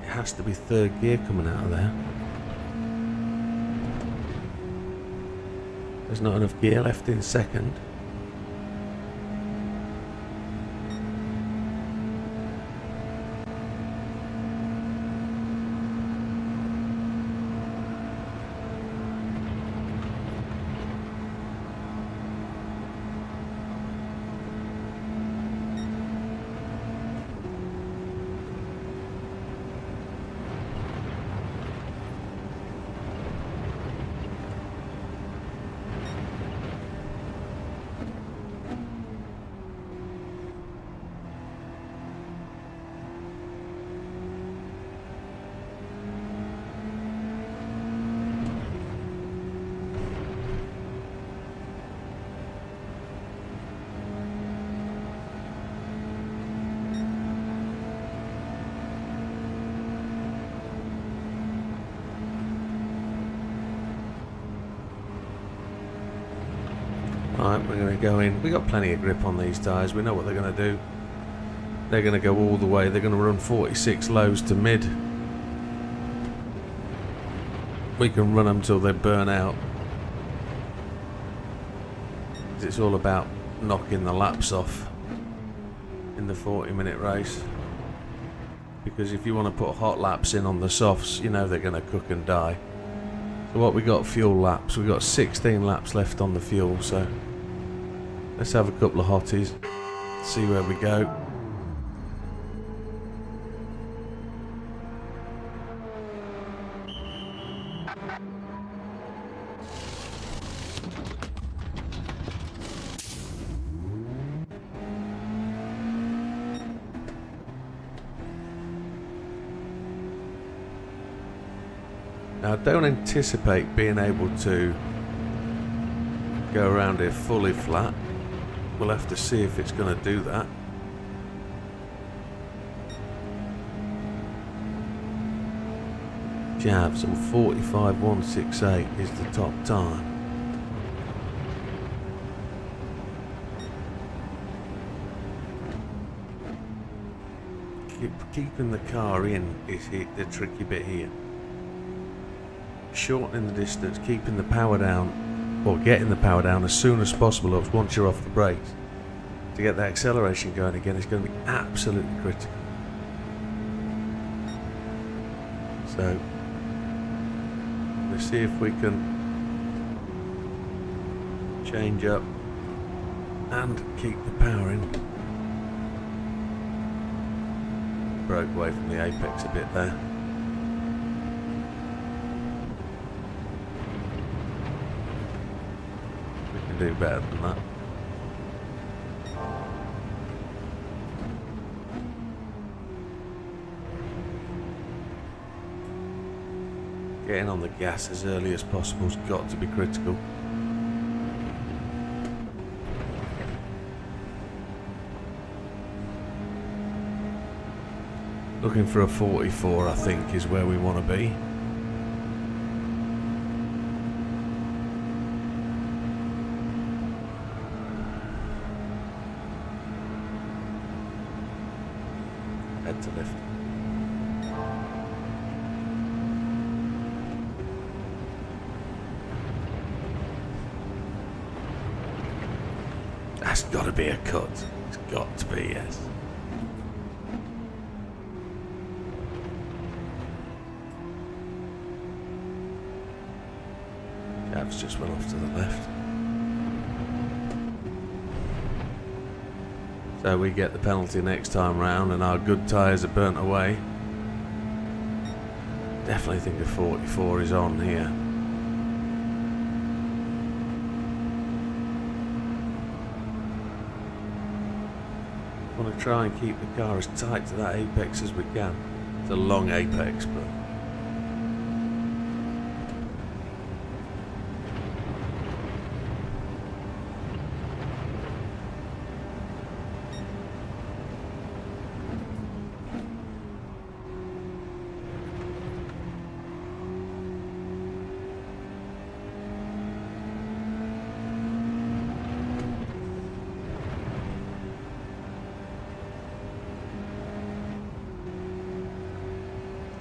It has to be third gear coming out of there. There's not enough gear left in second. Right, we're going to go in. We've got plenty of grip on these tyres. We know what they're going to do. They're going to go all the way. They're going to run 46 lows to mid. We can run them till they burn out. It's all about knocking the laps off in the 40-minute race. Because if you want to put hot laps in on the softs, you know they're going to cook and die. So what we got, fuel laps. We've got 16 laps left on the fuel, so let's have a couple of hotties, see where we go. Now, I don't anticipate being able to go around here fully flat. We'll have to see if it's going to do that. Javs on 45.168 is the top time. Keeping the car in is the tricky bit here. Shortening the distance, keeping the power down, or getting the power down as soon as possible once you're off the brakes, to get that acceleration going again is going to be absolutely critical. So let's see if we can change up and keep the power in. Broke away from the apex a bit there. Do better than that. Getting on the gas as early as possible has got to be critical. Looking for a 44, I think, is where we want to be. Head to lift. That's got to be a cut. It's got to be, yes. Javs just went off to the left. So we get the penalty next time round and our good tyres are burnt away. Definitely think a 44 is on here. Want to try and keep the car as tight to that apex as we can. It's a long apex, but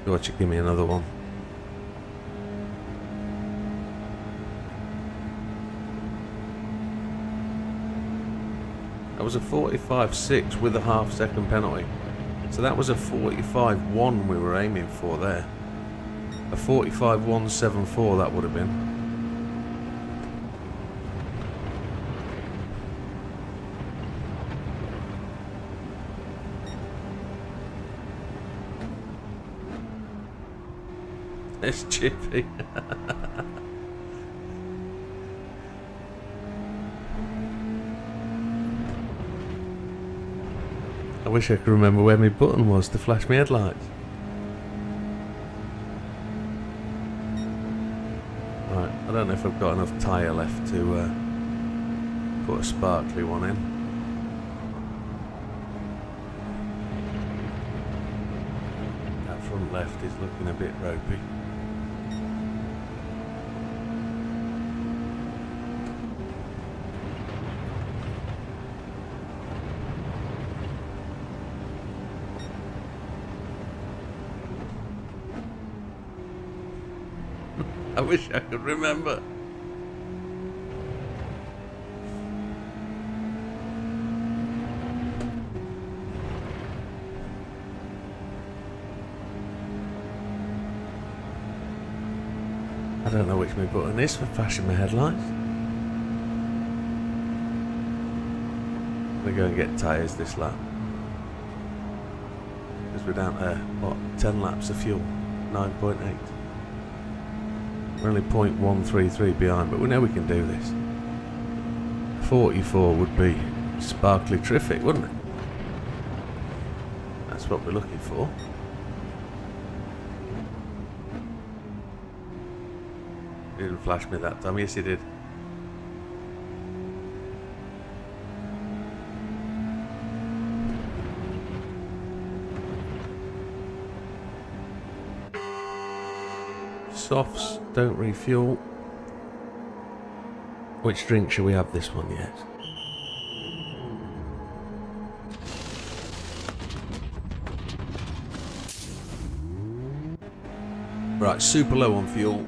watch it, give me another one. That was a 45.6 with a half-second penalty. So that was a 45.1 we were aiming for there. A 45.174 that would have been. It's chippy. I wish I could remember where my button was to flash my headlights. Right, I don't know if I've got enough tyre left to put a sparkly one in. That front left is looking a bit ropey. I wish I could remember. I don't know which my button is for flashing my headlights. I'm going to go and get tyres this lap. Because we're down to, what, 10 laps of fuel? 9.8. We're only 0.133 behind, but we know we can do this. 44 would be sparkly terrific, wouldn't it? That's what we're looking for. He didn't flash me that time. Yes, he did. Softs don't refuel. Which drink should we have this one yet? Right, super low on fuel.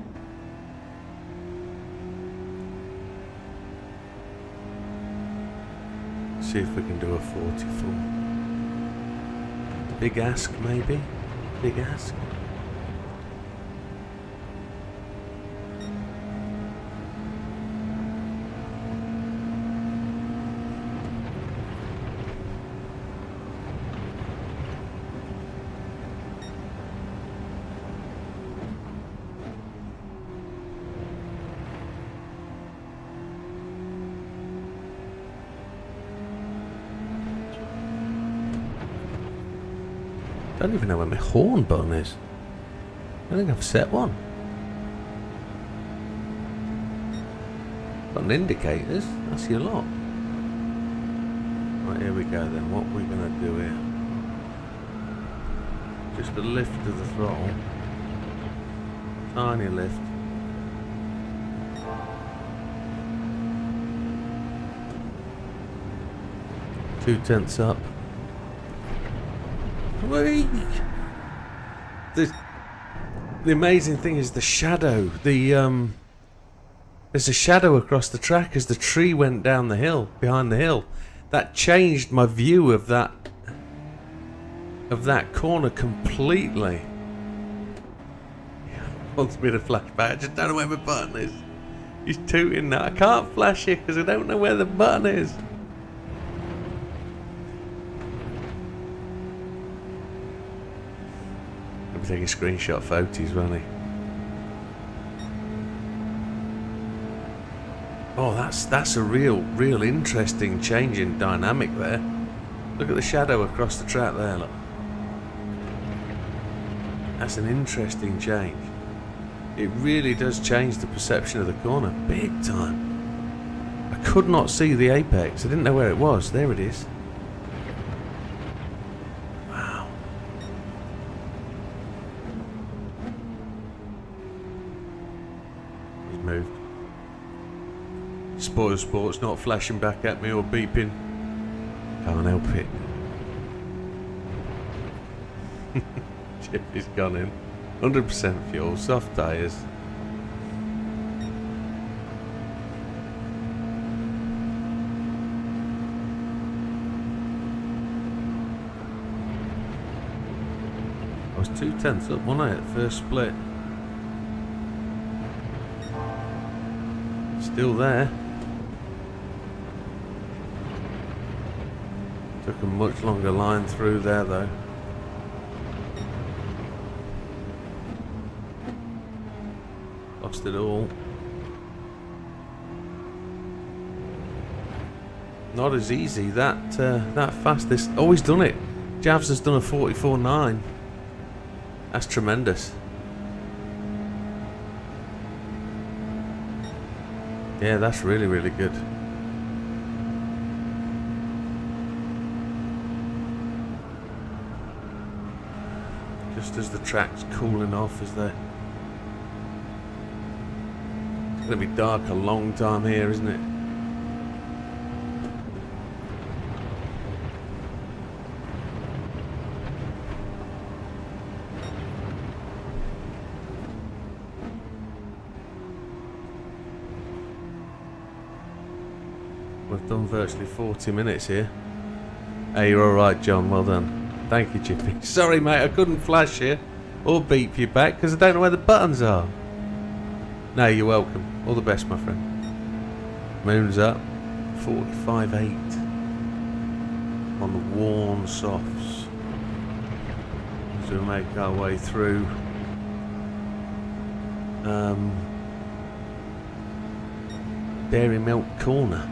See if we can do a 44. Big ask, maybe? Big ask? I don't even know where my horn button is. I don't think I've set one. Got an indicators, that's your lot. Right, here we go then. What are we going to do here? Just a lift of the throttle. Tiny lift. Two tenths up. Whee! The amazing thing is the shadow. There's a shadow across the track as the tree went down the hill, behind the hill. That changed my view of that corner completely. Wants me to flash back. I just don't know where my button is. He's tooting now. I can't flash it because I don't know where the button is. He'll be taking screenshot photos, won't he? Oh, that's a real interesting change in dynamic there. Look at the shadow across the track there, look. That's an interesting change. It really does change the perception of the corner, big time. I could not see the apex. I didn't know where it was. There it is. Wow. He's moved. Spoil Sport's not flashing back at me or beeping. Can't help it. Chip is gone in. 100% fuel, soft tyres. I was 2/10 up, wasn't I, at first split? Still there. Took a much longer line through there though. Lost it all. Not as easy that fast. This always done it. Javs has done a 44.9. That's tremendous. Yeah, that's really good. Just as the track's cooling off, as they're... It's going to be dark a long time here, isn't it? We've done virtually 40 minutes here. Hey, you're alright, John. Well done. Thank you, Chippy. Sorry, mate, I couldn't flash you or beep you back because I don't know where the buttons are. No, you're welcome. All the best, my friend. Moon's up. 45.8 on the worn softs. As we make our way through Dairy Milk Corner.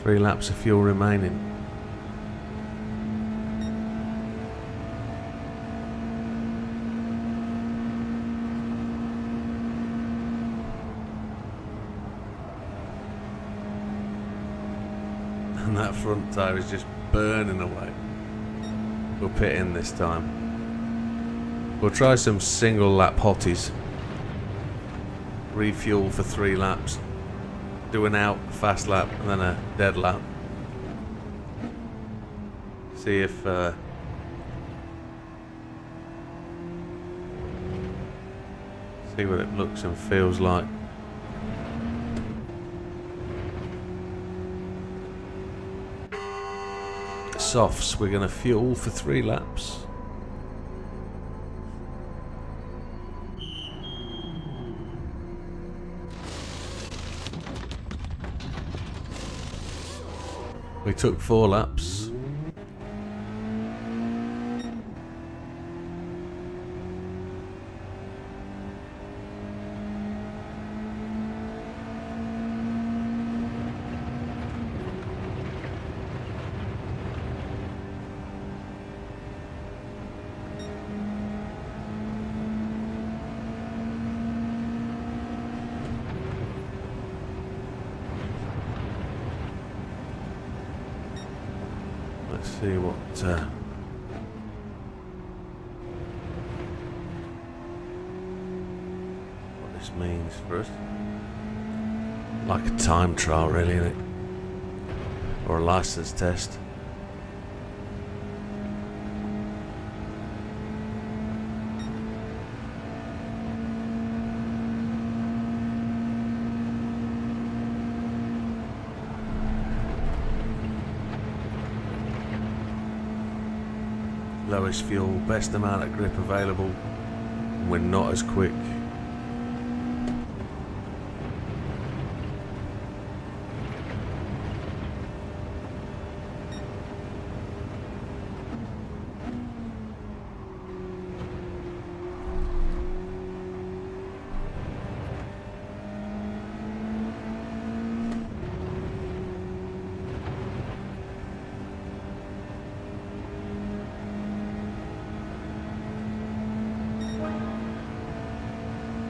Three laps of fuel remaining. And that front tyre is just burning away. We'll pit in this time. We'll try some single lap hotties. Refuel for 3 laps. Do an out, fast lap, and then a dead lap. See if see what it looks and feels like. Softs, we're gonna fuel for 3 laps. We took 4 laps. see what this means for us. Like a time trial, really, isn't it? Or a license test. Lowest fuel, best amount of grip available, and we're not as quick.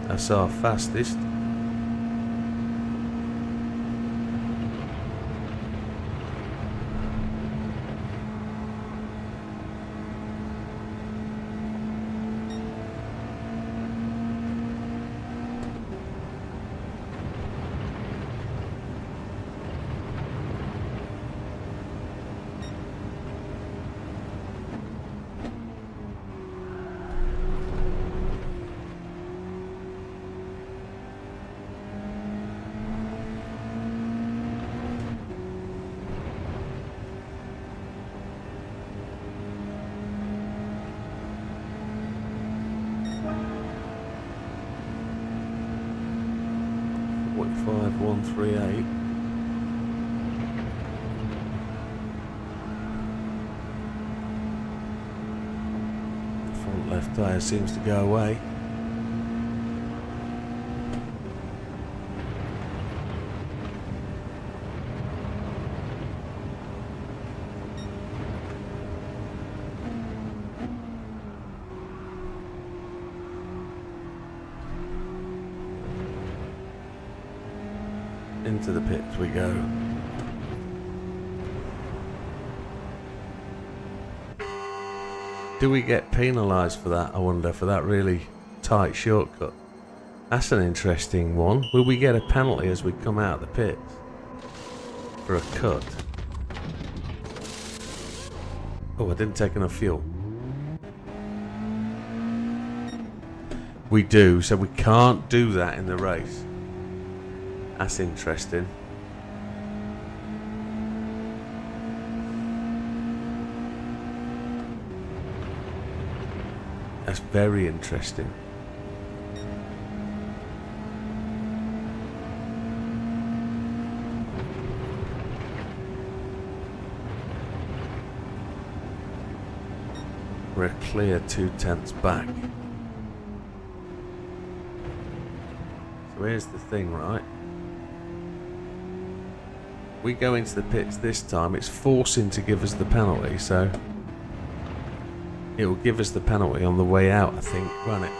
That's our fastest. .5138. Front left tyre seems to go away. Into the pits we go. Do we get penalised for that, I wonder, for that really tight shortcut? That's an interesting one. Will we get a penalty as we come out of the pits for a cut? Oh, I didn't take enough fuel. We do, so we can't do that in the race. That's interesting. That's very interesting. We're a clear 2/10 back. So here's the thing, right? We go into the pits this time, it's forcing to give us the penalty, so it will give us the penalty on the way out, I think, won't it?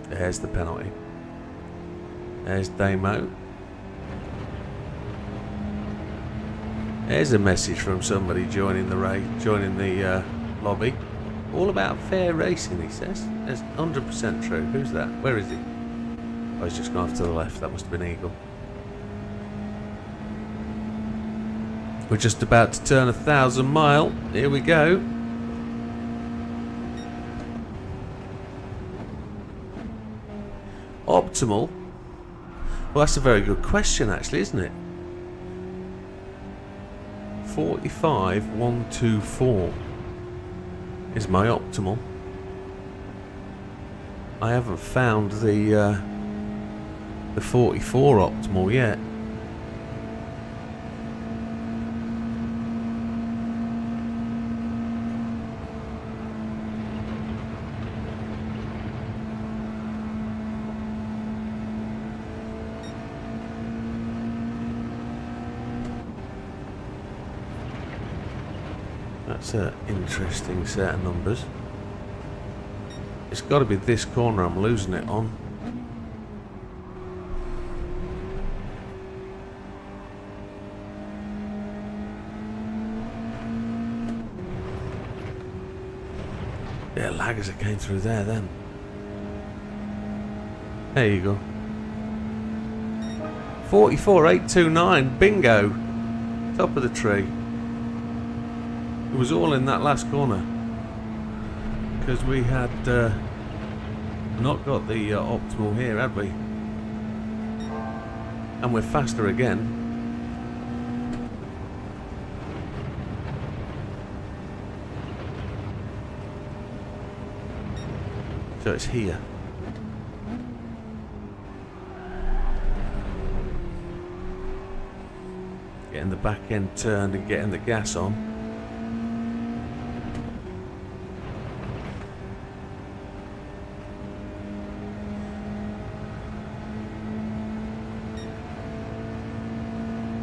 There's the penalty. There's Damo. There's a message from somebody joining the lobby. All about fair racing, he says. That's 100% true. Who's that? Where is he? Oh, he's just gone off to the left. That must have been Eagle. We're just about to turn 1,000 mile. Here we go. Optimal? Well, that's a very good question, actually, isn't it? 45,124 is my optimal. I haven't found the 44 optimal yet. That's an interesting set of numbers. It's got to be this corner I'm losing it on. Yeah, lag as it came through there then. There you go. 44,829, bingo! Top of the tree. It was all in that last corner. Because we had not got the optimal here, had we? And we're faster again. So it's here. Getting the back end turned and getting the gas on.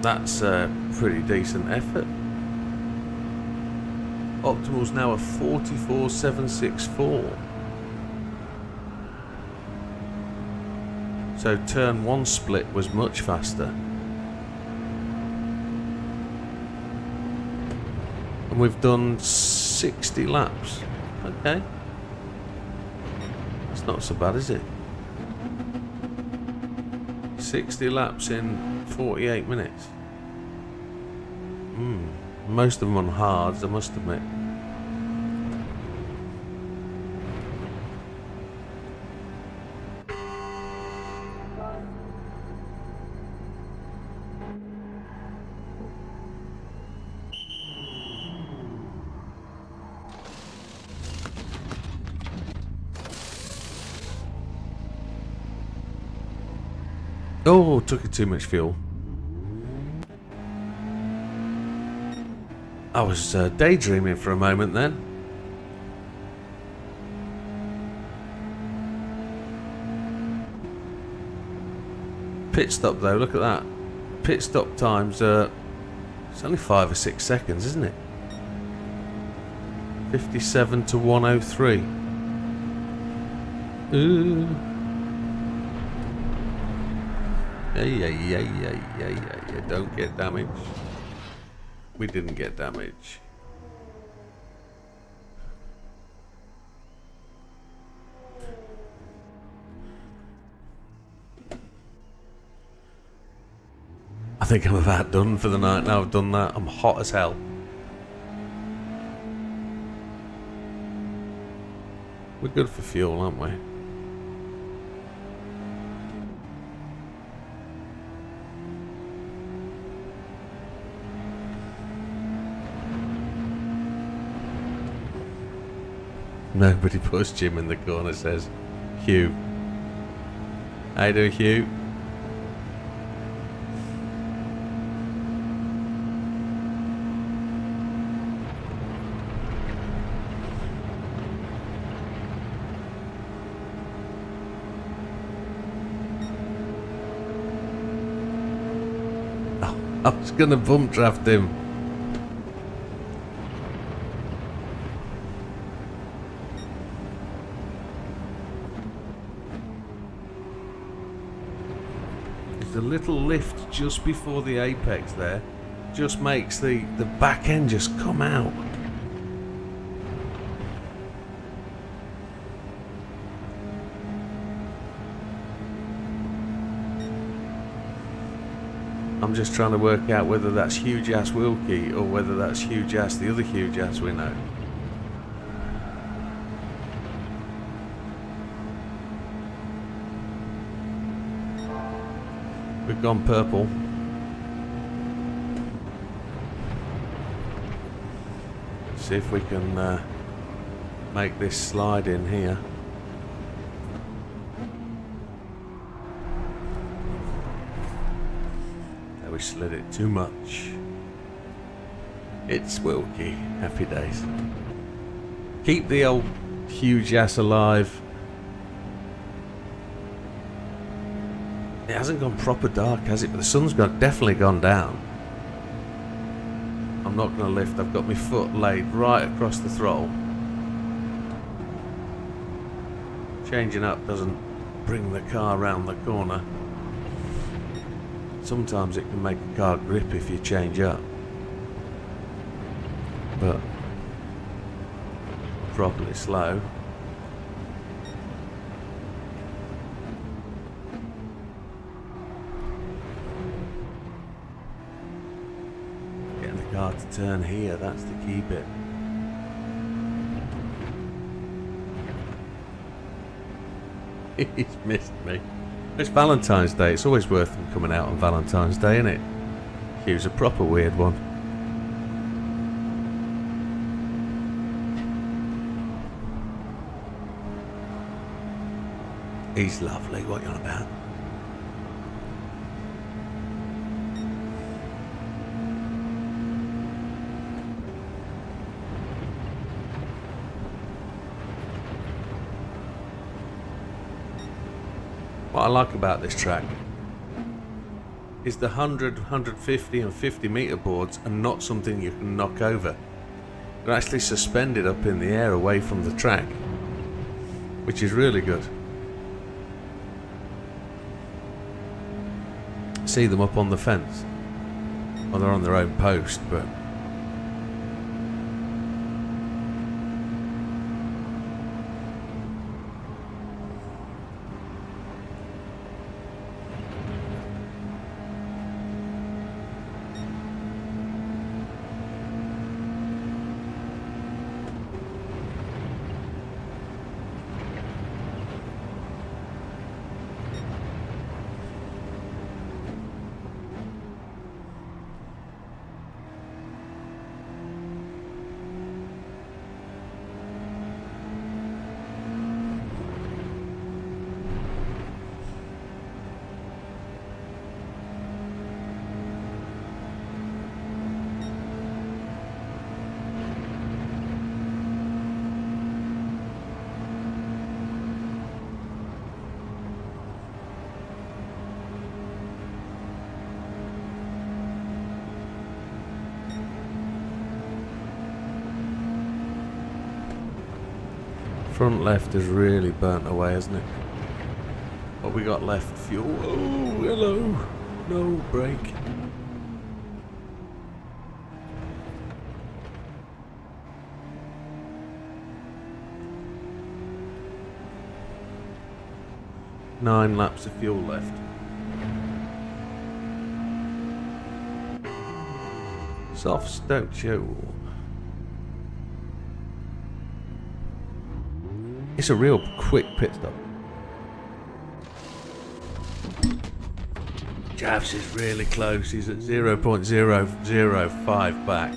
That's a pretty decent effort. Optimal's now a 44,764. So turn one split was much faster. And we've done 60 laps. Okay. That's not so bad, is it? 60 laps in 48 minutes. Most of them on hards, I must admit. Oh, took it too much fuel. I was daydreaming for a moment then. Pit stop though, look at that. Pit stop times, it's only 5 or 6 seconds, isn't it? 57 to 103. Ooh. Yeah, don't get damaged. We didn't get damage. I think I'm about done for the night now I've done that. I'm hot as hell. We're good for fuel, aren't we? Nobody puts Jim in the corner, says Hugh. How you doing, Hugh? Oh, I was going to bump draft him. The little lift just before the apex there just makes the back end just come out. I'm just trying to work out whether that's huge ass Wilkie or whether that's huge ass the other huge ass we know. We've gone purple. See if we can make this slide in here. There, we slid it too much. It's Wilkie. Happy days. Keep the old huge ass alive. It hasn't gone proper dark, has it? But the sun's definitely gone down. I'm I'm not going to lift. I've got my foot laid right across the throttle. Changing up doesn't bring the car round the corner. Sometimes it can make a car grip if you change up. But properly slow. Getting the car to turn here, that's the key bit. He's missed me. It's Valentine's Day. It's always worth them coming out on Valentine's Day, isn't it? Hugh's a proper weird one. He's lovely. What are you on about? What I like about this track is the 100, 150 and 50 metre boards are not something you can knock over. They're actually suspended up in the air away from the track, which is really good. See them up on the fence. Well, they're on their own post, but front left has really burnt away, hasn't it? What we got left? Fuel. Oh, hello. No brake. Nine laps of fuel left. Softs don't show. It's a real quick pit stop. Javs is really close. He's at 0.005 back.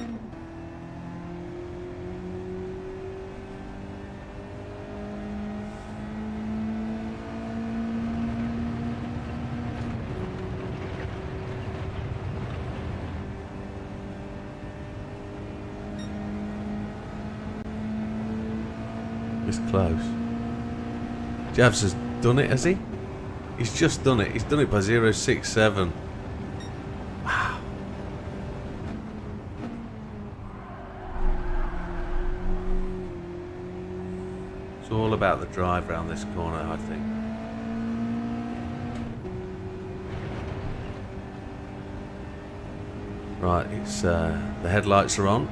It's close. Javs has done it, has he? He's just done it. He's done it by 0.67. Wow. It's all about the drive around this corner, I think. Right, it's the headlights are on.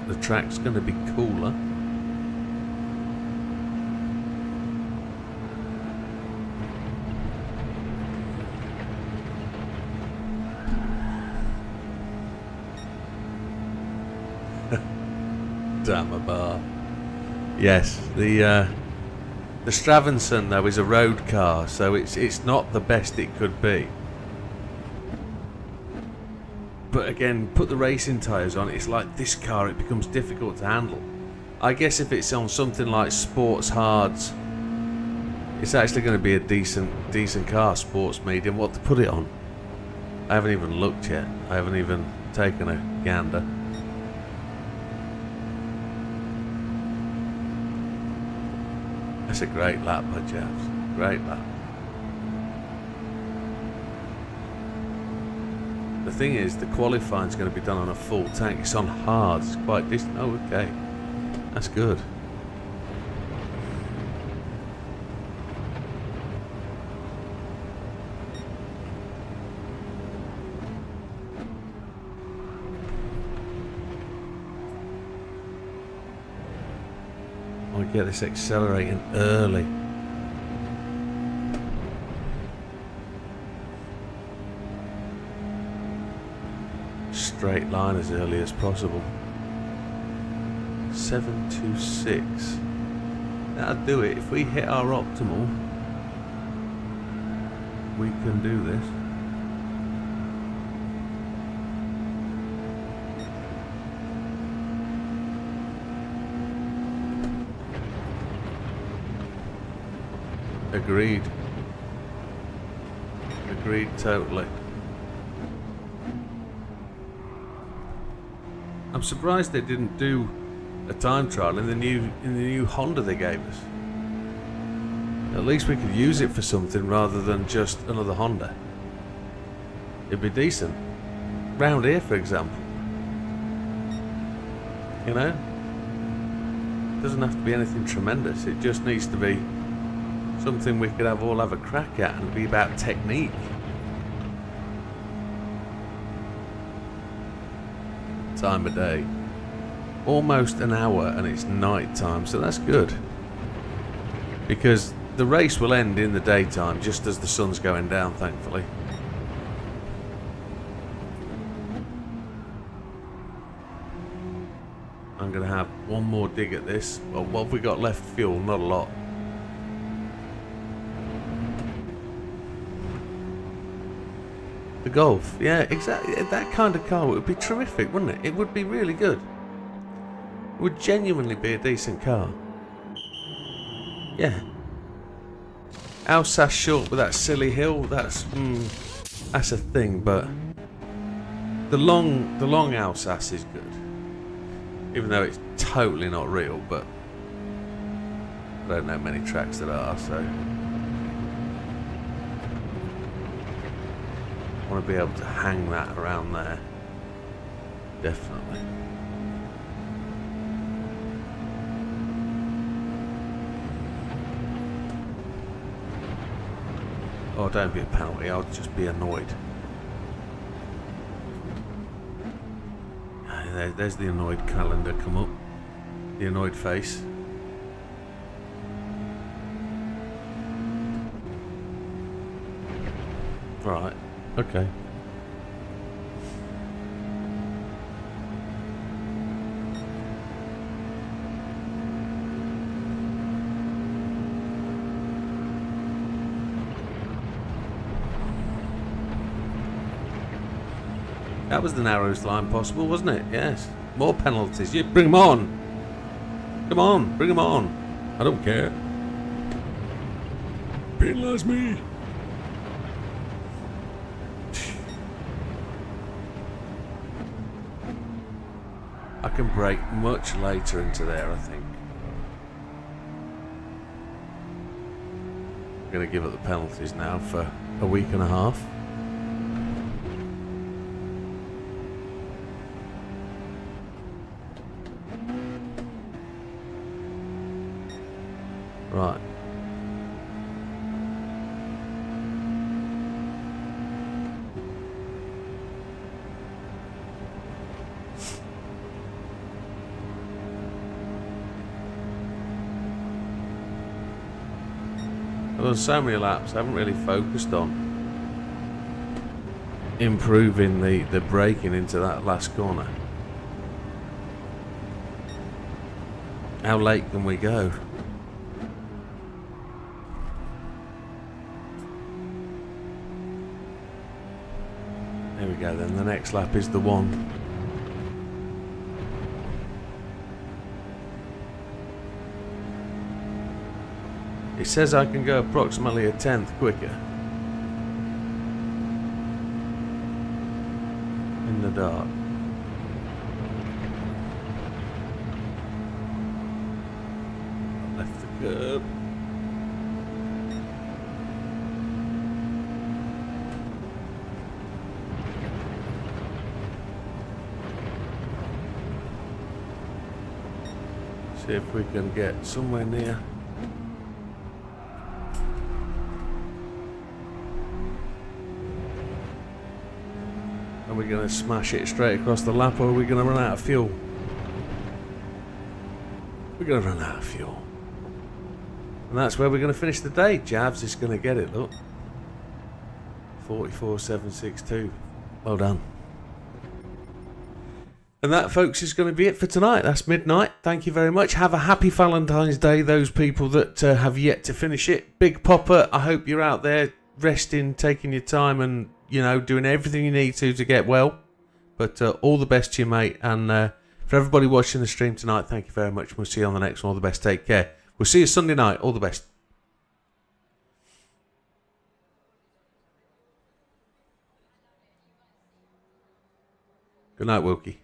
The track's going to be cooler. Damn a bar. Yes, the Stravenson though is a road car, so it's not the best it could be. But again, put the racing tyres on, it's like this car, it becomes difficult to handle. I guess if it's on something like sports hards, it's actually going to be a decent car, sports medium. What to put it on? I haven't even looked yet. I haven't even taken a gander. That's a great lap by Javs. Great lap. The thing is, the qualifying is going to be done on a full tank. It's on hard. It's quite decent. Oh, okay. That's good. I get this accelerating early. Straight line as early as possible. 726. That'll do it. If we hit our optimal, we can do this. Agreed. Agreed totally. I'm surprised they didn't do a time trial in the new Honda they gave us. At least we could use it for something rather than just another Honda. It'd be decent. Round here, for example. You know? It doesn't have to be anything tremendous. It just needs to be something we could all have a crack at and be about technique. Time of day. Almost an hour and it's night time, so that's good. Because the race will end in the daytime just as the sun's going down, thankfully. I'm going to have one more dig at this. Well, what have we got left? Fuel, not a lot. The Golf, yeah, exactly. That kind of car would be terrific, wouldn't it? It would be really good. It would genuinely be a decent car. Yeah. Alsace short with that silly hill, that's a thing, but the long Alsace is good. Even though it's totally not real, but I don't know many tracks that are, so I want to be able to hang that around there. Definitely. Oh, don't be a penalty, I'll just be annoyed. There's the annoyed calendar come up. The annoyed face. Right. Okay. That was the narrowest line possible, wasn't it? Yes. More penalties. You bring them on. Come on, bring them on. I don't care. Penalise me. I can brake much later into there, I think. I'm going to give up the penalties now for a week and a half. Right. I've done so many laps, I haven't really focused on improving the braking into that last corner. How late can we go? There we go then, the next lap is the one. It says I can go approximately a tenth quicker. In the dark. Left the curb. See if we can get somewhere near. Are we going to smash it straight across the lap, or are we going to run out of fuel? We're going to run out of fuel. And that's where we're going to finish the day. Javs is going to get it, look. 44.762. Well done. And that, folks, is going to be it for tonight. That's midnight. Thank you very much. Have a happy Valentine's Day, those people that have yet to finish it. Big Popper, I hope you're out there resting, taking your time, and, you know, doing everything you need to get well. But all the best to you, mate. And for everybody watching the stream tonight, thank you very much. We'll see you on the next one. All the best. Take care. We'll see you Sunday night. All the best. Good night, Wilkie.